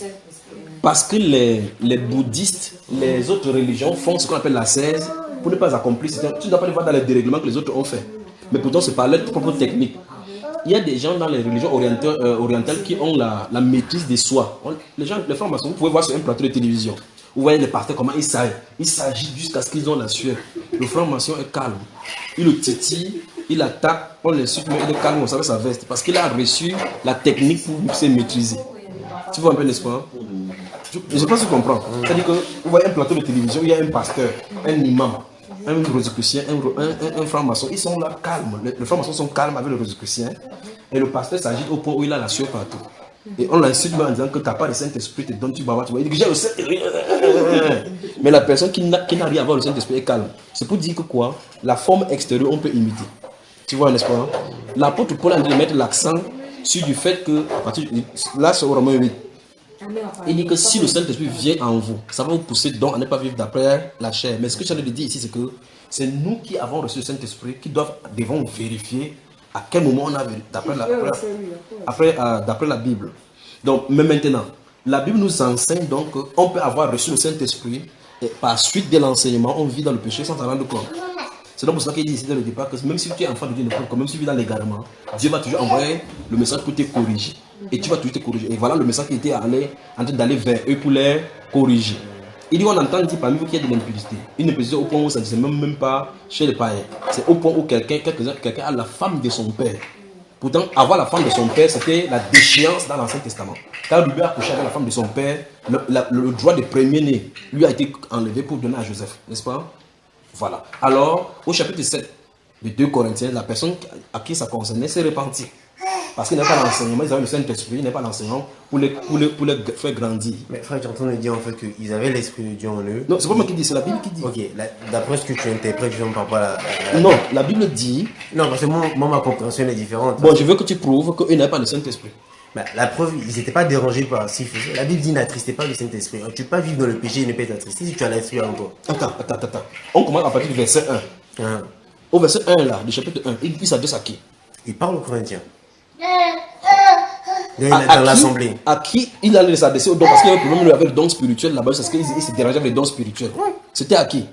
parce que les bouddhistes, les autres religions font ce qu'on appelle la 16 pour ne pas accomplir. Tu ne dois pas les voir dans les dérèglements que les autres ont fait. Mais pourtant, c'est par leur propre technique. Il y a des gens dans les religions orientales qui ont la maîtrise de soi. Les francs-maçons, vous pouvez voir sur un plateau de télévision. Vous voyez les pasteurs, comment ils s'agitent jusqu'à ce qu'ils ont la sueur. Le franc-maçon est calme. Il le titille, il attaque, on l'insulte, mais il est calme, on savait sa veste. Parce qu'il a reçu la technique pour se maîtriser. Tu vois un peu, n'est-ce pas? Je pense que tu comprends. C'est-à-dire que vous voyez un plateau de télévision, il y a un pasteur, un imam, un rosicrucien, un franc-maçon. Ils sont là calmes. Les francs-maçons sont calmes avec le rosicrucien. Et le pasteur s'agite au point où il a la sueur partout. Et on l'insulte en disant que tu n'as pas le Saint-Esprit, tu donnes, tu vas voir, tu vois. Il dit que j'ai le Saint-Esprit. Mais la personne qui n'a rien à voir le Saint-Esprit est calme. C'est pour dire que quoi? La forme extérieure, on peut imiter. Tu vois, n'est-ce pas? L'apôtre Paul a dit de mettre l'accent sur du fait que, là c'est au Romains 8, il dit que si le Saint-Esprit vient en vous, ça va vous pousser donc à ne pas vivre d'après la chair. Mais ce que j'ai envie de dire ici, c'est que c'est nous qui avons reçu le Saint-Esprit qui devons vérifier à quel moment on a vu d'après la Bible. Donc, mais maintenant, la Bible nous enseigne donc qu'on peut avoir reçu le Saint-Esprit et par suite de l'enseignement, on vit dans le péché sans s'en rendre compte. C'est donc pour ça qu'il dit ici dès le départ que même si tu es enfant de Dieu, même si tu vis dans l'égarement, Dieu va toujours envoyer le message pour te corriger. Et tu vas toujours te corriger. Et voilà le message qui était en train d'aller vers eux pour les corriger. Il dit on entend dire parmi vous qu'il y a de l'impudicité. Une impudicité au point où ça ne se dit même pas chez les païens. C'est au point où quelqu'un a la femme de son père. Pourtant, avoir la femme de son père, c'était la déchéance dans l'Ancien Testament. Quand lui a accouché avec la femme de son père, le droit de premier-né lui a été enlevé pour donner à Joseph, n'est-ce pas? Voilà. Alors, au chapitre 7 de 2 Corinthiens, la personne à qui ça concernait s'est repentie. Parce qu'il n'y a pas l'enseignement, ils avaient le Saint-Esprit, il n'y a pas l'enseignement pour les faire grandir. Mais frère, tu es en train de dire en fait qu'ils avaient l'Esprit de Dieu en eux. Non, c'est pas moi qui dis, c'est la Bible qui dit. Ok, d'après ce que tu interprètes, je ne parle pas Non, la Bible dit. Non, parce que moi, ma compréhension est différente. Bon, je veux que tu prouves qu'ils n'avaient pas le Saint-Esprit. Bah, la preuve, ils n'étaient pas dérangés par si la Bible dit n'attristez pas le Saint-Esprit. Tu ne peux pas vivre dans le péché et ne pas être attristé si tu as l'Esprit en toi. Attends. On commence à partir du verset 1. Au verset 1 là, du chapitre 1, il s'adresse à qui? Il parle aux Corinthiens. Dans l'assemblée. À qui il allait s'adresser au don? Parce qu'il y avait un problème avec le don spirituel là-bas, parce qu'il se dérangeait avec les dons spirituels. C'était à qui?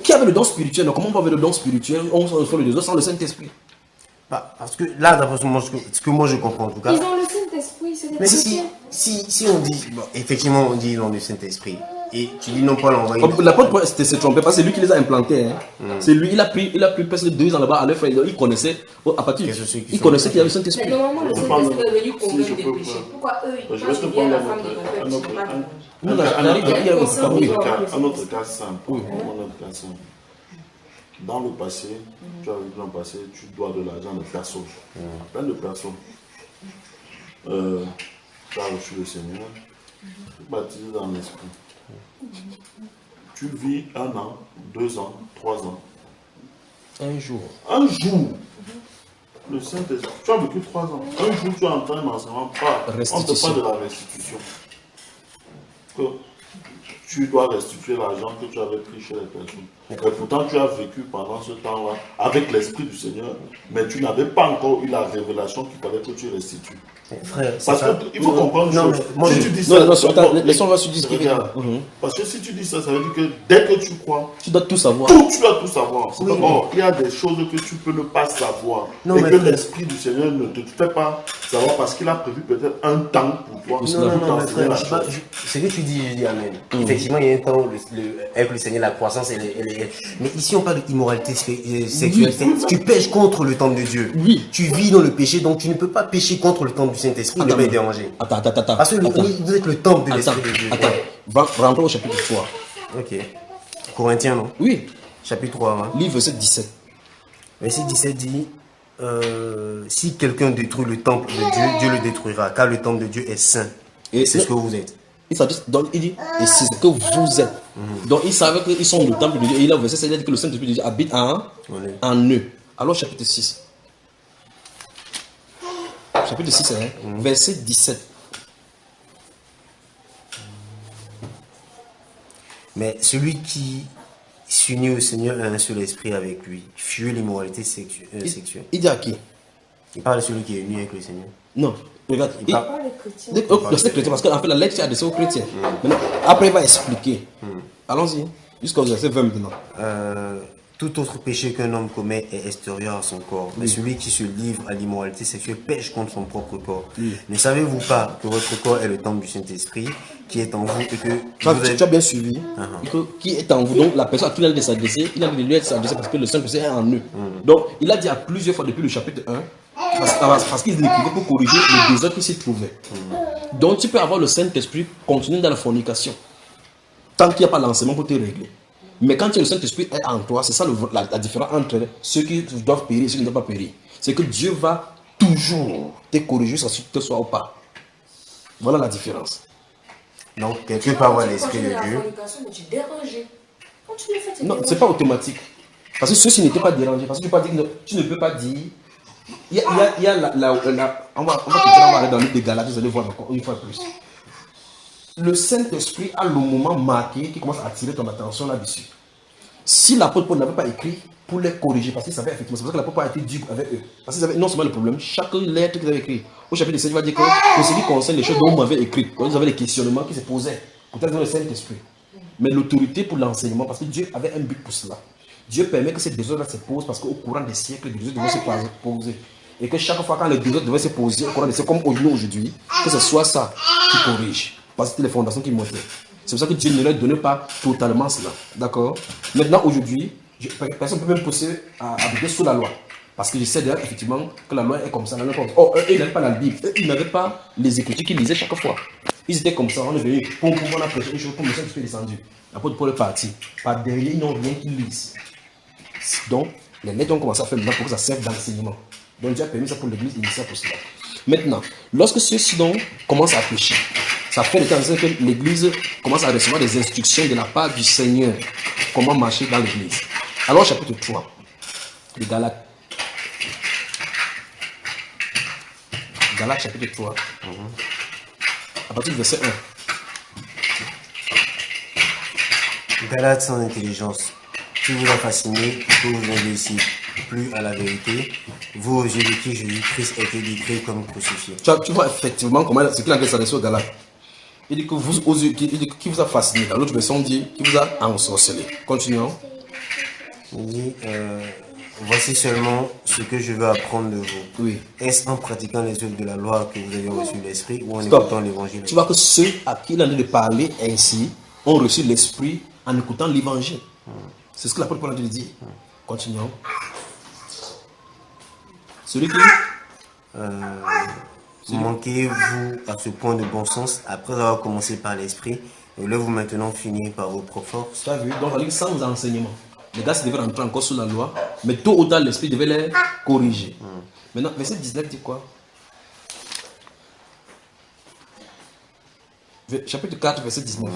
Qui avait le don spirituel? Comment on va avec le don spirituel? On fait les deux sans le Saint-Esprit. Parce que là, d'après ce que moi je comprends en tout cas. Ils ont le Saint-Esprit, c'est des mais si on dit, bon, effectivement on dit ils ont le Saint-Esprit, et tu dis non pas l'envoyer. L'apôtre Paul s'est trompé parce que c'est lui qui les a implantés. C'est lui, il a pris presque 2 ans là-bas à leur frère. Il connaissait, à partir il connaissait qu'il y avait le Saint-Esprit. Mais normalement, le Saint-Esprit est venu convaincre des péchés. Pourquoi eux, quand ils viennent la femme de leur père, un autre cas simple. Dans le passé, tu as vécu dans le passé, tu dois de l'argent à des personnes. Plein de personnes. Tu as reçu le Seigneur, tu es baptisé dans l'esprit. Tu vis 1 an, 2 ans, 3 ans. Un jour. Le Saint-Esprit, tu as vécu 3 ans. Un jour, tu as entendu un enseignement, on te parle de la restitution. Que tu dois restituer l'argent que tu avais pris chez les personnes. Et pourtant, tu as vécu pendant ce temps-là avec l'Esprit du Seigneur, mais tu n'avais pas encore eu la révélation qu'il fallait que tu restitues. Frère, parce qu'il faut comprendre une chose. Si tu dis ça, laissons-moi se dire ce qu'il y a. Parce que si tu dis ça, ça veut dire que dès que tu crois, tu dois tout savoir. Tu dois tout savoir. Or, il y a des choses que tu peux ne pas savoir. Et que l'Esprit du Seigneur ne te fait pas savoir parce qu'il a prévu peut-être un temps pour toi. Non, frère, ce que tu dis, je dis amen. Effectivement, il y a un temps avec le Seigneur, la croissance, mais ici on parle d'immoralité sexuelle. Tu pêches contre le temple de Dieu. Tu vis dans le péché, donc tu ne peux pas pécher contre le temple du Saint-Esprit, il ne va pas déranger. Attends. Parce que vous êtes le temple de l'Esprit de Dieu. Rentrons au chapitre 3. Ok. Corinthiens, non? Oui. Chapitre 3. Livre verset 17. Verset 17 dit si quelqu'un détruit le temple de Dieu, Dieu le détruira, car le temple de Dieu est saint. Et c'est ce que vous êtes. Il dit, et c'est ce que vous êtes. Donc il savait qu'ils sont le temple de Dieu. Et il a verset 16, il a dit que le Saint-Esprit de Dieu habite en eux. Alors chapitre 6. Chapitre 6, verset 17. Mais celui qui s'unit au Seigneur a un seul esprit avec lui. Fuyez l'immoralité sexuelle. Il dit à qui? Il parle de celui qui est uni avec le Seigneur. Non, Regarde, Pas les chrétiens. c'est chrétien parce qu'en fait la lettre est adressée aux chrétiens. Maintenant, après il va expliquer. Allons-y, jusqu'au verset 20 maintenant. Tout autre péché qu'un homme commet est extérieur à son corps. Mais celui qui se livre à l'immoralité sexuelle pêche contre son propre corps. Ne savez-vous pas que votre corps est le temple du Saint-Esprit qui est en vous et que Tu as bien suivi. Qui est en vous. Donc la personne à qui il a de s'adresser, il a de lui s'adresser parce que le Saint-Esprit est en eux. Donc il a dit à plusieurs fois depuis le chapitre 1, parce qu'il l'écrivait pour corriger les désordres qui s'y trouvaient. Donc tu peux avoir le Saint-Esprit continuer dans la fornication. Tant qu'il n'y a pas l'enseignement pour te régler. Mais quand le Saint-Esprit est en toi, c'est ça la différence entre ceux qui doivent périr et ceux qui ne doivent pas périr. C'est que Dieu va toujours te corriger si tu te sois ou pas. Voilà la différence. Donc, quelque part, voilà l'Esprit de Dieu. Non, c'est pas automatique. Parce que ceux-ci n'étaient pas dérangés. Parce que tu ne peux pas dire. Il y a on va aller dans le livre de Galates, vous allez voir encore une fois plus. Le Saint-Esprit a le moment marqué qui commence à attirer ton attention là-dessus. Si l'apôtre Paul n'avait pas écrit pour les corriger, parce qu'il savait effectivement, c'est pour ça que l'apôtre Paul a été dur avec eux. Parce qu'ils avaient non seulement le problème, chaque lettre qu'ils avaient écrite, au chapitre 7, il va dire que pour ce qui concerne les choses dont vous m'avez écrit, quand vous avez des questionnements qui se posaient, peut-être dans le Saint-Esprit. Mais l'autorité pour l'enseignement, parce que Dieu avait un but pour cela. Dieu permet que ces désordres-là se posent parce qu'au courant des siècles, les désordres devaient se poser. Et que chaque fois quand les désordres devaient se poser, au courant des siècles, comme aujourd'hui, que ce soit ça qui corrige. Parce que c'était les fondations qui montaient. C'est pour ça que Dieu ne leur donnait pas totalement cela. D'accord? Maintenant, aujourd'hui, personne ne peut même pousser à habiter sous la loi. Parce que je sais déjà effectivement que la loi est comme ça. Oh, eux, ils n'avaient pas la Bible. Eux, ils n'avaient pas les Écritures qu'ils lisaient chaque fois. Ils étaient comme ça. On est venu pour pouvoir prêcher une chose, pour le Saint-Esprit est descendu. L'apôtre Paul est parti. Par derrière, ils n'ont rien qu'ils lisent. Donc, les lettres ont commencé à faire maintenant pour que ça serve d'enseignement. Donc, Dieu a permis ça pour l'Église initiale pour cela. Maintenant, lorsque ceux-ci donc commencent à pécher, ça fait le temps que l'Église commence à recevoir des instructions de la part du Seigneur. Comment marcher dans l'Église. Alors, chapitre 3 de Galates. Galates, chapitre 3. À partir du verset 1. Galates sans intelligence. Qui vous a fasciné, que vous n'obéissez plus à la vérité, vous aux yeux de qui Jésus-Christ a été décrit comme crucifié. Tu vois effectivement comment ce qu'il a s'adresse aux Galates. Il dit que vous aux yeux, qui vous a fasciné. Dans l'autre version, il dit qui vous a ensorcelé. Continuons. Il dit voici seulement ce que je veux apprendre de vous. Oui. Est-ce en pratiquant les œuvres de la loi que vous avez reçu l'esprit ou en écoutant l'évangile? Tu vois que ceux à qui il a de parler ainsi ont reçu l'esprit en écoutant l'évangile. C'est ce que l'apôtre Paul a dit. Continuons. Celui qui. Manquez-vous à ce point de bon sens après avoir commencé par l'esprit et là vous maintenant finir par vos propres forces? Tu as vu? Donc, on dit sans enseignement. Les gars devaient rentrer encore sous la loi, mais tôt ou tard, l'esprit devait les corriger. Maintenant, verset 19 dit quoi? Chapitre 4, verset 19.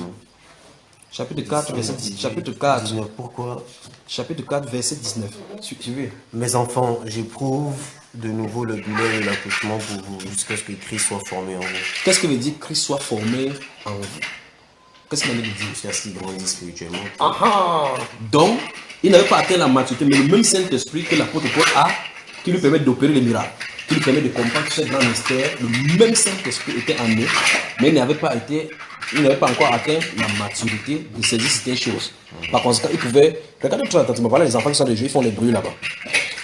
Chapitre 4, verset 19. Chapitre 4. 19, pourquoi? Chapitre 4, verset 19. Suivez. Mes enfants, j'éprouve de nouveau le douleur et l'accouchement pour vous jusqu'à ce que Christ soit formé en vous. Qu'est-ce que veut dire Christ soit formé en vous? Qu'est-ce qu'il a dit? Jusqu'à ce qu'il grandisse spirituellement. Donc, il n'avait pas atteint la maturité, mais le même Saint-Esprit que l'apôtre Paul a, qui lui permet d'opérer les miracles, qui lui permet de comprendre ce grand mystère, le même Saint-Esprit était en eux, mais il n'avait pas encore atteint la maturité de saisir certaines choses. Par conséquent, il pouvait. Regardez très attentivement, voilà les enfants qui sont des jeux, ils font les bruits là-bas.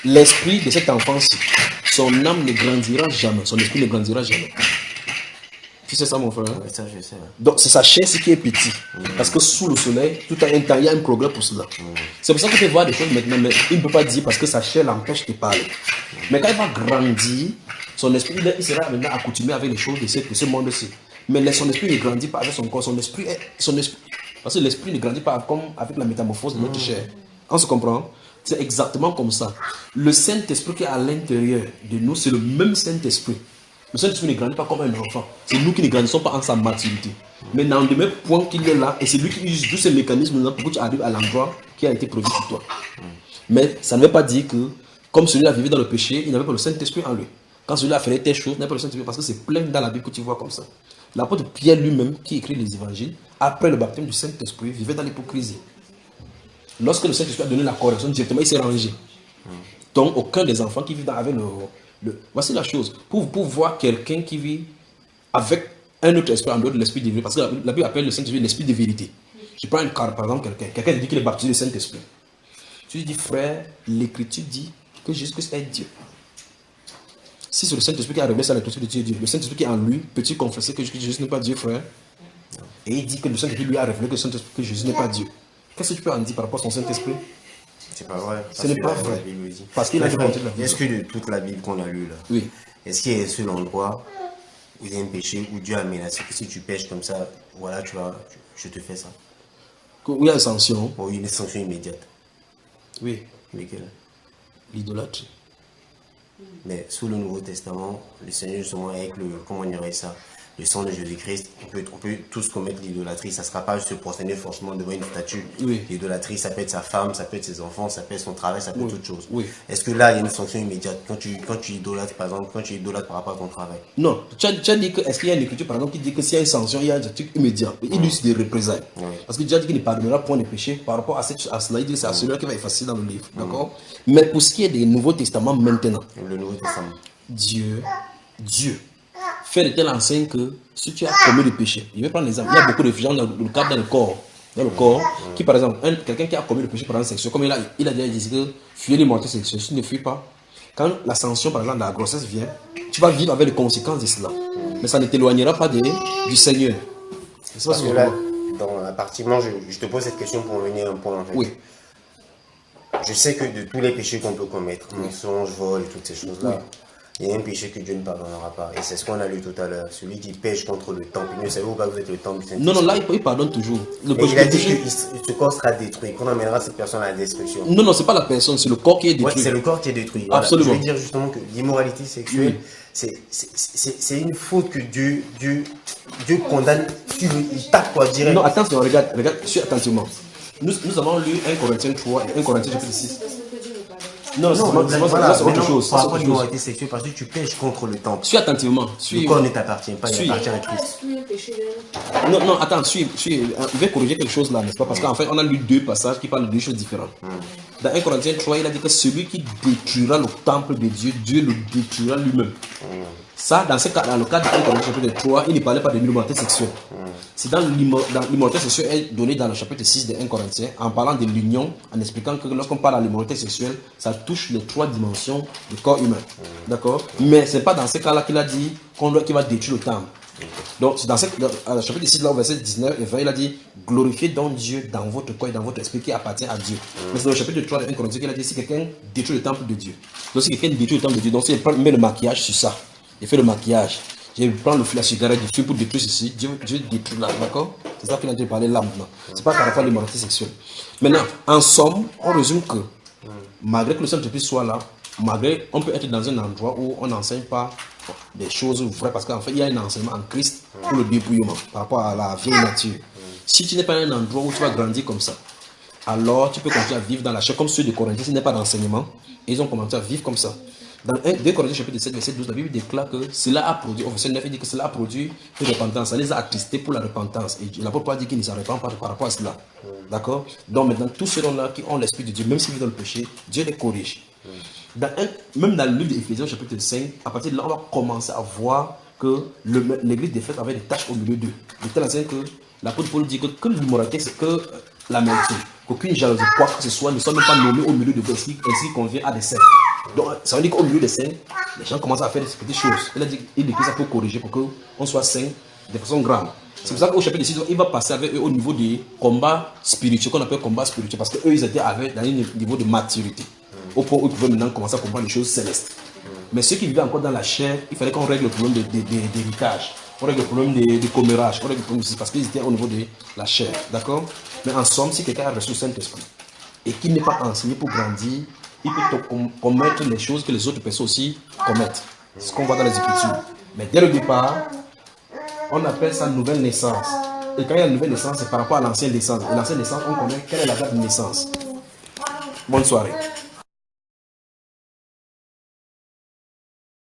L'esprit de cet enfant-ci, son âme ne grandira jamais, son esprit ne grandira jamais. Tu sais ça, mon frère? Oui, ça, je sais. Donc, c'est sa chair qui est petite. Parce que sous le soleil, tout a un temps, il y a un progrès pour cela. C'est pour ça que tu peux voir des choses maintenant, mais il ne peut pas dire parce que sa chair l'empêche de parler. Mais quand il va grandir, son esprit, il sera maintenant accoutumé avec les choses de ce monde-ci. Mais son esprit ne grandit pas avec son corps. Son esprit, parce que l'esprit ne grandit pas comme avec la métamorphose de notre chair. On se comprend? C'est exactement comme ça. Le Saint-Esprit qui est à l'intérieur de nous, c'est le même Saint-Esprit. Le Saint-Esprit ne grandit pas comme un enfant. C'est nous qui ne grandissons pas en sa maturité. Mais dans le même point qu'il est là, et c'est lui qui utilise tous ces mécanismes-là pour que tu arrives à l'endroit qui a été prévu pour toi. Mais ça ne veut pas dire que, comme celui-là vivait dans le péché, il n'avait pas le Saint-Esprit en lui. Quand celui-là faisait telle chose, il n'avait pas le Saint-Esprit, parce que c'est plein dans la Bible que tu vois comme ça. L'apôtre Pierre lui-même, qui écrit les évangiles, après le baptême du Saint-Esprit, vivait dans l'hypocrisie. Lorsque le Saint-Esprit a donné la correction, directement il s'est rangé. Donc aucun des enfants qui vivent avec Voici la chose. Pour voir quelqu'un qui vit avec un autre esprit en dehors de l'esprit de vérité, parce que la Bible appelle le Saint-Esprit l'esprit de vérité. Je prends un cas, par exemple, quelqu'un dit qu'il est baptisé du Saint-Esprit. Tu lui dis, frère, l'Écriture dit que Jésus-Christ est Dieu. Si c'est le Saint-Esprit qui a révélé ça, l'Écriture de Dieu, le Saint-Esprit qui est en lui, peux-tu confesser que Jésus n'est pas Dieu, frère? Et il dit que le Saint-Esprit lui a révélé que Jésus n'est pas Dieu. Qu'est-ce que tu peux en dire par rapport à son Saint-Esprit? C'est pas vrai. Ce n'est pas vrai. Parce qu'il a dit de la Bible. Est-ce que de toute la Bible qu'on a lue là, oui. Est-ce qu'il y a un seul endroit où il y a un péché où Dieu a menacé que si tu pêches comme ça, voilà, je te fais ça? Où il y a une sanction. Oh, une sanction immédiate. Oui. Lesquelles? L'idolâtrie. Mais sous le Nouveau Testament, le Seigneur justement avec le, comment on dirait ça, le sang de Jésus-Christ, on peut tous commettre l'idolâtrie. Ça ne sera pas se prosterner forcément devant une statue. Oui. L'idolâtrie, ça peut être sa femme, ça peut être ses enfants, ça peut être son travail, ça peut être toute chose. Oui. Est-ce que là, il y a une sanction immédiate quand tu idolâtres, par exemple, quand tu idolâtres par rapport à ton travail? Non. Tu as dit que, est-ce qu'il y a une écriture, par exemple, qui dit que s'il y a une sanction, il y a un truc immédiat. Il lui des représailles. Oui. Parce que Dieu a dit qu'il ne pardonnera point les péchés. Par rapport à cela, il dit que c'est à celui-là qui va effacer dans le livre. D'accord? Mais pour ce qui est des Nouveaux Testaments maintenant, le Nouveau Testament, Dieu fait de telle enseigne que si tu as commis le péché, je vais prendre l'exemple, il y a beaucoup de gens dans le corps, qui par exemple, quelqu'un qui a commis le péché par exemple sexuel, comme il a déjà dit que fuir l'immoralité sexuelle, si tu ne fuis pas, quand la sanction par exemple de la grossesse vient, tu vas vivre avec les conséquences de cela. Mais ça ne t'éloignera pas du Seigneur. Parce que là, dans la partie, moi je te pose cette question pour venir un point en fait. Oui. Je sais que de tous les péchés qu'on peut commettre, mensonge, vol et toutes ces choses-là, il y a un péché que Dieu ne pardonnera pas. Et c'est ce qu'on a lu tout à l'heure. Celui qui pêche contre le temple. Ne savez-vous pas que vous êtes le temple du Saint-Esprit? Non, là, il pardonne toujours. Mais il a dit que ce corps sera détruit, qu'on amènera cette personne à la destruction. Non, c'est pas la personne, c'est le corps qui est détruit. Ouais, c'est le corps qui est détruit. Voilà. Absolument. Je veux dire justement que l'immoralité sexuelle, c'est une faute que Dieu condamne. Il tape quoi, direct. Non, attention, regarde, suis attentivement. Nous avons lu 1 Corinthiens 3 et 1 Corinthiens chapitre 6. Non, c'est autre chose. Par rapport à l'immoralité sexuelle, parce que tu pêches contre le temple. Suis attentivement. Le corps ne t'appartient pas, il appartient à Christ. Non, attends, suis. Il va corriger quelque chose là, n'est-ce pas? Parce qu'en fait, on a lu deux passages qui parlent de deux choses différentes. Dans 1 Corinthiens 3, il a dit que celui qui détruira le temple de Dieu, Dieu le détruira lui-même. Ça, dans le cas de 1 Corinthiens chapitre 3, il ne parlait pas de l'immoralité sexuelle. C'est dans l'immoralité sexuelle est donné dans le chapitre 6 de 1 Corinthiens, en parlant de l'union, en expliquant que lorsqu'on parle de l'immoralité sexuelle, ça touche les trois dimensions du corps humain. D'accord? Mais ce n'est pas dans ce cas-là qu'il a dit qu'il va détruire le temple. Donc, c'est dans le chapitre 6, là, au verset 19 et 20, il a dit glorifiez donc Dieu dans votre corps et dans votre esprit qui appartient à Dieu. Mais c'est dans le chapitre 3 de 1 Corinthiens qu'il a dit si quelqu'un détruit le temple de Dieu. Donc, si quelqu'un détruit le temple de Dieu, donc, s'il met le maquillage sur ça, il fait le maquillage. Je prends la cigarette du feu pour détruire ceci. Dieu détruit là, d'accord? C'est ça qu'il a dit parler là maintenant. C'est pas par rapport à l'immoralité sexuelle. Maintenant, en somme, on résume que malgré que le Saint-Esprit soit là, malgré on peut être dans un endroit où on n'enseigne pas des choses vraies, parce qu'en fait, il y a un enseignement en Christ pour le dépouillement par rapport à la vieille nature. Si tu n'es pas dans un endroit où tu vas grandir comme ça, alors tu peux continuer à vivre dans la chair comme ceux de Corinthiens, s'il n'y a pas d'enseignement, et ils ont commencé à vivre comme ça. Dans 2 Corinthiens chapitre 7, verset 12, la Bible déclare que cela a produit, au verset 9, il dit que cela a produit une repentance. Ça les a attristés pour la repentance. Et l'apôtre Paul dit qu'il ne s'en repent pas par rapport à cela. D'accord? Donc maintenant, tous ceux-là qui ont l'Esprit de Dieu, même s'ils vivent dans le péché, Dieu les corrige. Même dans le livre d'Éphésiens chapitre 5, à partir de là, on va commencer à voir que l'église des fêtes avait des tâches au milieu d'eux. De telle enseigne que l'apôtre Paul dit que l'immoralité, c'est que l'amertume, qu'aucune jalousie, quoi que ce soit, ne soit même pas nommé au milieu de vous, ainsi convient à des saints. Donc, ça veut dire qu'au milieu des saints, les gens commencent à faire des petites choses. Il dit que ça peut corriger pour qu'on soit saint de façon grande. C'est pour ça qu'au chapitre 6, il va passer avec eux au niveau des combats spirituels, qu'on appelle combats spirituels, parce qu'eux, ils étaient dans un niveau de maturité, au point où ils pouvaient maintenant commencer à comprendre les choses célestes. Mais ceux qui vivaient encore dans la chair, il fallait qu'on règle le problème d'héritage, on règle le problème de commérage, on règle le problème parce qu'ils étaient au niveau de la chair. D'accord? Mais en somme, si quelqu'un a reçu le Saint-Esprit et qu'il n'est pas enseigné pour grandir, il peut commettre les choses que les autres personnes aussi commettent. C'est ce qu'on voit dans les Écritures. Mais dès le départ, on appelle ça nouvelle naissance. Et quand il y a une nouvelle naissance, c'est par rapport à l'ancienne naissance. Et l'ancienne naissance, on connaît quelle est la date de naissance. Bonne soirée.